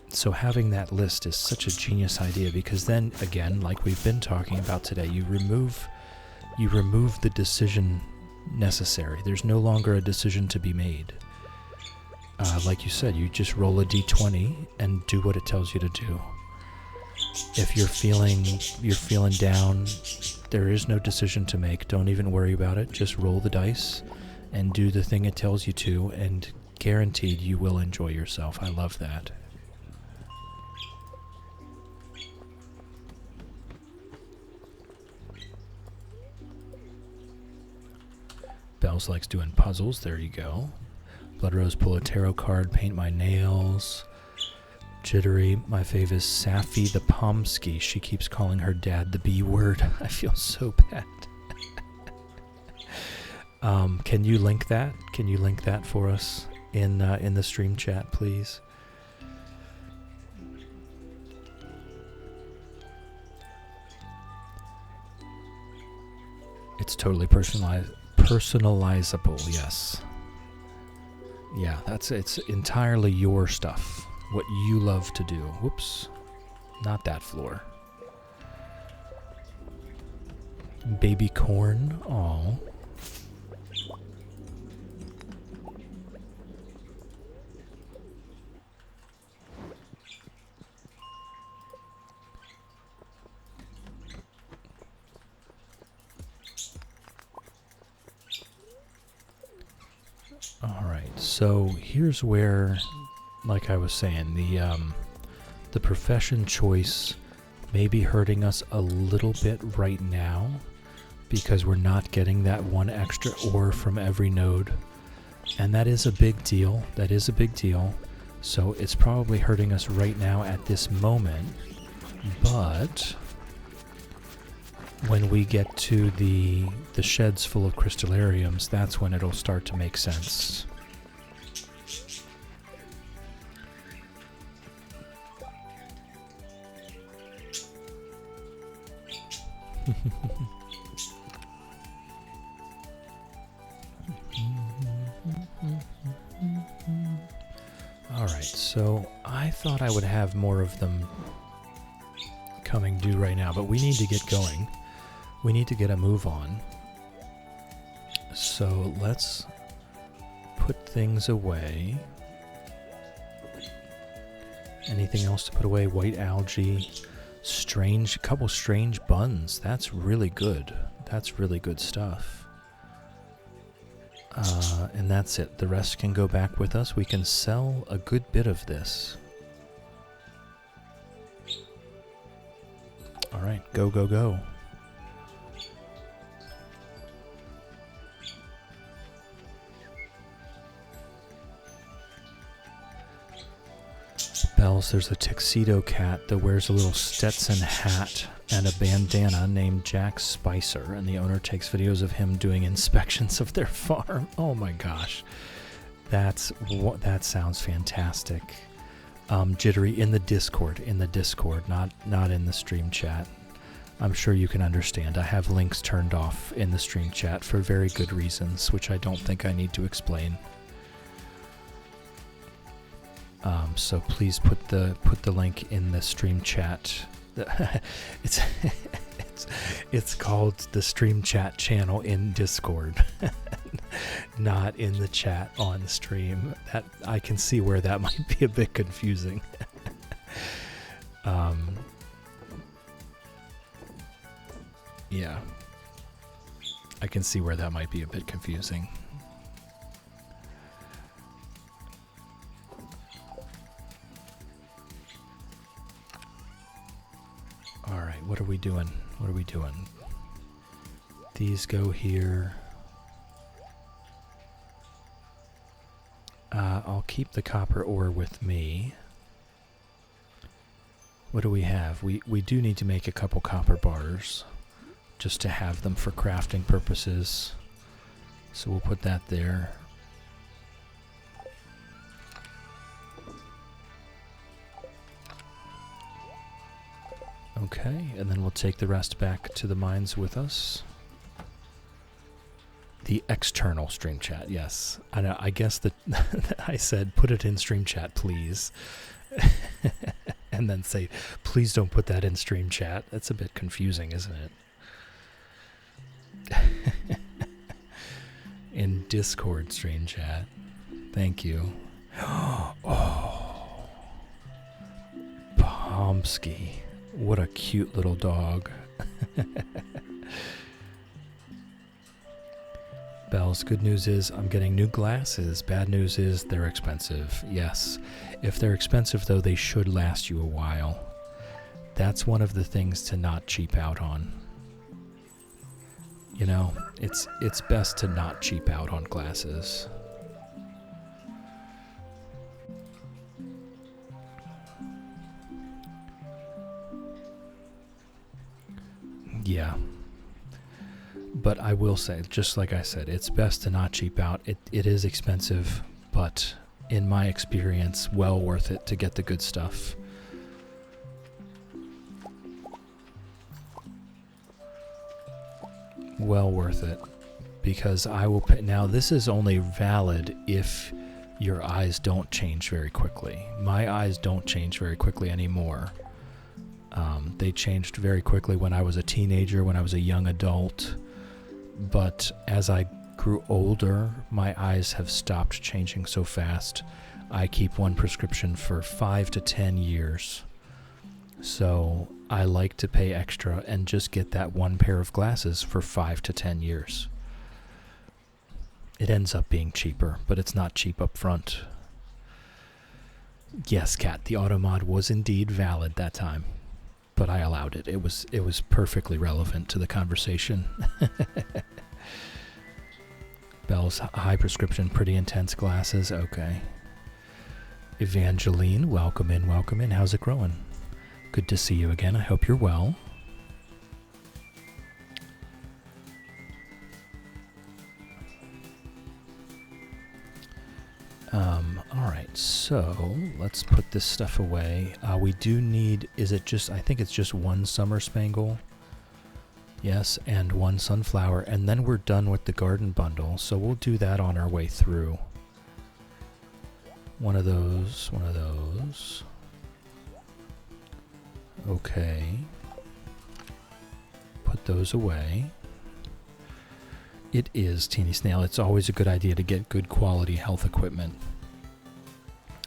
So having that list is such a genius idea, because then, again, like we've been talking about today, you remove the decision necessary. There's no longer a decision to be made. Like you said, you just roll a d20 and do what it tells you to do. If you're feeling down, there is no decision to make. Don't even worry about it. Just roll the dice and do the thing it tells you to, and guaranteed you will enjoy yourself. I love that. Bells likes doing puzzles. There you go. Blood Rose, pull a tarot card, paint my nails. Jittery, my fave is Safi the Pomsky. She keeps calling her dad the B word. I feel so bad. Can you link that? Can you link that for us in the stream chat, please? It's totally personalizable, yes. Yeah, it's entirely your stuff. What you love to do. Whoops. Not that floor. Baby corn. Aw. Alright, so here's where, like I was saying, the profession choice may be hurting us a little bit right now, because we're not getting that one extra ore from every node. And that is a big deal. That is a big deal. So it's probably hurting us right now at this moment, but when we get to the sheds full of crystallariums, that's when it'll start to make sense. Alright, so I thought I would have more of them coming due right now, but we need to get going. We need to get a move on. So let's put things away. Anything else to put away? White algae. Couple strange buns. That's really good. That's really good stuff. And that's it. The rest can go back with us. We can sell a good bit of this. Alright, go, go, go. Bells, there's a tuxedo cat that wears a little Stetson hat and a bandana named Jack Spicer, and the owner takes videos of him doing inspections of their farm. Oh my gosh. That sounds fantastic. Jittery in the Discord, not in the stream chat. I'm sure you can understand. I have links turned off in the stream chat for very good reasons, which I don't think I need to explain. So please put the link in the stream chat. It's called the stream chat channel in Discord, not in the chat on stream. That I can see where that might be a bit confusing. Yeah, I can see where that might be a bit confusing. Alright, what are we doing? These go here. I'll keep the copper ore with me. What do we have? We do need to make a couple copper bars, just to have them for crafting purposes. So we'll put that there. Okay, and then we'll take the rest back to the mines with us. The external stream chat, yes. I know, I guess that I said put it in stream chat, please. And then say, please don't put that in stream chat. That's a bit confusing, isn't it? In Discord stream chat. Thank you. Oh. Pomsky. What a cute little dog. Bells, good news is I'm getting new glasses. Bad news is they're expensive. Yes. If they're expensive, though, they should last you a while. That's one of the things to not cheap out on. You know, it's best to not cheap out on glasses. Yeah. But I will say, just like I said, it's best to not cheap out. It is expensive, but in my experience, well worth it to get the good stuff. Well worth it. Because I will pay. Now, this is only valid if your eyes don't change very quickly. My eyes don't change very quickly anymore. They changed very quickly when I was a teenager, when I was a young adult. But as I grew older, my eyes have stopped changing so fast. I keep one prescription for 5 to 10 years. So I like to pay extra and just get that one pair of glasses for 5 to 10 years. It ends up being cheaper, but it's not cheap up front. Yes, Kat, the auto mod was indeed valid that time. But I allowed it. It was perfectly relevant to the conversation. Bell's high prescription, pretty intense glasses. Okay. Evangeline, welcome in, welcome in. How's it growing? Good to see you again. I hope you're well. Alright, so let's put this stuff away. We do need, I think it's just one summer spangle. Yes, and one sunflower, and then we're done with the garden bundle, so we'll do that on our way through. One of those. Okay. Put those away. It is, Teeny Snail. It's always a good idea to get good quality health equipment.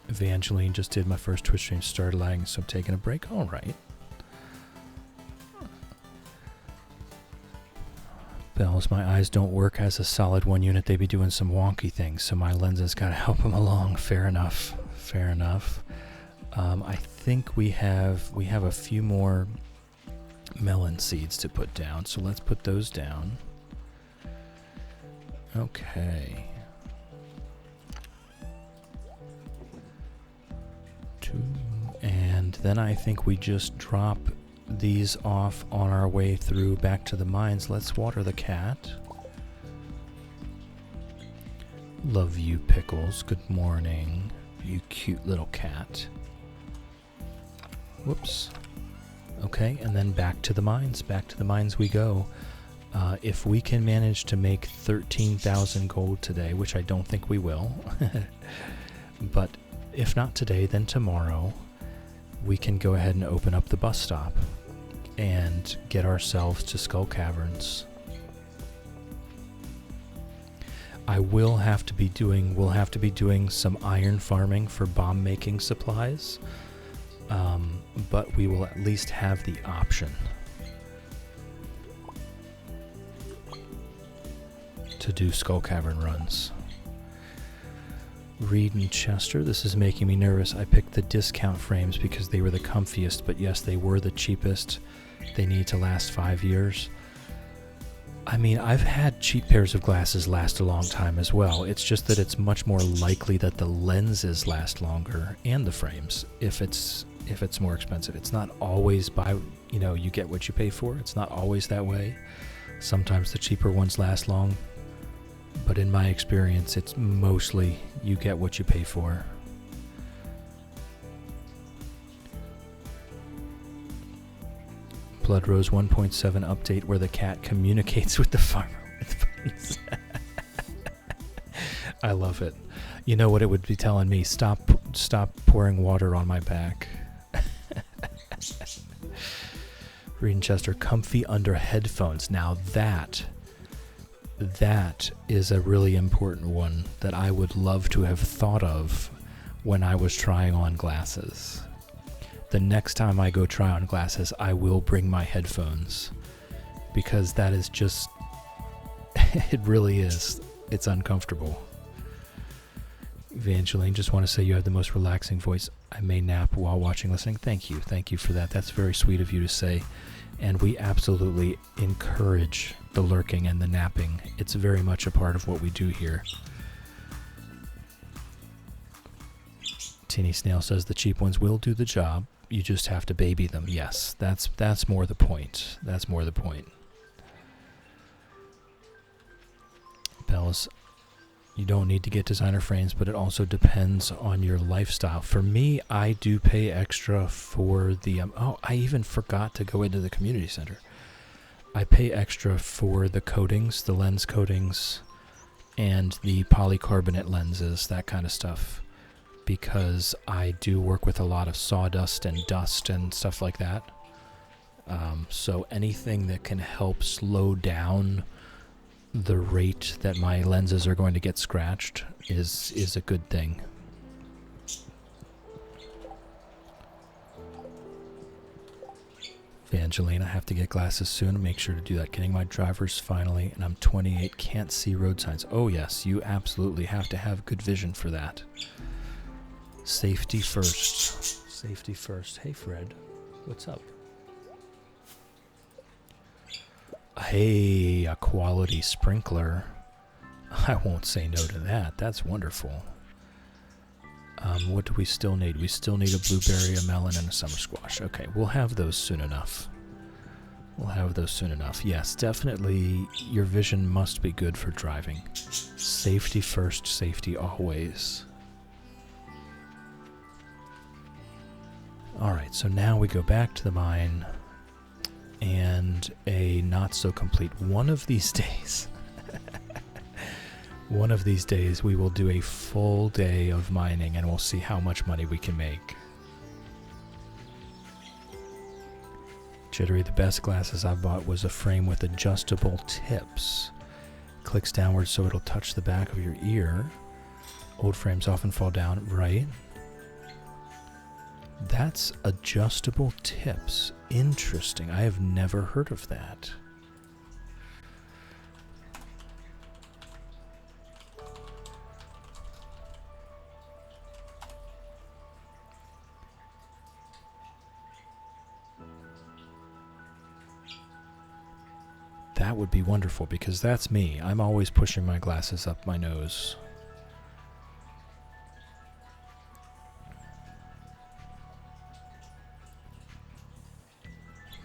Evangeline just did my first Twitch stream, started lagging, so I'm taking a break. All right. Bells, my eyes don't work as a solid one unit. They be doing some wonky things, so my lenses gotta help them along. Fair enough. Fair enough. I think we have a few more melon seeds to put down, so let's put those down. Okay. 2, and then I think we just drop these off on our way through back to the mines. Let's water the cat. Love you, Pickles. Good morning, you cute little cat. Whoops. Okay, and then back to the mines. Back to the mines we go. If we can manage to make 13,000 gold today, which I don't think we will, but if not today, then tomorrow, we can go ahead and open up the bus stop and get ourselves to Skull Caverns. We'll have to be doing some iron farming for bomb making supplies, but we will at least have the option to do Skull Cavern runs. Reed and Chester, this is making me nervous. I picked the discount frames because they were the comfiest, but yes, they were the cheapest. They need to last 5 years. I mean, I've had cheap pairs of glasses last a long time as well. It's just that it's much more likely that the lenses last longer and the frames if it's more expensive. It's not always you get what you pay for. It's not always that way. Sometimes the cheaper ones last long, but in my experience, it's mostly you get what you pay for. Blood Rose 1.7 update where the cat communicates with the farmer with buttons. I love it. You know what it would be telling me? Stop pouring water on my back. Greenchester, comfy under headphones. Now that is a really important one that I would love to have thought of when I was trying on glasses. The next time I go try on glasses, I will bring my headphones, because that is just, it really is. It's uncomfortable. Evangeline, just want to say you have the most relaxing voice. I may nap while watching, listening. Thank you. Thank you for that. That's very sweet of you to say. And we absolutely encourage the lurking and the napping. It's very much a part of what we do here. Teeny Snail says the cheap ones will do the job. You just have to baby them. Yes, that's more the point. That's more the point. Bells, you don't need to get designer frames, but it also depends on your lifestyle. For me, I do pay extra for the... I even forgot to go into the community center. I pay extra for the coatings, the lens coatings, and the polycarbonate lenses, that kind of stuff, because I do work with a lot of sawdust and dust and stuff like that. So anything that can help slow down the rate that my lenses are going to get scratched is a good thing. Evangeline, I have to get glasses soon. Make sure to do that. Getting my driver's finally, and I'm 28, can't see road signs. Oh yes, you absolutely have to have good vision for that. Safety first. Safety first. Hey Fred, what's up? Hey, a quality sprinkler. I won't say no to that. That's wonderful. What do we still need? We still need a blueberry, a melon, and a summer squash. Okay, we'll have those soon enough. We'll have those soon enough. Yes, definitely your vision must be good for driving. Safety first, safety always. Alright, so now we go back to the mine, and a not so complete one of these days. One of these days we will do a full day of mining and we'll see how much money we can make. Jittery, the best glasses I bought was a frame with adjustable tips. Clicks downwards so it'll touch the back of your ear. Old frames often fall down, right? That's adjustable tips. Interesting. I have never heard of that. That would be wonderful because that's me. I'm always pushing my glasses up my nose.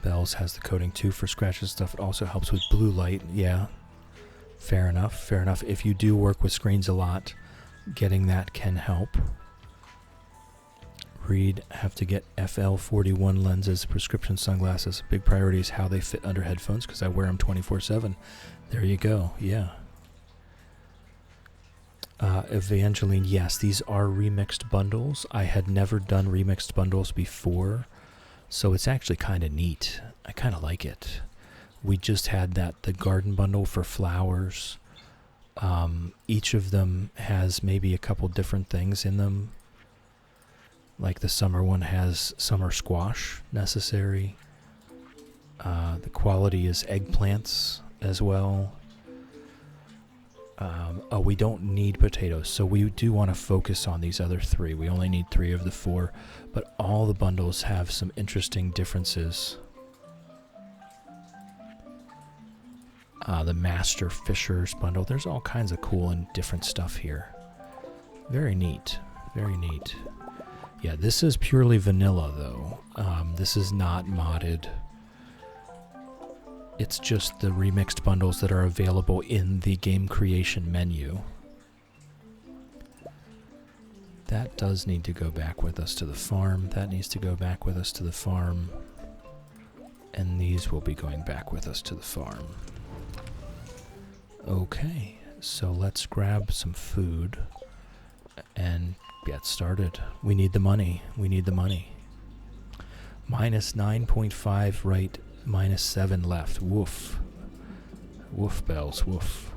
Bells has the coating too for scratches stuff. It also helps with blue light. Yeah, fair enough, fair enough. If you do work with screens a lot, getting that can help. Reed, have to get FL41 lenses, prescription sunglasses. Big priority is how they fit under headphones because I wear them 24/7. There you go, yeah. Evangeline, yes, these are remixed bundles. I had never done remixed bundles before, so it's actually kind of neat. I kind of like it. We just had the garden bundle for flowers. Each of them has maybe a couple different things in them. Like the summer one has summer squash necessary. The quality is eggplants as well. Oh, we don't need potatoes, so we do want to focus on these other three. We only need 3 of the 4, but all the bundles have some interesting differences. The Master Fishers bundle. There's all kinds of cool and different stuff here. Very neat. Very neat. Yeah, this is purely vanilla, though. This is not modded. It's just the remixed bundles that are available in the game creation menu. That does need to go back with us to the farm. That needs to go back with us to the farm. And these will be going back with us to the farm. Okay, so let's grab some food and get started. We need the money. We need the money. Minus 9.5 right, minus 7 left. Woof. Woof bells, woof.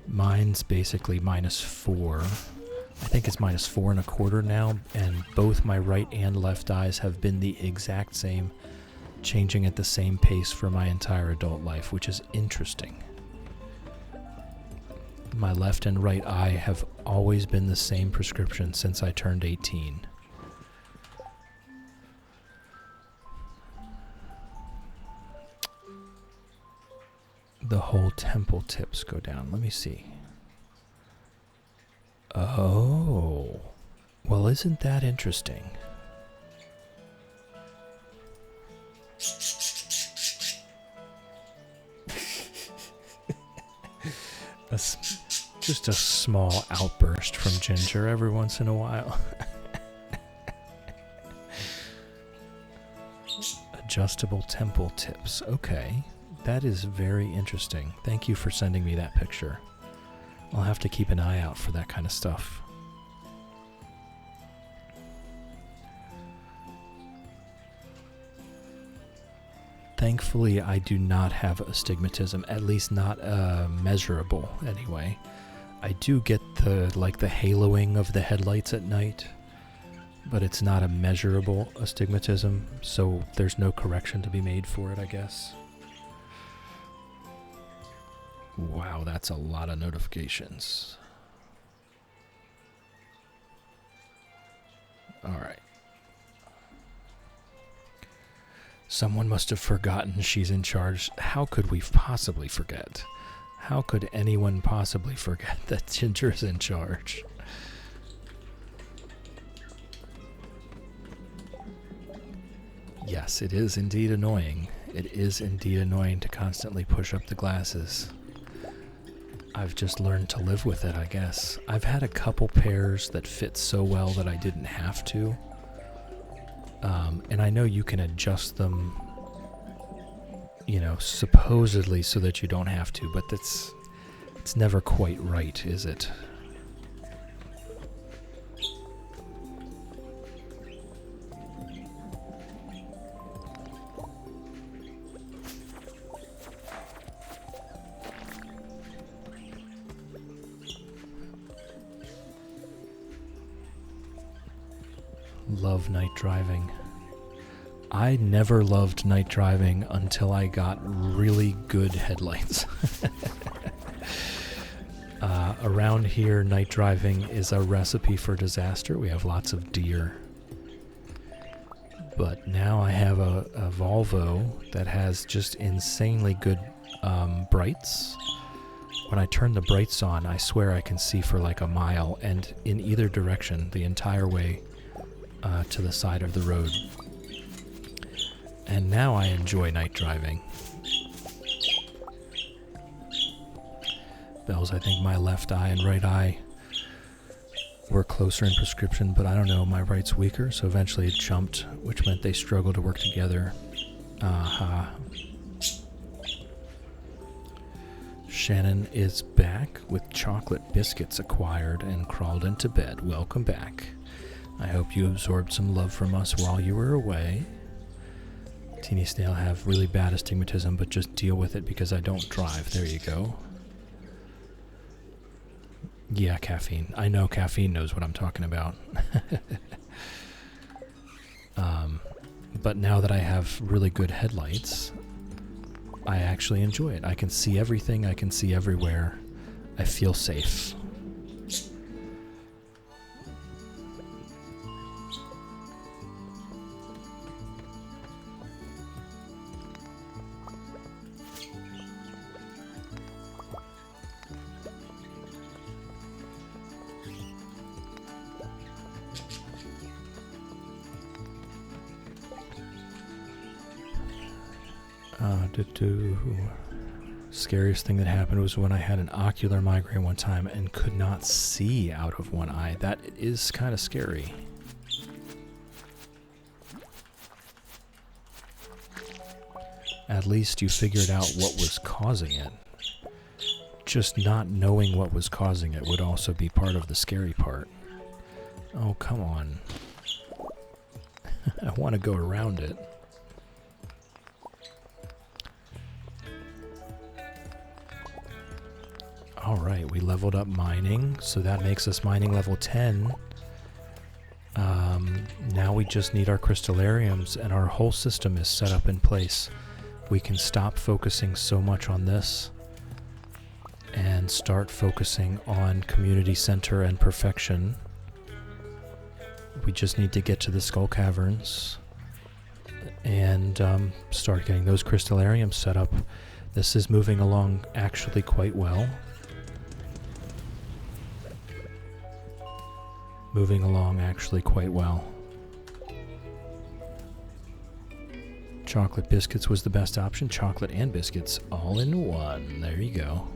Mine's basically minus 4. I think it's minus 4 1/4 now, and both my right and left eyes have been the exact same, changing at the same pace for my entire adult life, which is interesting. My left and right eye have always been the same prescription since I turned 18. The whole temple tips go down. Let me see. Oh. Well, isn't that interesting? Just a small outburst from Ginger every once in a while. Adjustable temple tips. Okay. That is very interesting. Thank you for sending me that picture. I'll have to keep an eye out for that kind of stuff. Thankfully, I do not have astigmatism, at least not measurable anyway. I do get the haloing of the headlights at night, but it's not a measurable astigmatism, so there's no correction to be made for it, I guess. Wow, that's a lot of notifications. Alright. Someone must have forgotten she's in charge. How could we possibly forget? How could anyone possibly forget that Ginger's in charge? Yes, it is indeed annoying. It is indeed annoying to constantly push up the glasses. I've just learned to live with it, I guess. I've had a couple pairs that fit so well that I didn't have to. And I know you can adjust them, you know, supposedly so that you don't have to, but it's never quite right, is it? Love night driving. I never loved night driving until I got really good headlights. Around here, night driving is a recipe for disaster. We have lots of deer. But now I have a Volvo that has just insanely good brights. When I turn the brights on, I swear I can see for like a mile and in either direction the entire way to the side of the road. And now I enjoy night driving. Bells, I think my left eye and right eye were closer in prescription, but I don't know, my right's weaker, so eventually it jumped, which meant they struggled to work together. Aha. Shannon is back with chocolate biscuits acquired and crawled into bed. Welcome back. I hope you absorbed some love from us while you were away. Teeny Snail have really bad astigmatism, but just deal with it because I don't drive. There you go. Yeah, caffeine. I know caffeine knows what I'm talking about. But now that I have really good headlights, I actually enjoy it. I can see everything. I can see everywhere. I feel safe. Scariest thing that happened was when I had an ocular migraine one time and could not see out of one eye. That is kind of scary. At least you figured out what was causing it. Just not knowing what was causing it would also be part of the scary part. Oh, come on. I want to go around it. Alright, we leveled up mining, so that makes us mining level 10. Now we just need our crystallariums, and our whole system is set up in place. We can stop focusing so much on this and start focusing on community center and perfection. We just need to get to the skull caverns and start getting those crystallariums set up. This is moving along actually quite well. Moving along actually quite well. Chocolate biscuits was the best option. Chocolate and biscuits all in one. There you go.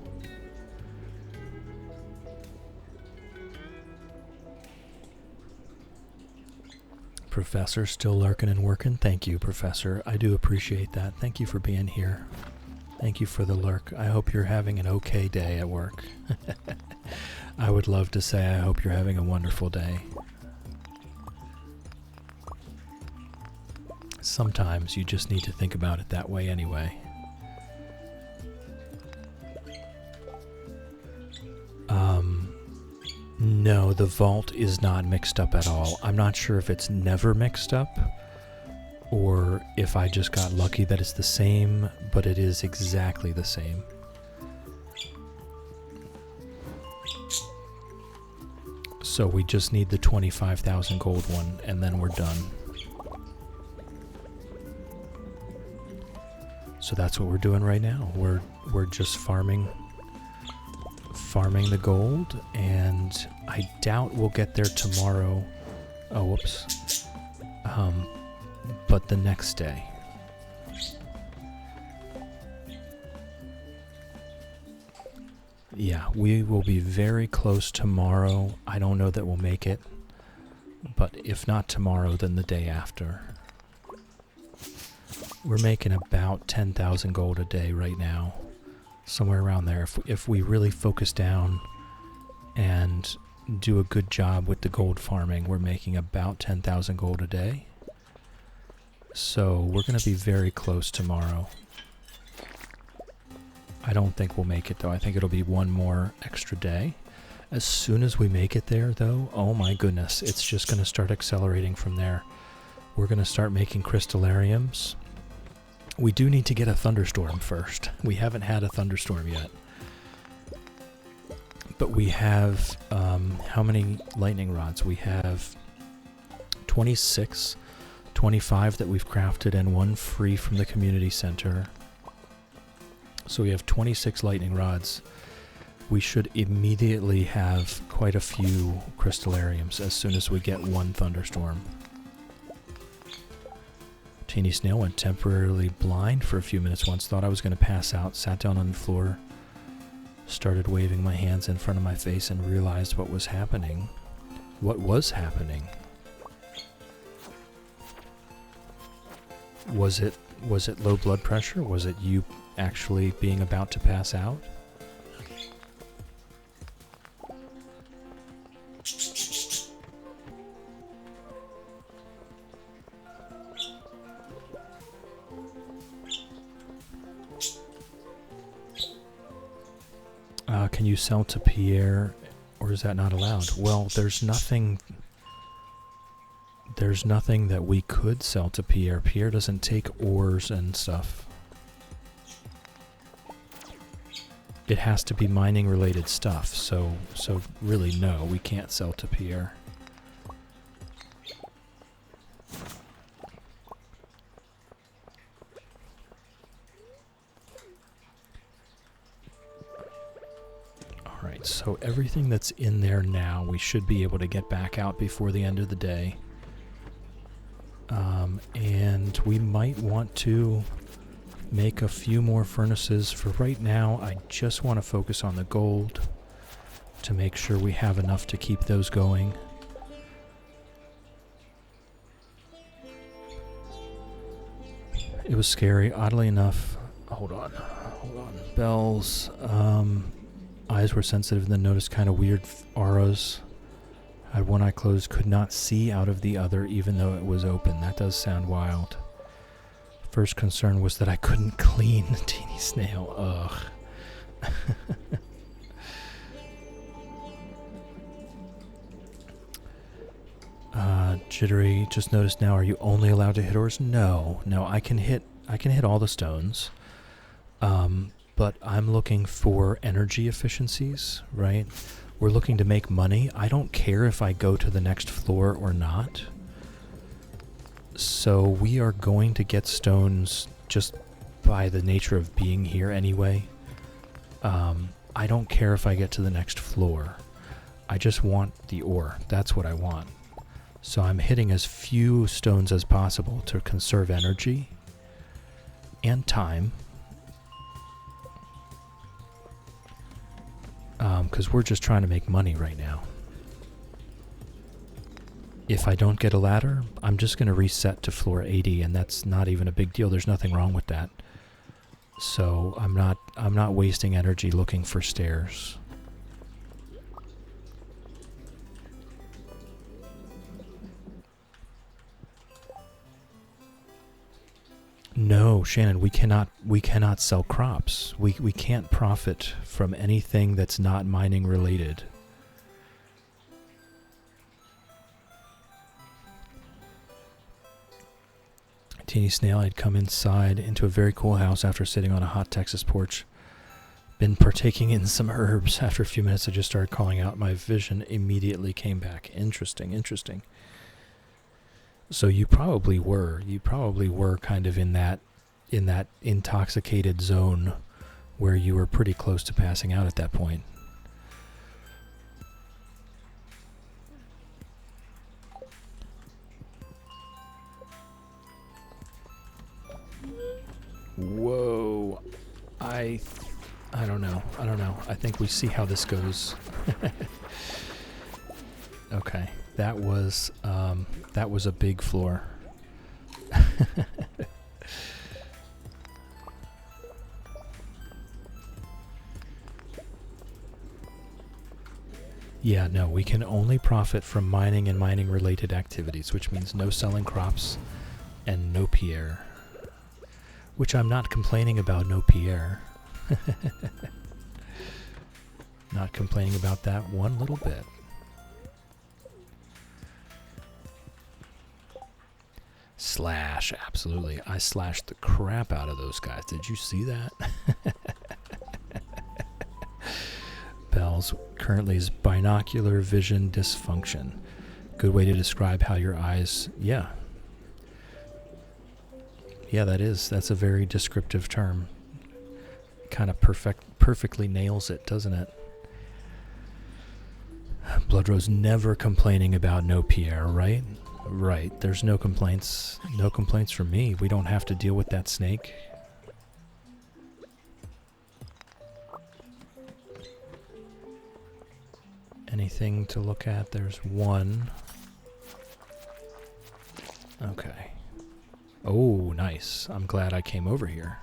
Professor still lurking and working. Thank you, Professor. I do appreciate that. Thank you for being here. Thank you for the lurk. I hope you're having an okay day at work. I would love to say I hope you're having a wonderful day. Sometimes you just need to think about it that way anyway. No, the vault is not mixed up at all. I'm not sure if it's never mixed up or if I just got lucky that it's the same, but it is exactly the same. So we just need the 25,000 gold one, and then we're done. So that's what we're doing right now. We're just farming the gold, and I doubt we'll get there tomorrow. Oh, whoops. but the next day. Yeah, we will be very close tomorrow. I don't know that we'll make it, but if not tomorrow, then the day after. We're making about 10,000 gold a day right now, somewhere around there. If we really focus down and do a good job with the gold farming, we're making about 10,000 gold a day. So we're going to be very close tomorrow. I don't think we'll make it, though. I think it'll be one more extra day. As soon as we make it there, though, oh my goodness, it's just going to start accelerating from there. We're going to start making crystallariums. We do need to get a thunderstorm first. We haven't had a thunderstorm yet. But we have, how many lightning rods? We have 26, 25 that we've crafted, and one free from the community center. So we have 26 lightning rods. We should immediately have quite a few crystallariums as soon as we get one thunderstorm. Teeny Snail went temporarily blind for a few minutes once, thought I was going to pass out, sat down on the floor, started waving my hands in front of my face, and realized what was happening. What was happening? Was it low blood pressure? Was it you actually being about to pass out? Can you sell to Pierre, or is that not allowed? Well, there's nothing that we could sell to Pierre. Pierre doesn't take ores and stuff. It has to be mining related stuff, so really no, we can't sell to Pierre. Alright, so everything that's in there now we should be able to get back out before the end of the day. And we might want to make a few more furnaces. For right now, I just want to focus on the gold to make sure we have enough to keep those going. It was scary, oddly enough. Hold on. Bells. Eyes were sensitive and then noticed kind of weird auras. Had one eye closed, could not see out of the other even though it was open. That does sound wild. First concern was that I couldn't clean the Teeny Snail. Ugh. Jittery, just noticed now, are you only allowed to hit ores? No, I can hit all the stones. But I'm looking for energy efficiencies, right? We're looking to make money. I don't care if I go to the next floor or not. So we are going to get stones just by the nature of being here anyway. I don't care if I get to the next floor. I just want the ore. That's what I want. So I'm hitting as few stones as possible to conserve energy and time. Because we're just trying to make money right now. If I don't get a ladder, I'm just going to reset to floor 80, and that's not even a big deal. There's nothing wrong with that. So I'm not wasting energy looking for stairs. No, Shannon, we cannot sell crops. We can't profit from anything that's not mining related. Teeny Snail had come inside into a very cool house after sitting on a hot Texas porch. Been partaking in some herbs. After a few minutes, I just started calling out. My vision immediately came back. Interesting. So you probably were kind of in that intoxicated zone where you were pretty close to passing out at that point. I don't know. I don't know. I think we see how this goes. Okay, that was a big floor. Yeah, no, we can only profit from mining and mining related activities, which means no selling crops and no Pierre. Which I'm not complaining about, no Pierre. Not complaining about that one little bit. Slash, absolutely. I slashed the crap out of those guys. Did you see that? Bells currently is binocular vision dysfunction. Good way to describe how your eyes... Yeah. Yeah, that's a very descriptive term. Kind of perfectly nails it, doesn't it? Bloodrose never complaining about no Pierre, right? Right. There's no complaints. No complaints from me. We don't have to deal with that snake. Anything to look at? There's one. Okay. Oh, nice. I'm glad I came over here.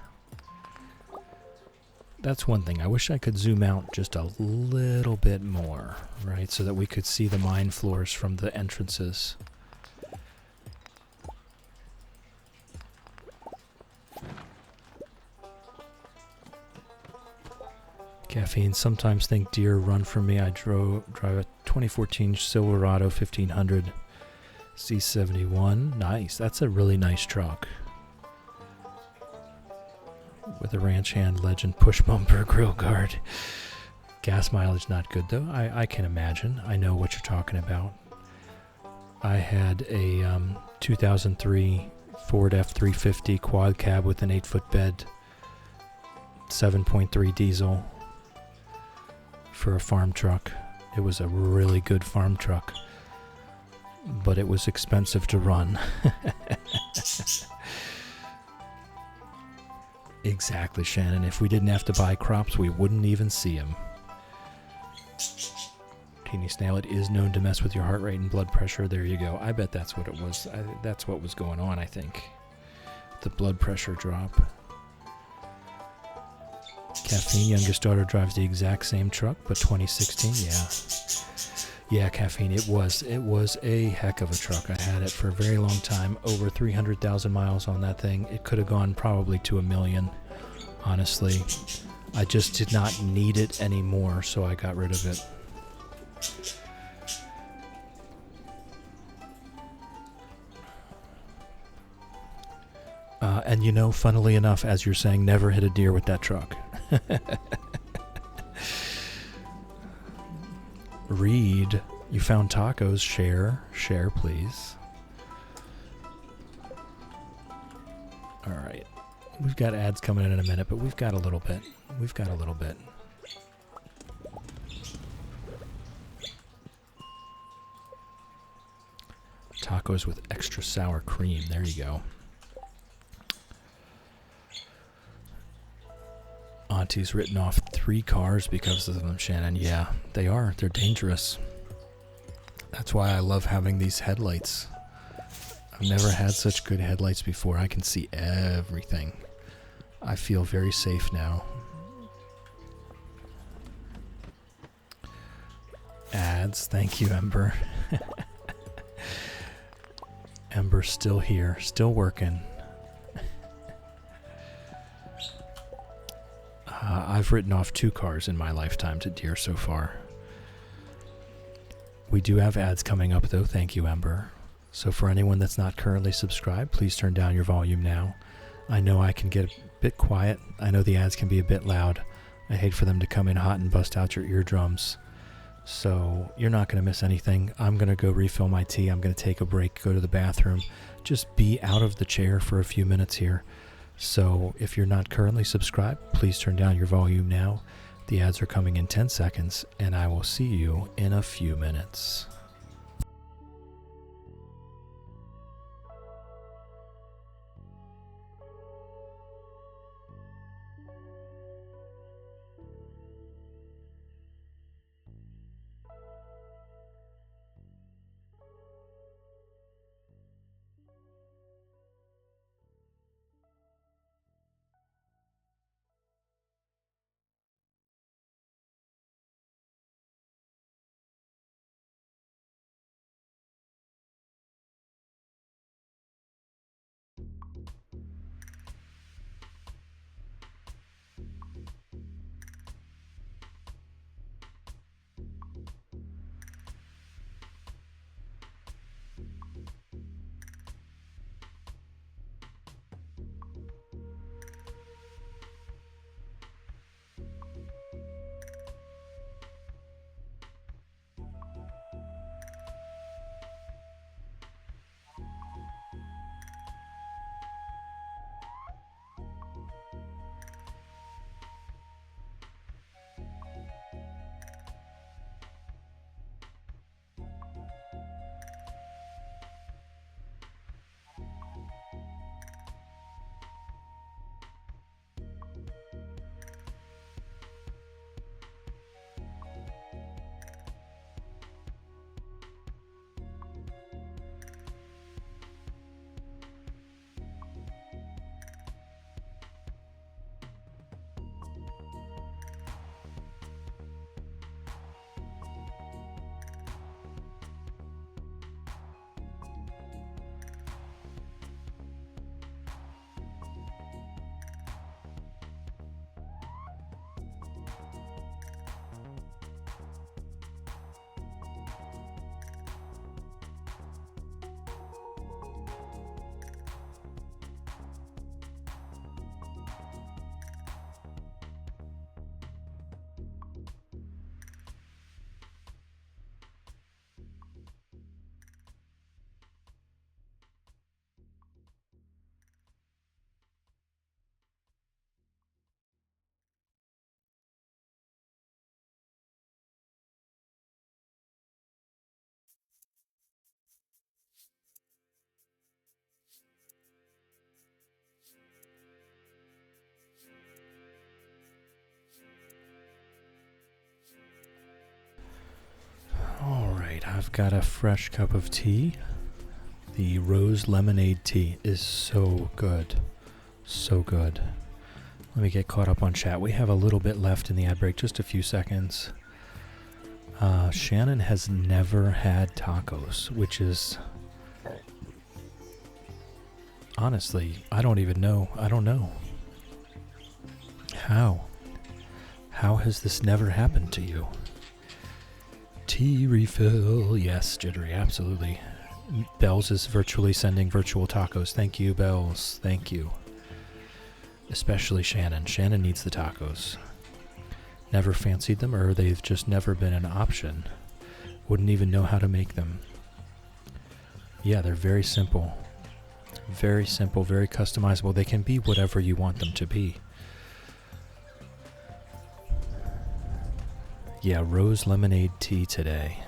That's one thing. I wish I could zoom out just a little bit more, right? So that we could see the mine floors from the entrances. Caffeine. Sometimes think deer run from me. I drive a 2014 Silverado 1500 C71. Nice. That's a really nice truck. With a ranch hand, legend, push bumper, grill guard. Gas mileage not good though. I can imagine. I know what you're talking about. I had a 2003 Ford F350 quad cab with an 8-foot bed, 7.3 diesel for a farm truck. It was a really good farm truck, but it was expensive to run. Exactly, Shannon. If we didn't have to buy crops, we wouldn't even see them. Teeny Snail, it is known to mess with your heart rate and blood pressure. There you go. I bet that's what it was. That's what was going on, I think. The blood pressure drop. Caffeine, youngest daughter drives the exact same truck, but 2016, yeah. Yeah, Caffeine, it was a heck of a truck. I had it for a very long time, over 300,000 miles on that thing. It could have gone probably to 1 million, honestly. I just did not need it anymore, so I got rid of it. And you know, funnily enough, as you're saying, never hit a deer with that truck. Reed, you found tacos. Share, please. All right. We've got ads coming in a minute, but we've got a little bit. Tacos with extra sour cream. There you go. Auntie's written off 3 cars because of them, Shannon. Yeah, they are. They're dangerous. That's why I love having these headlights. I've never had such good headlights before. I can see everything. I feel very safe now. Ads. Thank you, Ember. Ember's still here. Still working. I've written off 2 cars in my lifetime to deer so far. We do have ads coming up though, thank you, Ember. So for anyone that's not currently subscribed, please turn down your volume now. I know I can get a bit quiet. I know the ads can be a bit loud. I hate for them to come in hot and bust out your eardrums. So you're not going to miss anything. I'm going to go refill my tea. I'm going to take a break, go to the bathroom. Just be out of the chair for a few minutes here. So if you're not currently subscribed, please turn down your volume now. The ads are coming in 10 seconds, and I will see you in a few minutes. I've got a fresh cup of tea. The rose lemonade tea is so good. So good. Let me get caught up on chat. We have a little bit left in the ad break, just a few seconds. Shannon has never had tacos, which is... Honestly, I don't even know. I don't know. How? How has this never happened to you? Tea refill. Yes, Jittery, absolutely. Bells is virtually sending virtual tacos. Thank you, Bells. Thank you. Especially Shannon. Shannon needs the tacos. Never fancied them, or they've just never been an option. Wouldn't even know how to make them. Yeah, they're very simple. Very simple, very customizable. They can be whatever you want them to be. Yeah, rose lemonade tea today.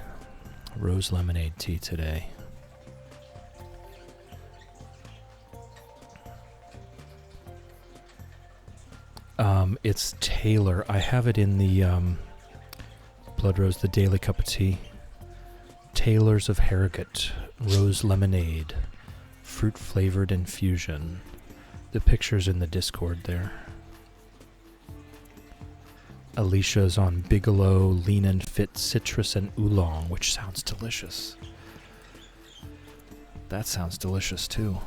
Rose lemonade tea today. It's Taylor. I have it in the Blood Rose, the Daily Cup of Tea. Taylor's of Harrogate. Rose lemonade. Fruit-flavored infusion. The picture's in the Discord there. Alicia's on Bigelow, Lean and Fit, Citrus, and Oolong, which sounds delicious. That sounds delicious, too.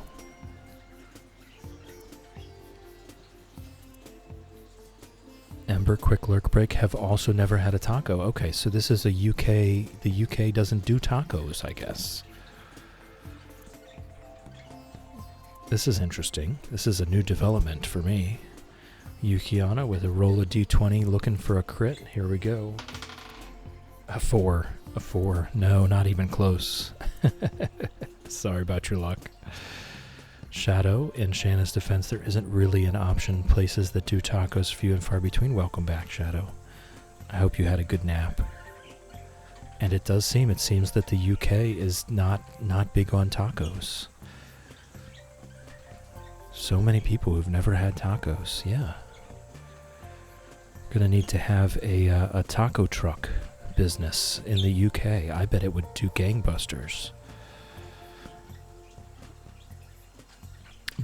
Ember, quick lurk break, have also never had a taco. Okay, so this is a UK... The UK doesn't do tacos, I guess. This is interesting. This is a new development for me. Yukiana with a roll of D20 looking for a crit. Here we go. A 4. A 4. No, not even close. Sorry about your luck. Shadow, in Shanna's defense, there isn't really an option. Places that do tacos few and far between. Welcome back, Shadow. I hope you had a good nap. And it seems that the UK is not big on tacos. So many people who've never had tacos, yeah. Gonna need to have a taco truck business in the UK. I bet it would do gangbusters.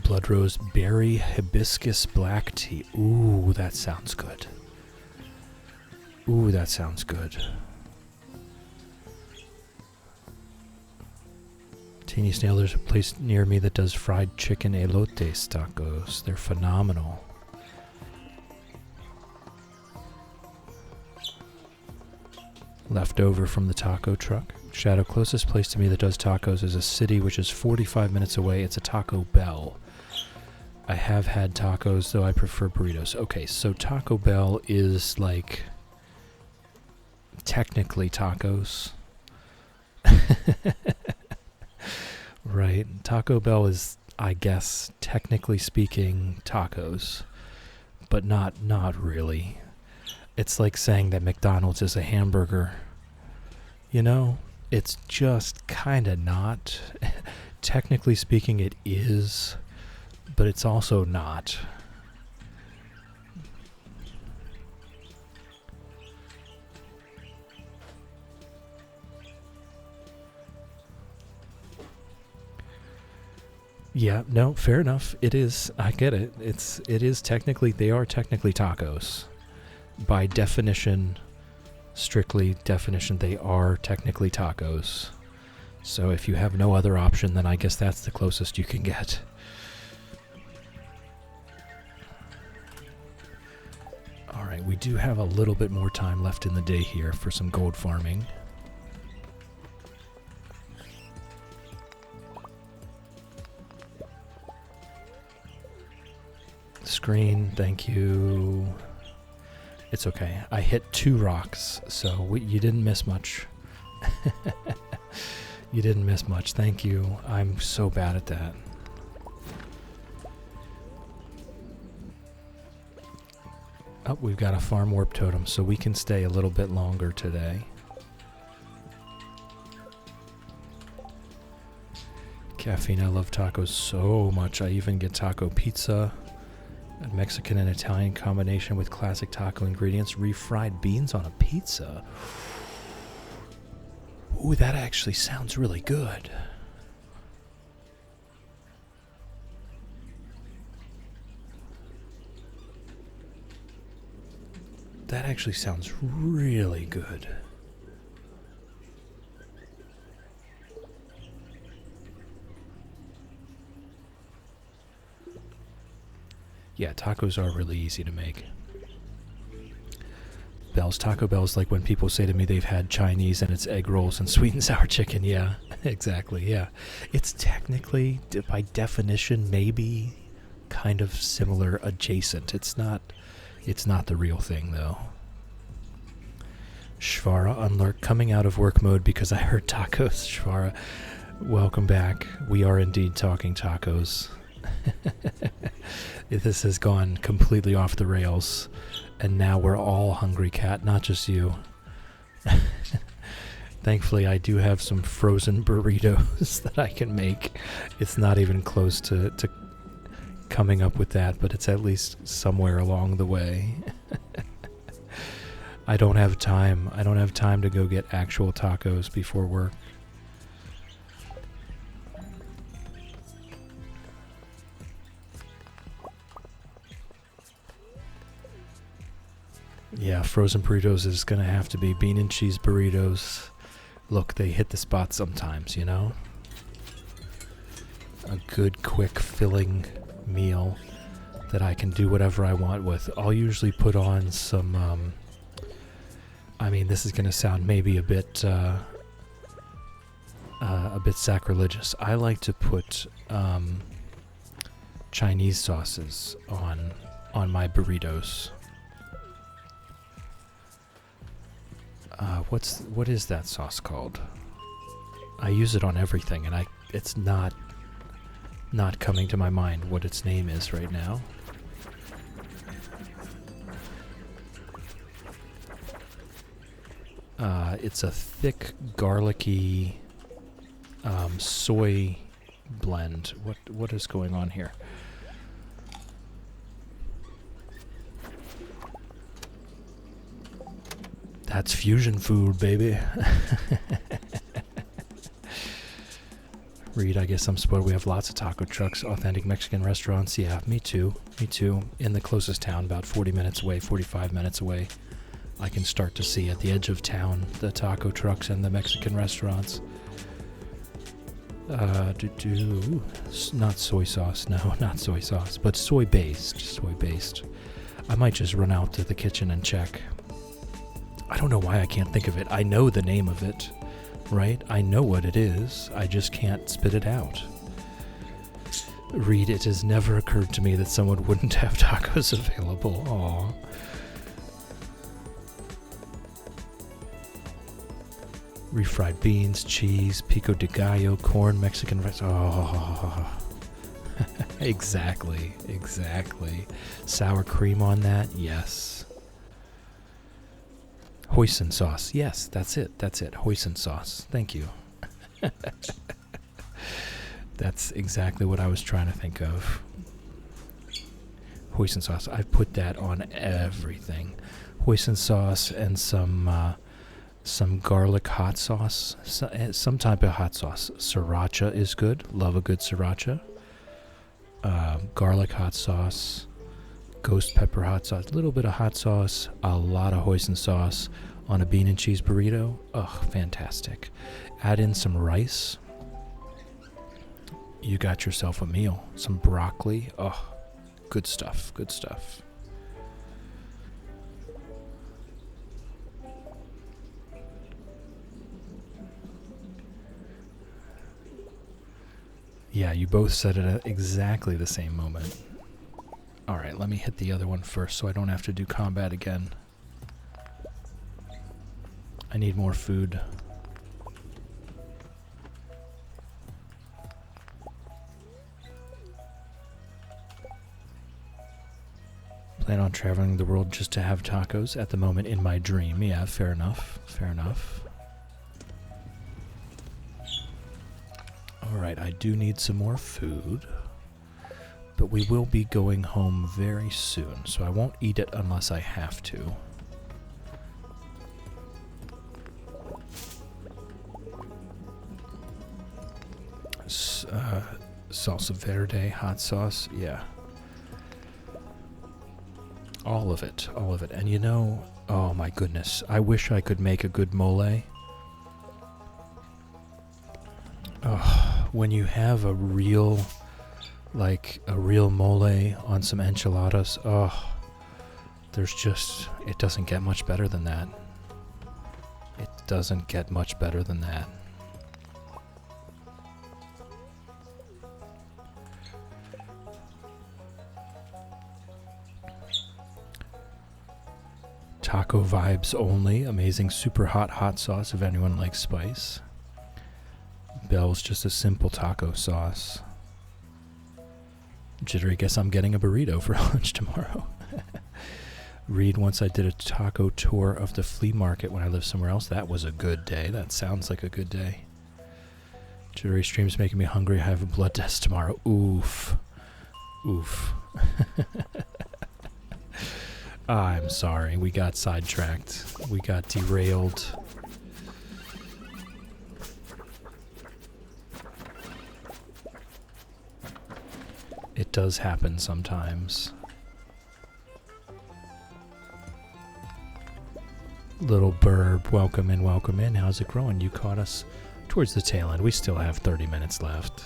Blood Rose Berry Hibiscus Black Tea. Ooh, that sounds good. Ooh, that sounds good. Teeny Snail, there's a place near me that does fried chicken elotes tacos. They're phenomenal. Leftover from the taco truck. Shadow, closest place to me that does tacos is a city which is 45 minutes away. It's a Taco Bell. I have had tacos, though I prefer burritos. Okay, so Taco Bell is like technically tacos. Right. Taco Bell is, I guess, technically speaking, tacos, but not really. It's like saying that McDonald's is a hamburger. You know, it's just kind of not. Technically speaking, it is, but it's also not. Yeah, no, fair enough. It is. I get it. It is technically, they are technically tacos. By definition, strictly definition, they are technically tacos. So if you have no other option, then I guess that's the closest you can get. Alright, we do have a little bit more time left in the day here for some gold farming. Screen, thank you. It's okay. I hit 2 rocks, so you didn't miss much. You didn't miss much. Thank you. I'm so bad at that. Oh, we've got a farm warp totem, so we can stay a little bit longer today. Caffeine, I love tacos so much. I even get taco pizza. A Mexican and Italian combination with classic taco ingredients. Refried beans on a pizza. Ooh, that actually sounds really good. That actually sounds really good. Yeah, tacos are really easy to make. Taco Bell's like when people say to me they've had Chinese and it's egg rolls and sweet and sour chicken. Yeah, exactly, yeah. It's technically, by definition, maybe kind of similar, adjacent. It's not the real thing, though. Shvara Unlurk, coming out of work mode because I heard tacos. Shvara, welcome back. We are indeed talking tacos. This has gone completely off the rails, and now we're all hungry, Cat, not just you. Thankfully, I do have some frozen burritos that I can make. It's not even close to coming up with that, but it's at least somewhere along the way. I don't have time. I don't have time to go get actual tacos before work. Yeah, frozen burritos is going to have to be bean and cheese burritos. Look, they hit the spot sometimes, you know? A good, quick, filling meal that I can do whatever I want with. I'll usually put on some, I mean, this is going to sound maybe a bit sacrilegious. I like to put Chinese sauces on my burritos. What is that sauce called? I use it on everything, and it's not coming to my mind what its name is right now. It's a thick, garlicky soy blend. What is going on here? That's fusion food, baby. Reed, I guess I'm spoiled. We have lots of taco trucks, authentic Mexican restaurants. Yeah, me too. Me too. In the closest town, about 40 minutes away, 45 minutes away. I can start to see at the edge of town the taco trucks and the Mexican restaurants. Not soy sauce. No, not soy sauce. But soy-based. Soy-based. I might just run out to the kitchen and check. I don't know why I can't think of it. I know the name of it, right? I know what it is. I just can't spit it out. Reed, it has never occurred to me that someone wouldn't have tacos available. Aw. Refried beans, cheese, pico de gallo, corn, Mexican rice. Oh. Exactly. Sour cream on that? Yes. Hoisin sauce. Yes, that's it. Hoisin sauce. Thank you. That's exactly what I was trying to think of. Hoisin sauce. I put that on everything. Hoisin sauce and some garlic hot sauce. Some type of hot sauce. Sriracha is good. Love a good sriracha. Garlic hot sauce. Ghost pepper hot sauce, a little bit of hot sauce, a lot of hoisin sauce on a bean and cheese burrito. Oh, fantastic. Add in some rice. You got yourself a meal. Some broccoli. Oh, good stuff. Yeah, you both said it at exactly the same moment. Alright, let me hit the other one first so I don't have to do combat again. I need more food. Plan on traveling the world just to have tacos at the moment in my dream. Yeah, fair enough. Alright, I do need some more food. But we will be going home very soon, so I won't eat it unless I have to. salsa verde, hot sauce, yeah. All of it, all of it. And you know, oh my goodness, I wish I could make a good mole. Oh, when you have a real, like a real mole on some enchiladas, oh, there's just, it doesn't get much better than that. It doesn't get much better than that. Taco vibes only. Amazing super hot sauce if anyone likes spice. Bell's just a simple taco sauce. Jittery, guess I'm getting a burrito for lunch tomorrow. Reed, once I did a taco tour of the flea market when I lived somewhere else. That was a good day. That sounds like a good day. Jittery, stream's making me hungry. I have a blood test tomorrow. Oof. Oof. I'm sorry, we got sidetracked. We got derailed. It does happen sometimes. Little Burb, welcome in, welcome in. How's it growing? You caught us towards the tail end. We still have 30 minutes left.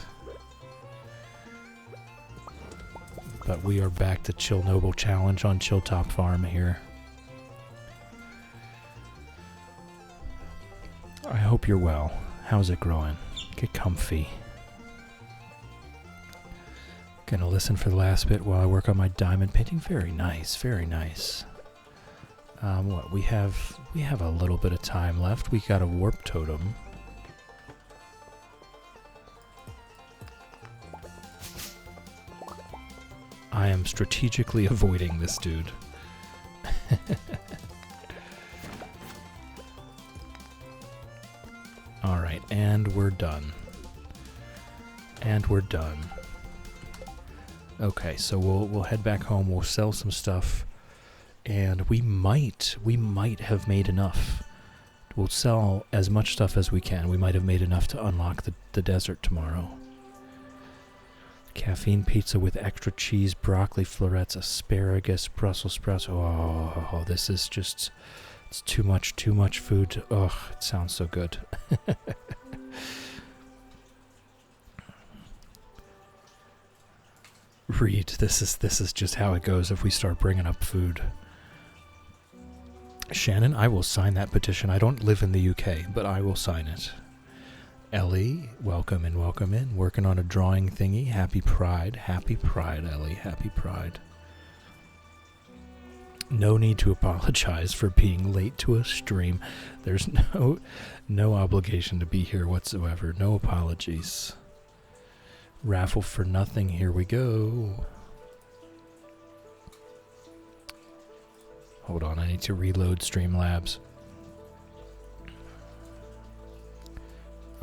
But we are back to Chillnobyl challenge on Chilltop farm here. I hope you're well. How's it growing? Get comfy. Gonna listen for the last bit while I work on my diamond painting. Very nice, very nice. What we have a little bit of time left. We got a warp totem. I am strategically avoiding this dude. Alright, and we're done. And we're done. Okay, so we'll head back home, we'll sell some stuff, and we might have made enough. We'll sell as much stuff as we can. We might have made enough to unlock the desert tomorrow. Caffeine pizza with extra cheese, broccoli florets, asparagus, Brussels sprouts. Oh, this is just, it's too much food. Oh, it sounds so good. Reed, this is just how it goes if we start bringing up food. Shannon, I will sign that petition. I don't live in the UK, but I will sign it. Ellie, welcome in, welcome in. Working on a drawing thingy. Happy Pride, Ellie. Happy Pride. No need to apologize for being late to a stream. There's no obligation to be here whatsoever. No apologies. Raffle for nothing. Here we go. Hold on, I need to reload Streamlabs.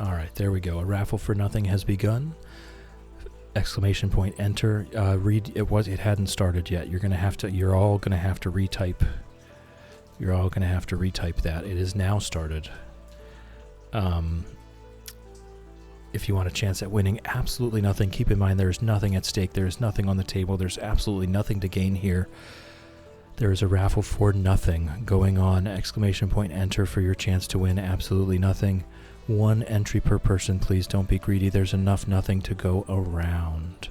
Alright, there we go. A raffle for nothing has begun. Exclamation point, enter. Read, it hadn't started yet. You're all gonna have to retype. You're all gonna have to retype that. It is now started. If you want a chance at winning absolutely nothing, keep in mind there's nothing at stake. There's nothing on the table. There's absolutely nothing to gain here. There is a raffle for nothing going on. Exclamation point, enter for your chance to win absolutely nothing. 1 entry per person, please don't be greedy. There's enough nothing to go around.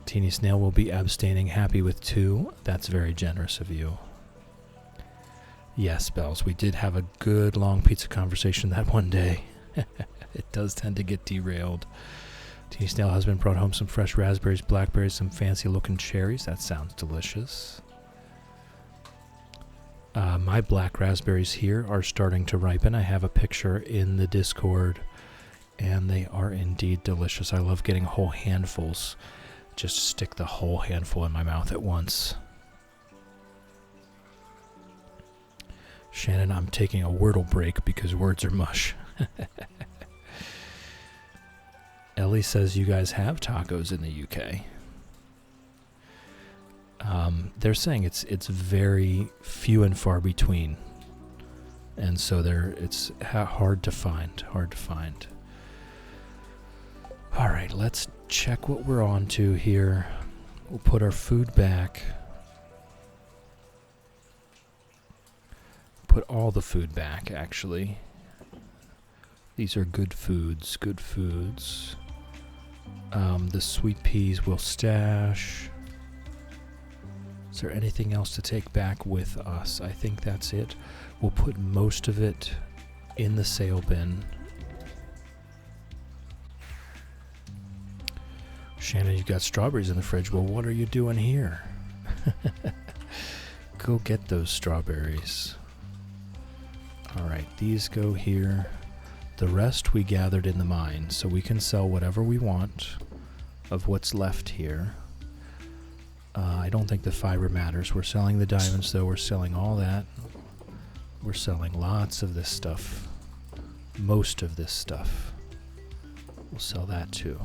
Teeny Snail will be abstaining, happy with 2. That's very generous of you. Yes, Bells, we did have a good long pizza conversation that one day. It does tend to get derailed. Teeny Snail husband brought home some fresh raspberries, blackberries, some fancy looking cherries. That sounds delicious. My black raspberries here are starting to ripen. I have a picture in the Discord, and they are indeed delicious. I love getting whole handfuls. Just stick the whole handful in my mouth at once. Shannon, I'm taking a Wordle break because words are mush. Ellie says you guys have tacos in the UK. They're saying it's very few and far between. And so it's hard to find, All right, let's check what we're on to here. We'll put our food back. Put all the food back, actually. These are good foods, The sweet peas we'll stash. Is there anything else to take back with us? I think that's it. We'll put most of it in the sale bin. Shannon, you've got strawberries in the fridge. Well, what are you doing here? Go get those strawberries. Alright, these go here. The rest we gathered in the mine, so we can sell whatever we want of what's left here. I don't think the fiber matters. We're selling the diamonds, though. We're selling all that. We're selling lots of this stuff. Most of this stuff. We'll sell that, too.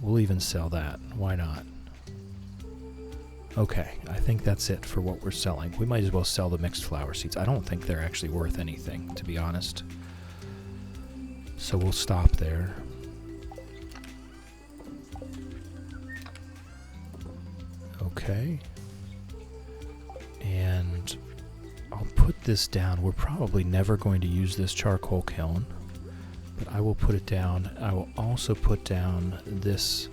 We'll even sell that. Why not? Okay, I think that's it for what we're selling. We might as well sell the mixed flower seeds. I don't think they're actually worth anything, to be honest. So we'll stop there. Okay. And I'll put this down. We're probably never going to use this charcoal kiln, but I will put it down. I will also put down this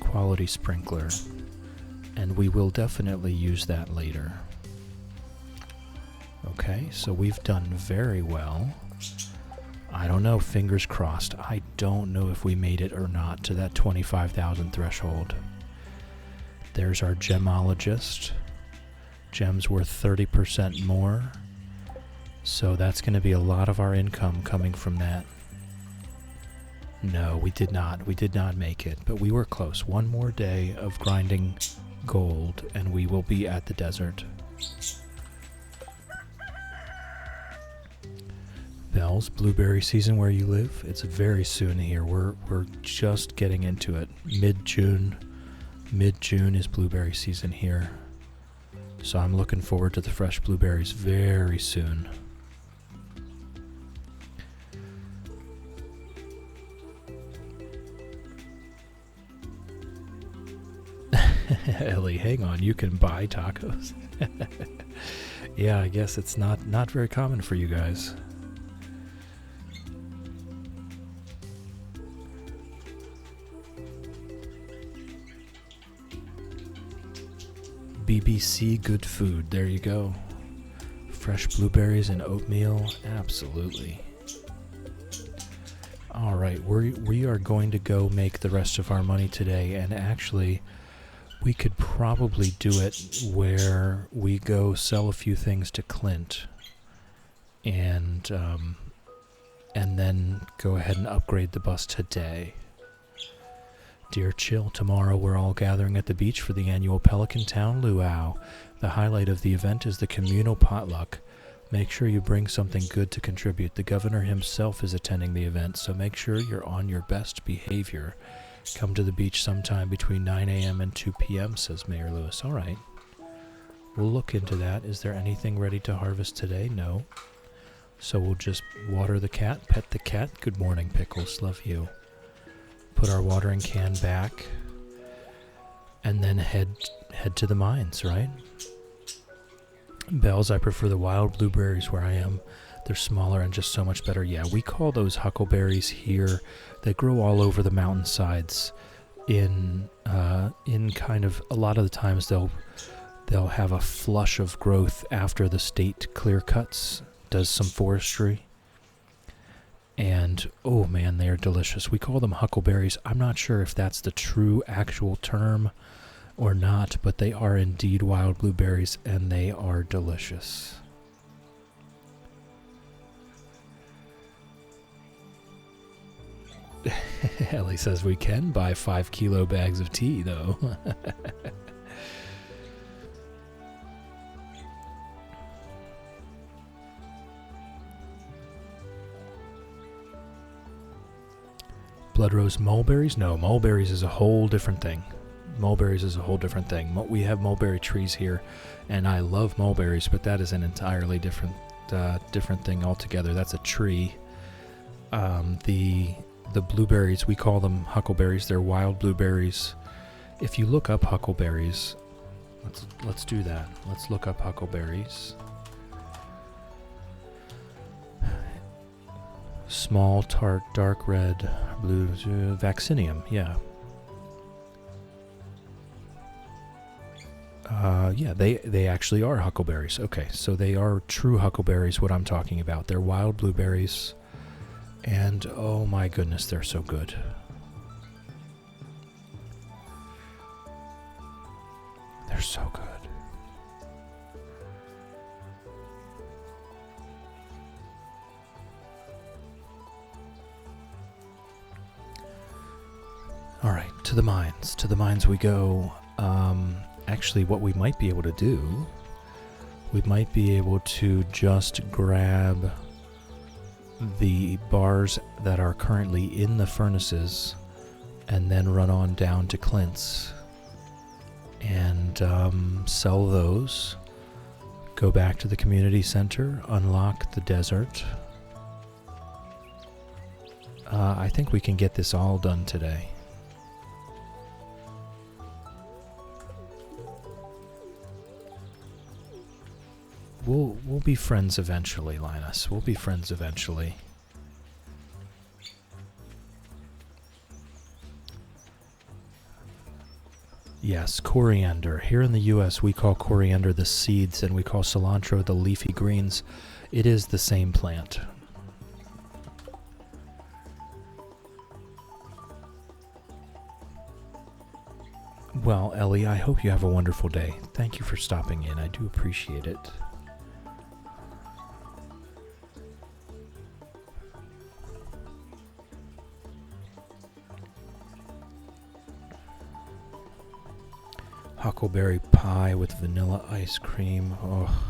quality sprinkler, and we will definitely use that later. Okay, so we've done very well. I don't know, fingers crossed. I don't know if we made it or not to that 25,000 threshold. There's our gemologist. Gem's worth 30% more. So that's going to be a lot of our income coming from that. No, we did not. We did not make it, but we were close. One more day of grinding gold, and we will be at the desert. Bells, blueberry season where you live? It's very soon here. We're just getting into it. Mid-June. Mid-June is blueberry season here. So I'm looking forward to the fresh blueberries very soon. Ellie, hang on, you can buy tacos? Yeah, I guess it's not very common for you guys. BBC Good Food, there you go. Fresh blueberries and oatmeal, absolutely. Alright, we are going to go make the rest of our money today, and actually we could probably do it where we go sell a few things to Clint and then go ahead and upgrade the bus today. Dear Chill, tomorrow we're all gathering at the beach for the annual Pelican Town Luau. The highlight of the event is the communal potluck. Make sure you bring something good to contribute. The governor himself is attending the event, so make sure you're on your best behavior. Come to the beach sometime between 9 a.m. and 2 p.m., says Mayor Lewis. All right. We'll look into that. Is there anything ready to harvest today? No. So we'll just water the cat, pet the cat. Good morning, Pickles. Love you. Put our watering can back, and then head to the mines, right? Bells, I prefer the wild blueberries where I am. They're smaller and just so much better. Yeah, we call those huckleberries here. They grow all over the mountainsides. In kind of a lot of the times they'll have a flush of growth after the state clear cuts, does some forestry. And, oh man, they are delicious. We call them huckleberries. I'm not sure if that's the true actual term or not, but they are indeed wild blueberries, and they are delicious. Ellie says we can buy 5 kilo bags of tea, though. Blood rose mulberries? No, mulberries is a whole different thing. Mulberries is a whole different thing. We have mulberry trees here, and I love mulberries, but that is an entirely different different thing altogether. That's a tree. The blueberries, we call them huckleberries. They're wild blueberries. If you look up huckleberries, let's do that. Let's look up huckleberries. Small, tart, dark red, blue, vaccinium, yeah. Yeah, they actually are huckleberries. Okay, so they are true huckleberries, what I'm talking about. They're wild blueberries, and oh my goodness, they're so good. They're so good. All right, to the mines. To the mines we go. Actually, what we might be able to do, we might be able to just grab the bars that are currently in the furnaces and then run on down to Clint's and sell those. Go back to the community center, unlock the desert. I think we can get this all done today. We'll be friends eventually, Linus. We'll be friends eventually. Yes, coriander. Here in the US, we call coriander the seeds, and we call cilantro the leafy greens. It is the same plant. Well, Ellie, I hope you have a wonderful day. Thank you for stopping in. I do appreciate it. Huckleberry pie with vanilla ice cream. Oh.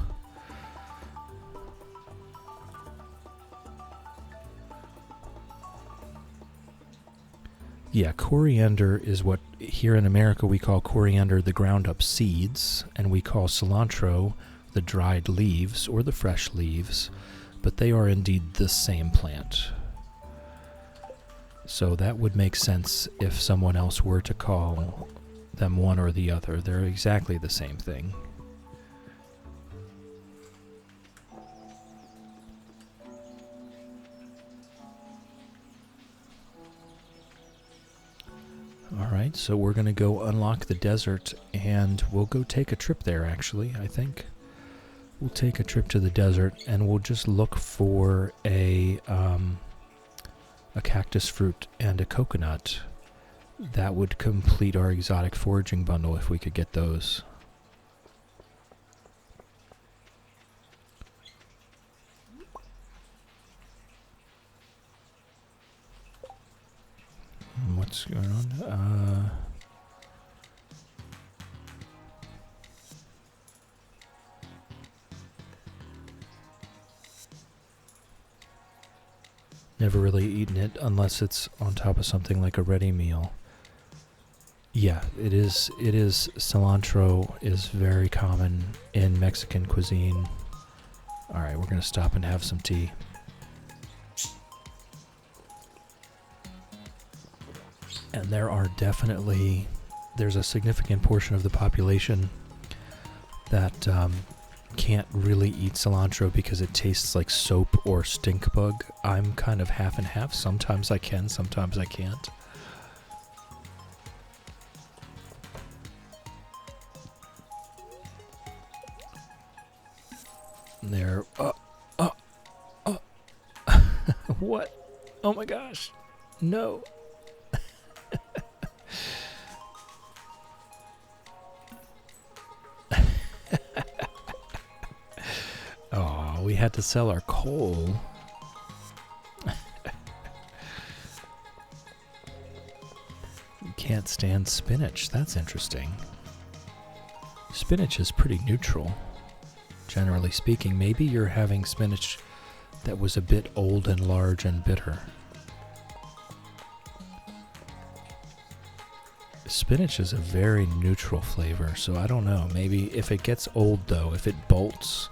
Yeah, coriander is what here in America we call coriander the ground up seeds, and we call cilantro the dried leaves or the fresh leaves, but they are indeed the same plant. So that would make sense if someone else were to call them one or the other. They're exactly the same thing. Alright, so we're going to go unlock the desert, and we'll go take a trip there, actually, I think. We'll take a trip to the desert, and we'll just look for a cactus fruit and a coconut. That would complete our exotic foraging bundle if we could get those. What's going on? Never really eaten it unless it's on top of something like a ready meal. Yeah, it is. Cilantro is very common in Mexican cuisine. All right, we're going to stop and have some tea. And there's a significant portion of the population that can't really eat cilantro because it tastes like soap or stink bug. I'm kind of half and half. Sometimes I can, sometimes I can't. There. What? Oh my gosh. No. Oh, we had to sell our coal. Can't stand spinach. That's interesting. Spinach is pretty neutral, generally speaking. Maybe you're having spinach that was a bit old and large and bitter. Spinach is a very neutral flavor, so I don't know. Maybe if it gets old, though, if it bolts,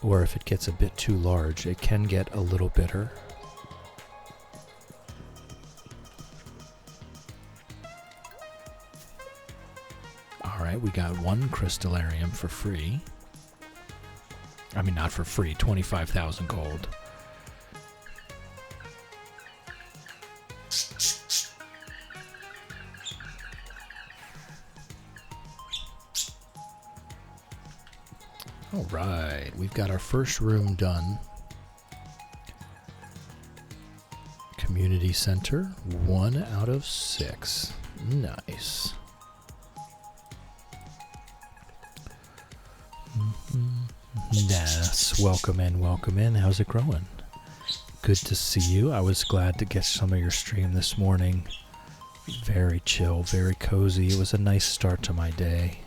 or if it gets a bit too large, it can get a little bitter. Alright, we got one crystallarium for free. I mean, not for free, 25,000 gold. Alright, we've got our first room done. Community center, 1 out of 6. Nice. Yes, welcome in. How's it growing? Good to see you. I was glad to get some of your stream this morning. Very chill, very cozy. It was a nice start to my day.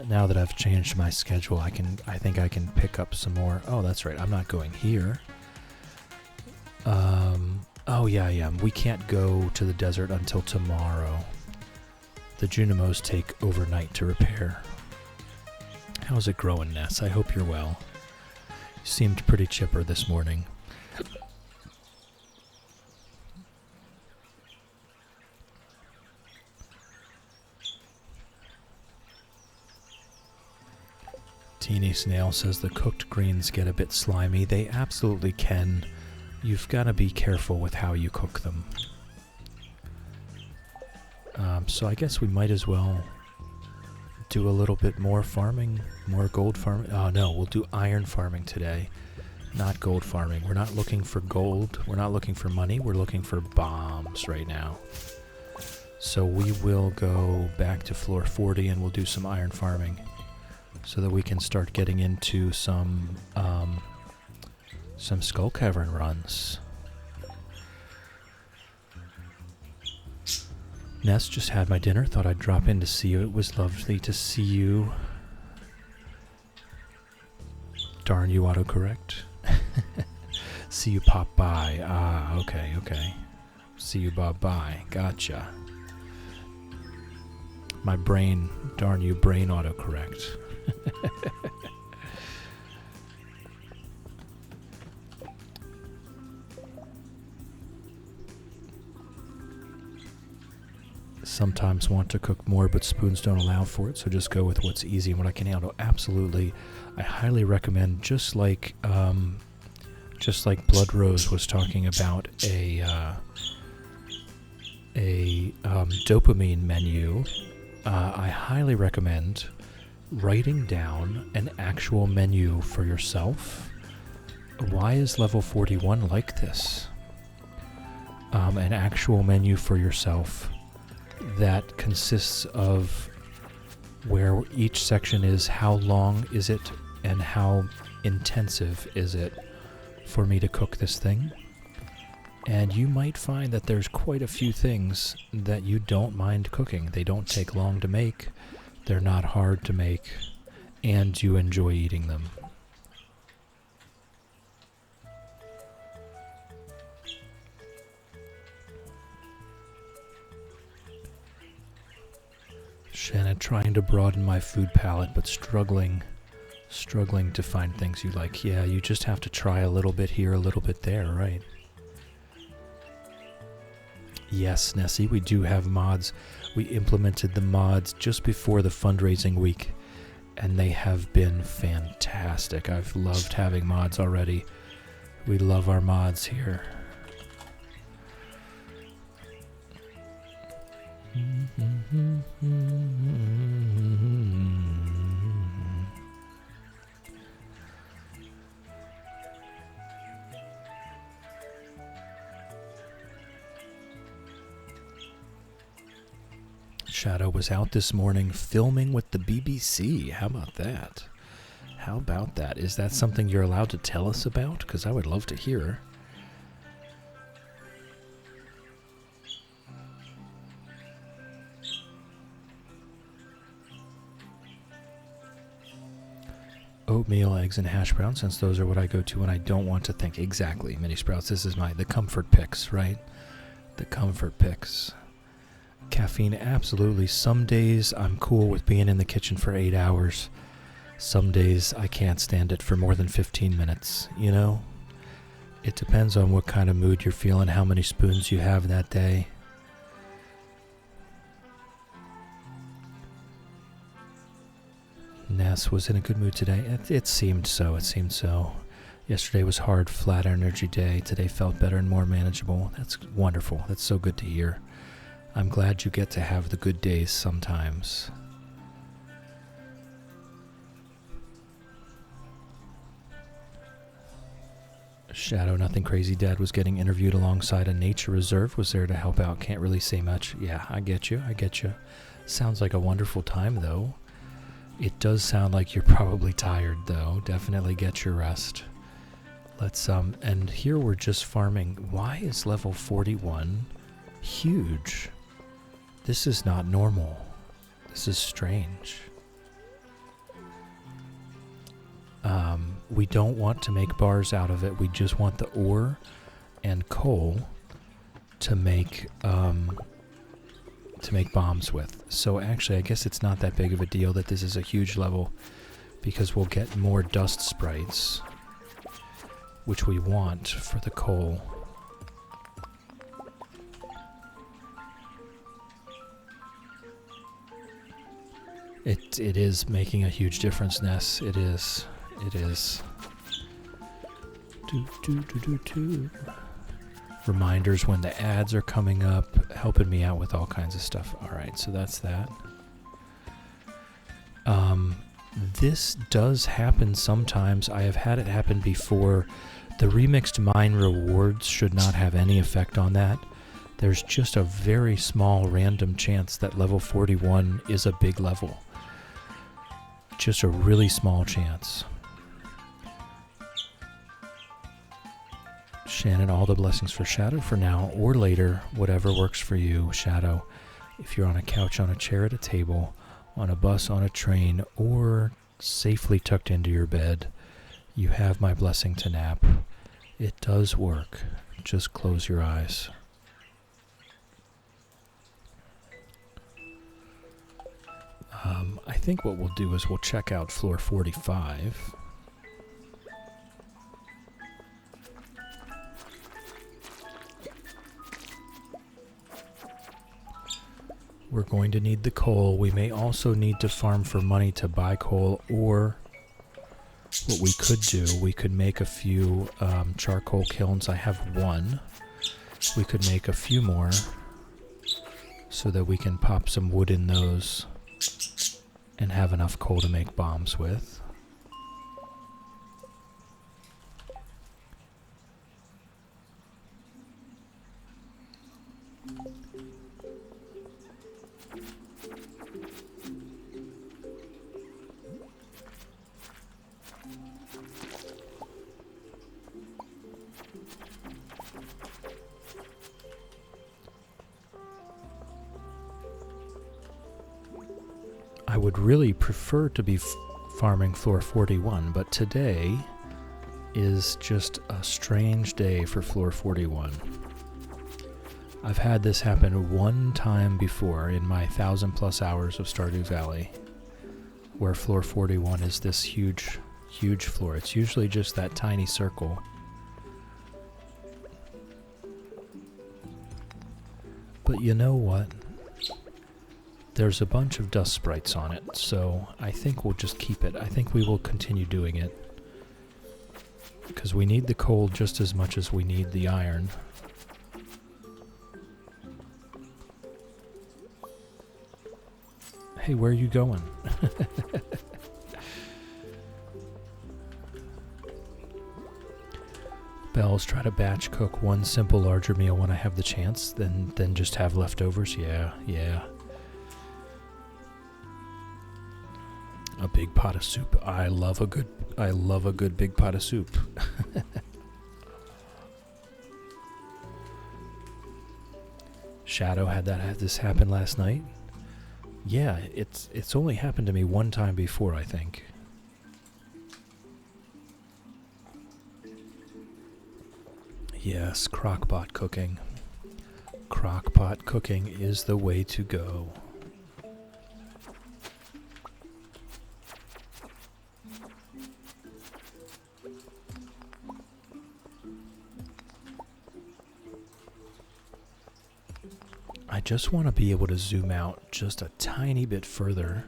Now that I've changed my schedule, I think I can pick up some more. Oh, that's right. I'm not going here. Oh yeah. We can't go to the desert until tomorrow. The Junimos take overnight to repair. How's it growing, Ness? I hope you're well. You seemed pretty chipper this morning. Teeny Snail says the cooked greens get a bit slimy. They absolutely can. You've got to be careful with how you cook them. So I guess we might as well do a little bit more farming, more gold farming. Oh no, we'll do iron farming today, not gold farming. We're not looking for gold. We're not looking for money. We're looking for bombs right now. So we will go back to floor 40 and we'll do some iron farming so that we can start getting into some Skull Cavern runs. Ness, just had my dinner. Thought I'd drop in to see you. It was lovely to see you. Darn you, autocorrect. See you pop by. Ah, okay. See you bob by. Gotcha. My brain, darn you, brain autocorrect. Sometimes want to cook more, but spoons don't allow for it, so just go with what's easy and what I can handle. Absolutely. I highly recommend, just like Blood Rose was talking about a dopamine menu, I highly recommend writing down an actual menu for yourself. Why is level 41 like this? An actual menu for yourself that consists of where each section is, how long is it, and how intensive is it for me to cook this thing. And you might find that there's quite a few things that you don't mind cooking. They don't take long to make, they're not hard to make, and you enjoy eating them. Shannon, trying to broaden my food palette, but struggling to find things you like. Yeah, you just have to try a little bit here, a little bit there, right? Yes, Nessie, we do have mods. We implemented the mods just before the fundraising week, and they have been fantastic. I've loved having mods already. We love our mods here. Shadow was out this morning filming with the BBC. How about that? How about that? Is that something you're allowed to tell us about? Because I would love to hear. Oatmeal, eggs, and hash browns, since those are what I go to when I don't want to think. Exactly, Mini Sprouts. This is the comfort picks, right? The comfort picks. Caffeine, absolutely. Some days I'm cool with being in the kitchen for 8 hours. Some days I can't stand it for more than 15 minutes, you know? It depends on what kind of mood you're feeling, how many spoons you have that day. Ness was in a good mood today. It seemed so. Yesterday was hard, flat energy day. Today felt better and more manageable. That's wonderful. That's so good to hear. I'm glad you get to have the good days sometimes. Shadow, nothing crazy. Dad was getting interviewed alongside a nature reserve. Was there to help out. Can't really say much. Yeah, I get you. Sounds like a wonderful time, though. It does sound like you're probably tired, though. Definitely get your rest. Let's, and here we're just farming. Why is level 41 huge? This is not normal. This is strange. We don't want to make bars out of it. We just want the ore and coal to make bombs with. So actually, I guess it's not that big of a deal that this is a huge level, because we'll get more dust sprites, which we want for the coal. It is making a huge difference, Ness. It is. Reminders when the ads are coming up, helping me out with all kinds of stuff. Alright, so that's that. This does happen sometimes. I have had it happen before. The remixed mine rewards should not have any effect on that. There's just a very small random chance that level 41 is a big level. Just a really small chance. Shannon, all the blessings for Shadow for now or later, whatever works for you, Shadow. If you're on a couch, on a chair, at a table, on a bus, on a train, or safely tucked into your bed, you have my blessing to nap. It does work. Just close your eyes. I think what we'll do is we'll check out floor 45. We're going to need the coal. We may also need to farm for money to buy coal, or what we could do, we could make a few charcoal kilns. I have one. We could make a few more so that we can pop some wood in those and have enough coal to make bombs with. I would really prefer to be farming floor 41, but today is just a strange day for floor 41. I've had this happen one time before in my 1,000+ hours of Stardew Valley, where floor 41 is this huge, huge floor. It's usually just that tiny circle. But you know what? There's a bunch of dust sprites on it, so I think we'll just keep it. I think we will continue doing it, because we need the coal just as much as we need the iron. Hey, where are you going? Bells, try to batch cook one simple larger meal when I have the chance, then just have leftovers. Yeah. A big pot of soup. I love a good big pot of soup. Shadow had this happen last night. Yeah, it's only happened to me one time before, I think. Yes, crockpot cooking. Crockpot cooking is the way to go. I just want to be able to zoom out just a tiny bit further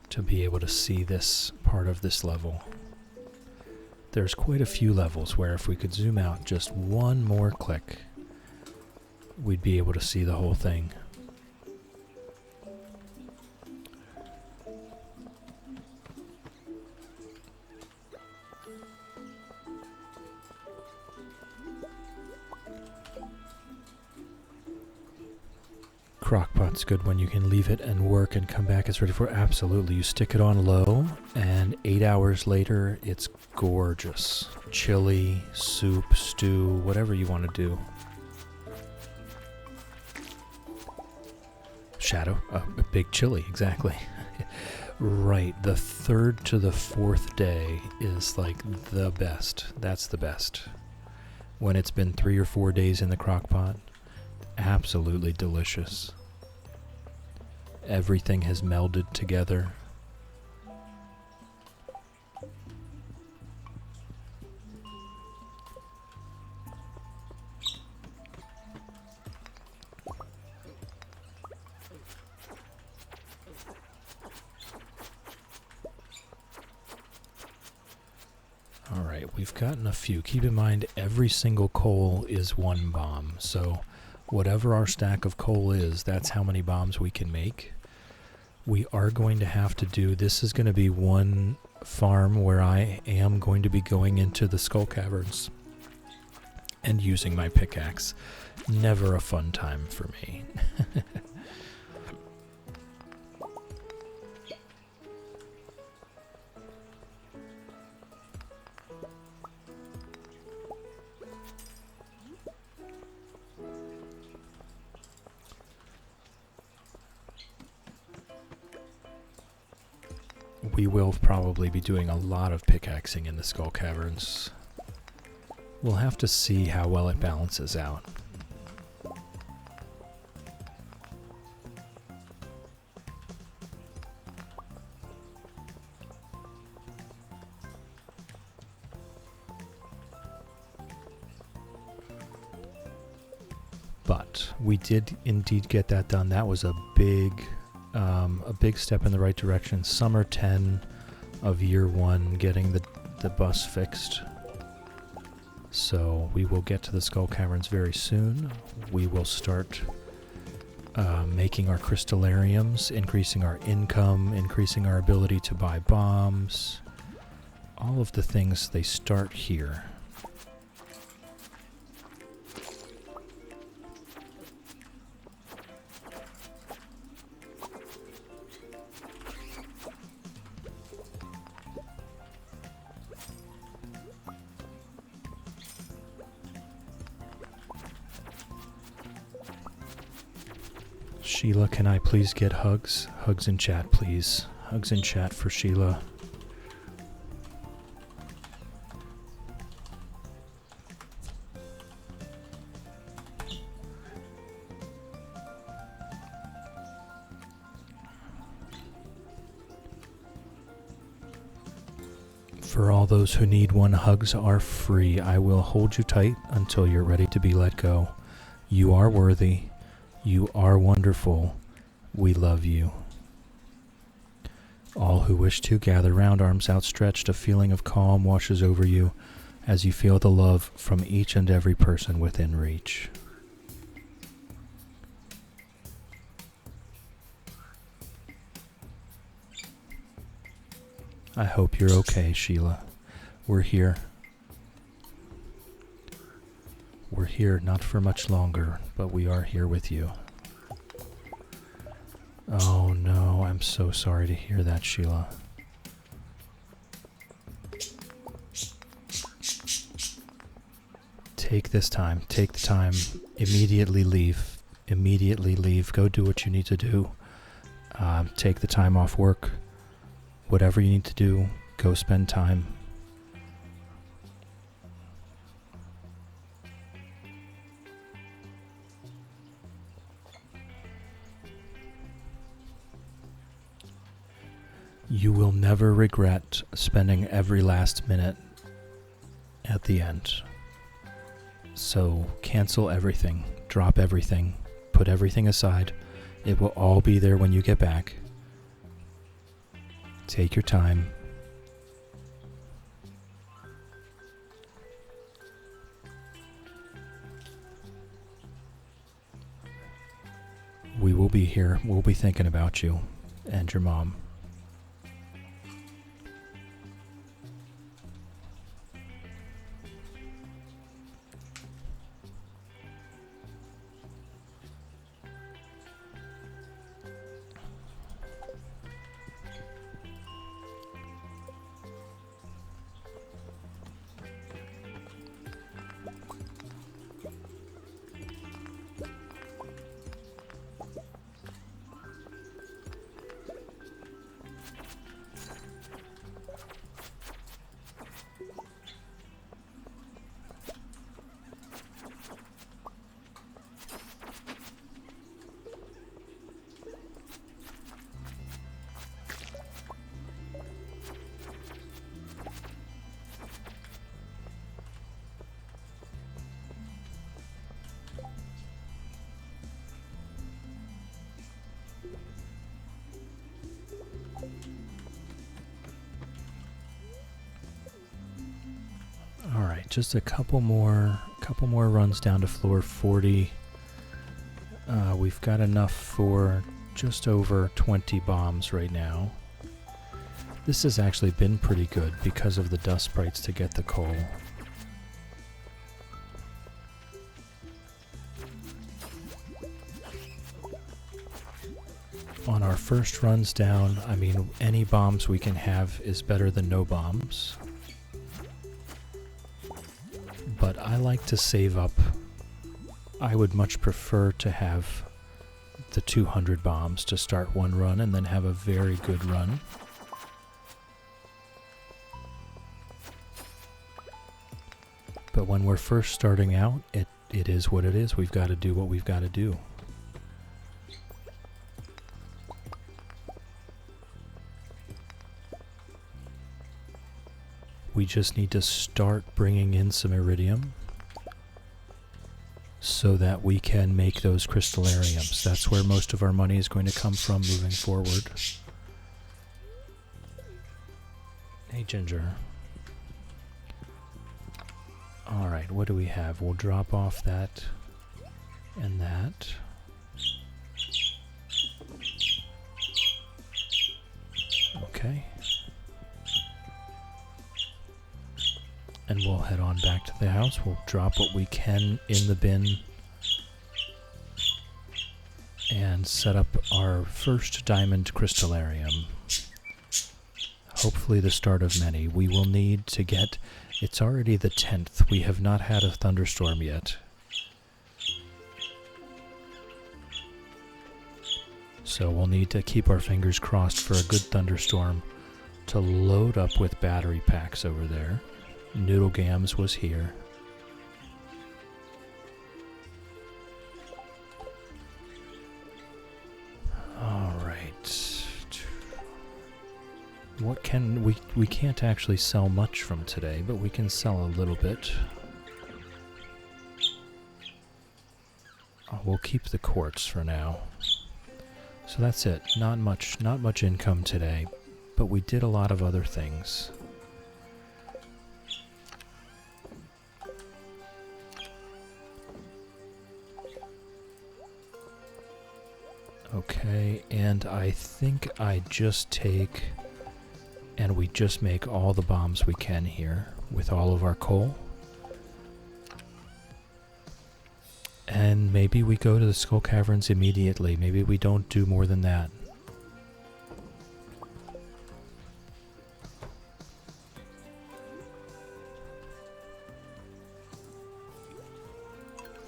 to be able to see this part of this level. There's quite a few levels where if we could zoom out just one more click, we'd be able to see the whole thing. Crockpot's good when you can leave it and work and come back. It's ready for absolutely. You stick it on low, and 8 hours later, it's gorgeous. Chili, soup, stew, whatever you want to do. Shadow, a big chili, exactly. Right, the 3rd to the 4th day is like the best. That's the best. When it's been 3 or 4 days in the crockpot, absolutely delicious. Everything has melded together. All right, we've gotten a few. Keep in mind, every single coal is 1 bomb, so whatever our stack of coal is, that's how many bombs we can make. We are going to have to do, this is going to be one farm where I am going to be going into the skull caverns and using my pickaxe. Never a fun time for me. We will probably be doing a lot of pickaxing in the skull caverns. We'll have to see how well it balances out. But we did indeed get that done. That was a big step in the right direction. Summer 10 of year 1, getting the bus fixed. So we will get to the skull caverns very soon. We will start making our crystallariums, increasing our income, increasing our ability to buy bombs. All of the things, they start here. Sheila, can I please get hugs? Hugs in chat, please. Hugs in chat for Sheila. For all those who need one, hugs are free. I will hold you tight until you're ready to be let go. You are worthy. You are wonderful. We love you. All who wish to gather round, arms outstretched. A feeling of calm washes over you as you feel the love from each and every person within reach. I hope you're okay, Sheila. We're here. We're here not for much longer, but we are here with you. Oh no, I'm so sorry to hear that, Sheila. Take this time, take the time, immediately leave, go do what you need to do. Take the time off work, whatever you need to do, go spend time. You will never regret spending every last minute at the end. So cancel everything, drop everything, put everything aside. It will all be there when you get back. Take your time. We will be here. We'll be thinking about you and your mom. Alright, just a couple more runs down to floor 40. We've got enough for just over 20 bombs right now. This has actually been pretty good because of the dust sprites to get the coal. On our first runs down, I mean, any bombs we can have is better than no bombs. But I like to save up. I would much prefer to have the 200 bombs to start one run and then have a very good run. But when we're first starting out, it is what it is. We've got to do what we've got to do. We just need to start bringing in some iridium so that we can make those crystallariums. That's where most of our money is going to come from moving forward. Hey, Ginger. Alright, what do we have? We'll drop off that and that. Okay. And we'll head on back to the house. We'll drop what we can in the bin and set up our first diamond crystallarium. Hopefully the start of many. We will need to get... It's already the 10th. We have not had a thunderstorm yet. So we'll need to keep our fingers crossed for a good thunderstorm to load up with battery packs over there. Noodle Gams was here. Alright. What can we can't actually sell much from today, but we can sell a little bit. We'll keep the quartz for now. So that's it. Not much income today, but we did a lot of other things. Okay, and I think I just take and we just make all the bombs we can here with all of our coal. And maybe we go to the Skull Caverns immediately. Maybe we don't do more than that.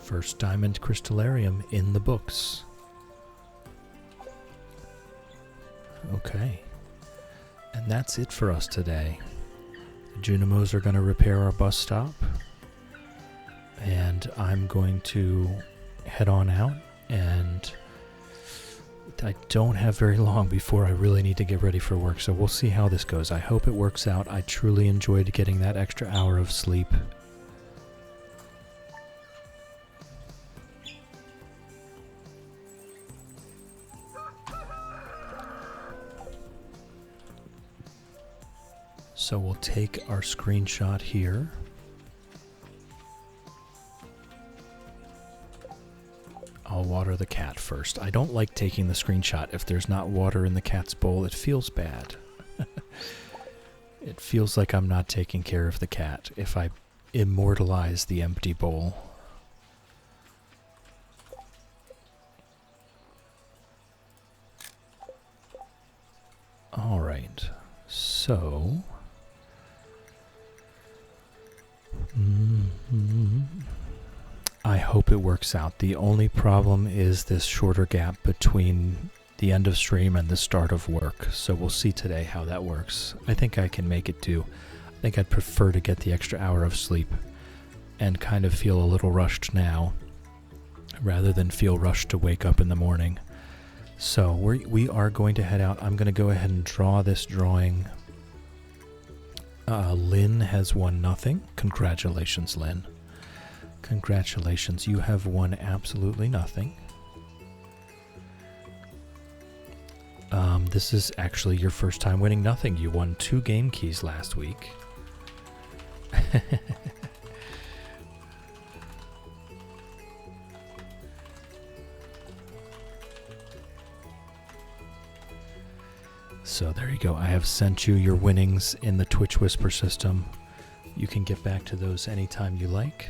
First diamond crystallarium in the books. Okay. And that's it for us today. The Junimos are going to repair our bus stop. And I'm going to head on out. And I don't have very long before I really need to get ready for work. So we'll see how this goes. I hope it works out. I truly enjoyed getting that extra hour of sleep. So we'll take our screenshot here. I'll water the cat first. I don't like taking the screenshot if there's not water in the cat's bowl. It feels bad. It feels like I'm not taking care of the cat if I immortalize the empty bowl. All right. So... I hope it works out. The only problem is this shorter gap between the end of stream and the start of work. So we'll see today how that works. I think I can make it do. I think I'd prefer to get the extra hour of sleep and kind of feel a little rushed now rather than feel rushed to wake up in the morning. So we are going to head out. I'm going to go ahead and draw this drawing. Lynn has won nothing. Congratulations, Lynn. Congratulations, you have won absolutely nothing. This is actually your first time winning nothing. You won 2 game keys last week. So there you go. I have sent you your winnings in the Twitch Whisper system. You can get back to those anytime you like.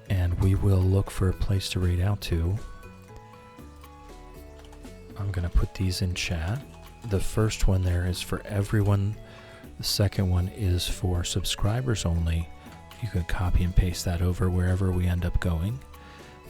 And we will look for a place to raid out to. I'm going to put these in chat. The first one there is for everyone. The second one is for subscribers only. You can copy and paste that over wherever we end up going.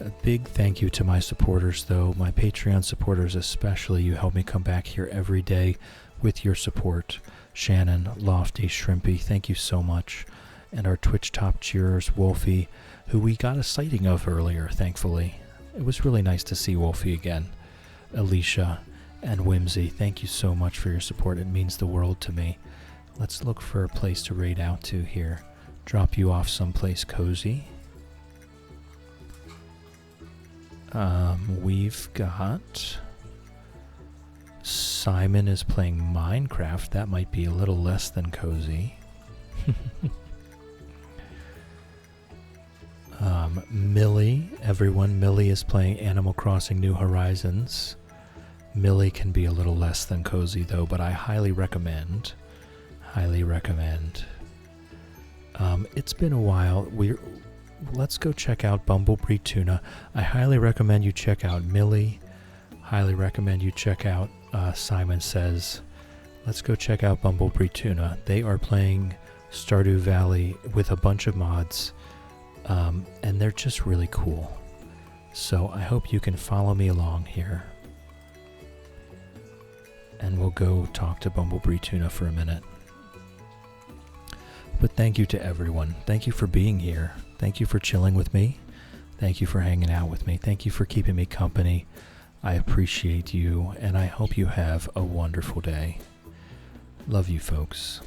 A big thank you to my supporters, though, my Patreon supporters especially. You help me come back here every day with your support. Shannon, Lofty, Shrimpy, thank you so much. And our Twitch top cheerers, Wolfie, who we got a sighting of earlier, thankfully. It was really nice to see Wolfie again. Alicia and Whimsy, thank you so much for your support. It means the world to me. Let's look for a place to raid out to here. Drop you off someplace cozy. We've got... Simon is playing Minecraft. That might be a little less than cozy. Millie, everyone, Millie is playing Animal Crossing New Horizons. Millie can be a little less than cozy though, but I highly recommend. Highly recommend. It's been a while. Let's go check out Bumblebee Tuna. I highly recommend you check out Millie. Highly recommend you check out Simon Says. Let's go check out Bumblebee Tuna. They are playing Stardew Valley with a bunch of mods. And they're just really cool. So I hope you can follow me along here. And we'll go talk to Bumblebee Tuna for a minute. But thank you to everyone. Thank you for being here. Thank you for chilling with me. Thank you for hanging out with me. Thank you for keeping me company. I appreciate you, and I hope you have a wonderful day. Love you, folks.